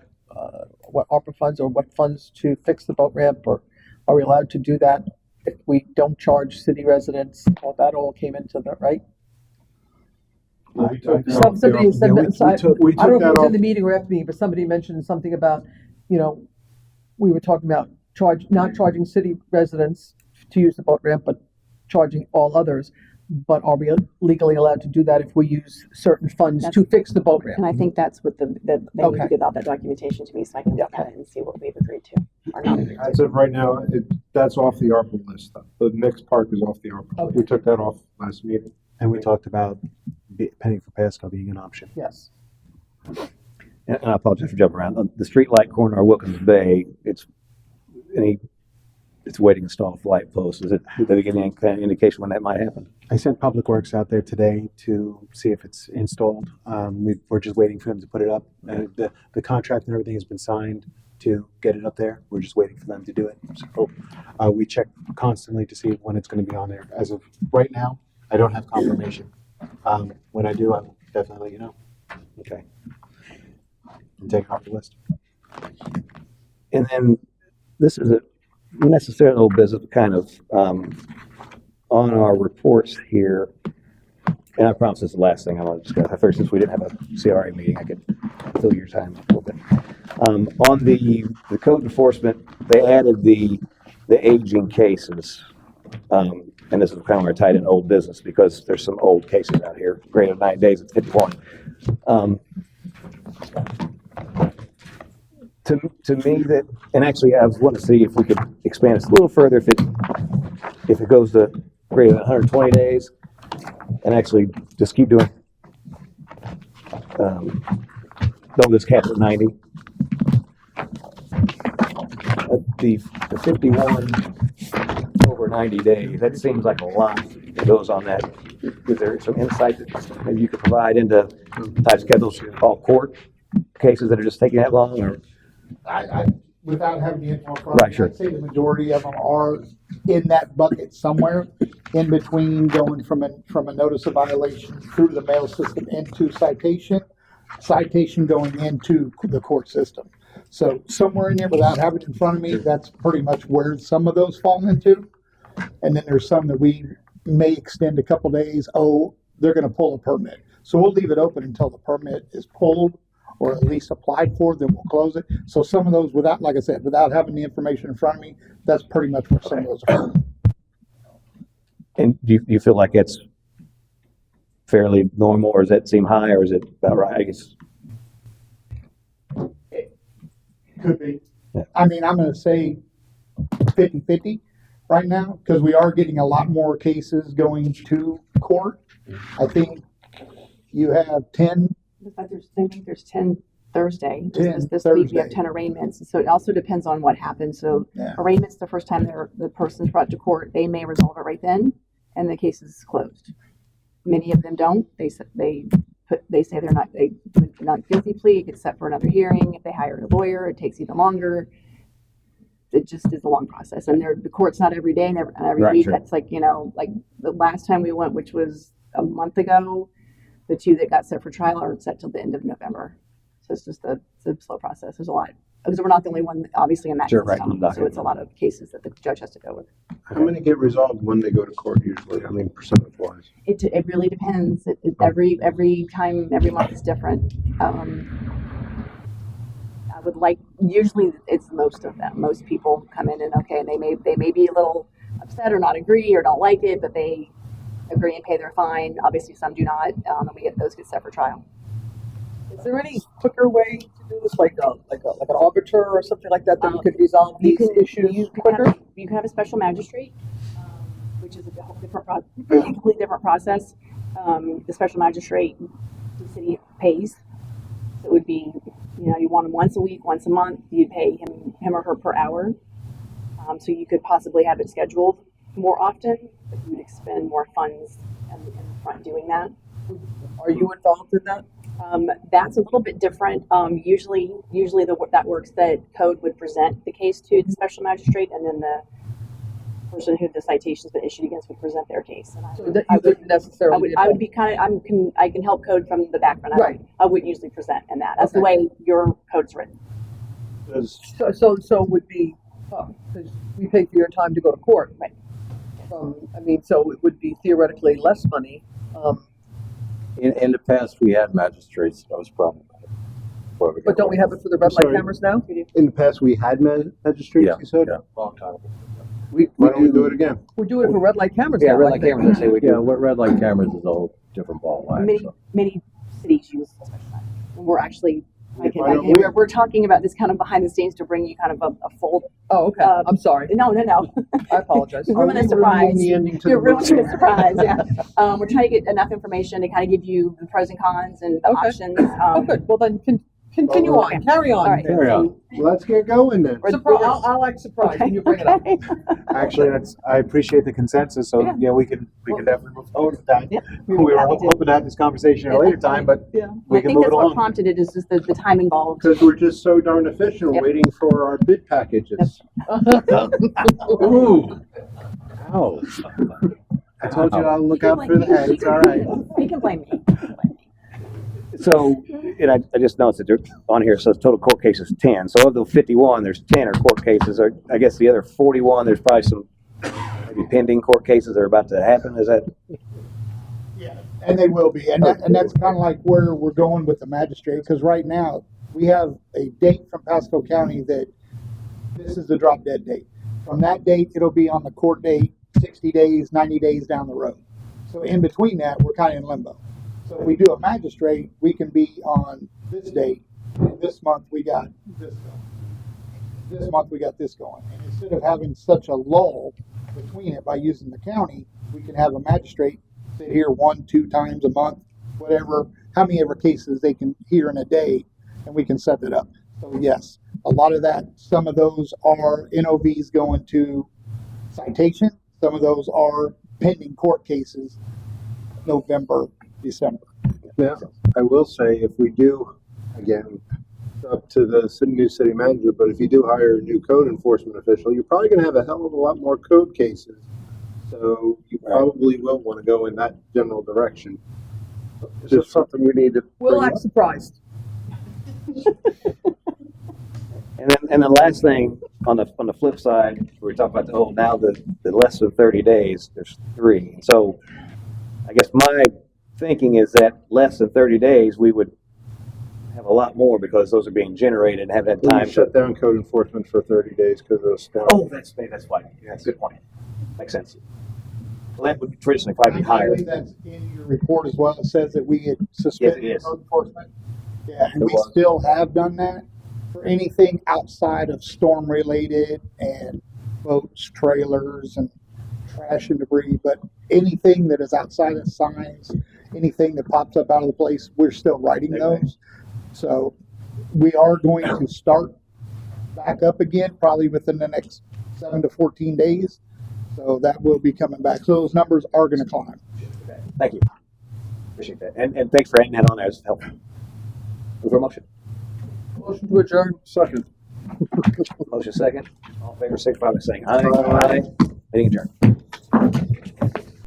what ARPA funds or what funds to fix the boat ramp, or are we allowed to do that if we don't charge city residents? Well, that all came into the, right? We took that off Somebody the- said, yeah, we I took don't know if that it was off. in the meeting or after meeting, but somebody mentioned something about, we were talking about not charging city residents to use the boat ramp, but charging all others. But are we legally allowed to do that if we use certain funds to fix the boat ramp? And I think that's what they need Okay. to give out that documentation to me so I can look at it and see what we've agreed to or not agreed to. As of right now, that's off the ARPA list. The next park is off the ARPA. Okay. We took that off last meeting. and we talked about paying for Pasco being an option. Yes. And I apologize for jumping around. The street light corner of Wilkins Bay, it's waiting to install a light post. Did they give any kind of indication when that might happen? I sent Public Works out there today to see if it's installed. We're just waiting for them to put it up. The contract and everything has been signed to get it up there. We're just waiting for them to do it. So we check constantly to see when it's going to be on there. As of right now, I don't have confirmation. When I do, I will definitely let you know. Okay. And take it off the list. And then this is a necessary little business kind of on our reports here. And I promise this is the last thing I want to discuss. I figured since we didn't have a CRA meeting, I could fill your time a little bit. On the code enforcement, they added the aging cases. And this is kind of where I tied in old business because there's some old cases out here, greater than 9 days at 51. To me that, and actually I want to see if we could expand this a little further if it goes to greater than 120 days and actually just keep doing, don't just cap it at 90. The 51 over 90 days, that seems like a lot that goes on that. Is there some insight that maybe you could provide into type schedules for all court cases that are just taking that long, or? Without having the info in front of Right, me, sure. I'd say the majority of them are in that bucket somewhere in between going from a notice of violation through the mail system into citation going into the court system. So somewhere in there, without having it in front of me, that's pretty much where some of those fall into. And then there's some that we may extend a couple days. Oh, they're going to pull a permit. So we'll leave it open until the permit is pulled or at least applied for, then we'll close it. So some of those without, like I said, without having the information in front of me, that's pretty much where some of those are. And do you feel like it's fairly normal, or does that seem high, or is it about right? I guess. Could be. Yeah. I mean, I'm going to say 50-50 right now because we are getting a lot more cases going to court. I think you have 10. I think there's 10 Thursday. 10 This week we have Thursday. 10 arraignments. So it also depends on what happens. So Yeah. arraignments, the first time the person's brought to court, they may resolve it right then and the case is closed. Many of them don't. They say they're not guilty plea, it gets set for another hearing. If they hire a lawyer, it takes even longer. It just is a long process. And the court's not every day and every Right, week. sure. That's like, like the last time we went, which was a month ago, the two that got set for trial are set till the end of November. So it's just it's a slow process. There's a lot, because we're not the only one, obviously, in that Sure, right, system. no doubt. So it's a lot of cases that the judge has to go with. How many get resolved when they go to court usually? I mean, percentage wise. It really depends. Every month is different. I would like, usually it's most of them. Most people come in and and they may be a little upset or not agree or don't like it, but they agree and pay their fine. Obviously, some do not. And those get set for trial. Is there any quicker way to do this, like an arbiter or something like that, that we could resolve these issues quicker? You can have a special magistrate, which is a whole completely different process. The special magistrate, the city pays. So it would be, you want him once a week, once a month. You'd pay him or her per hour. So you could possibly have it scheduled more often, but you would expend more funds in the front doing that. Are you involved in that? That's a little bit different. Usually that works that code would present the case to the special magistrate, and then the person who the citation's been issued against would present their case. And So that you wouldn't necessarily. I would be kind of, I can help code from the background. Right. I wouldn't usually present in that. That's the Okay. way your code's written. So it would be, because we pay for your time to go to court. Right. I mean, so it would be theoretically less money. In the past, we had magistrates, that was problematic. But don't we have it for the red light Sorry. cameras now? In the past, we had magistrates, Yeah, you said? yeah. Long time ago. Why don't we do it again? We're doing it for red light cameras Yeah, now. red I light think. cameras, I say we Yeah, do. what red light cameras is a whole different ball of wax. Many cities use special time. We're actually, Why don't we- we're talking about this kind of behind the scenes to bring you kind of a full. Oh, okay. I'm sorry. No. I apologize. You're ruining the surprise. the ending to You're the ruining the surprise, yeah. We're trying to get enough information to kind of give you the pros and cons and the Okay. options. Oh, good. Well, then continue Oh, on. Carry on. All right. Carry on. Let's get going then. Surprise. I'll act surprised when you bring it up. Actually, I appreciate the consensus, so, yeah, we can definitely move forward with that. Yeah. We were hoping to have this conversation at a later time, but Yeah. we I can think move that's it what along. prompted it is just the time involved. Because we're just so darn efficient, Yep. waiting for our bid packages. Ooh. Ow. I told you I'll look out for the head, it's all right. You can blame me. So, and I just noticed that on here, it says total court cases 10. So of the 51, there's 10 are court cases. Or I guess the other 41, there's probably some maybe pending court cases that are about to happen. Is that? Yeah, and they will be, and that's kind of like where we're going with the magistrate, because right now, we have a date from Pasco County that this is the drop dead date. From that date, it'll be on the court date, 60 days, 90 days down the road. So in between that, we're kind of in limbo. So if we do a magistrate, we can be on this date, and this month we got this going. This month we got this going. And instead of having such a lull between it by using the county, we can have a magistrate sit here 1-2 times a month, whatever, how many ever cases they can hear in a day, and we can set it up. So yes, a lot of that, some of those are NOVs going to citation, some of those are pending court cases, November, December. Now, I will say, if we do, again, it's up to the new city manager, but if you do hire a new code enforcement official, you're probably gonna have a hell of a lot more code cases. So you probably will wanna go in that general direction. Is this something we need to? We'll bring act surprised. And the last thing on the flip side, we talk about the less than 30 days. There's 3. So I guess my thinking is that less than 30 days, we would have a lot more because those are being generated and haven't had We time. shut down code enforcement for 30 days because of the snow. Oh, that's why. That's a good point. Makes sense. Well, that would traditionally probably be I higher. believe that's in your report as well. It says that we had suspended Yes, it is. code enforcement. Yeah, and It we was. still have done that for anything outside of storm related and boats, trailers, and trash and debris. But anything that is outside of signs, anything that pops up out of the place, we're still writing those. So we are going to start back up again, probably within the next 7 to 14 days. So that will be coming back. So those numbers are going to climb. Thank you. Appreciate that. And thanks for adding that on there. It's helpful. Move for a motion. Motion to adjourn. Second. Motion second. All in favor, signify by saying aye. Aye. Meeting adjourned.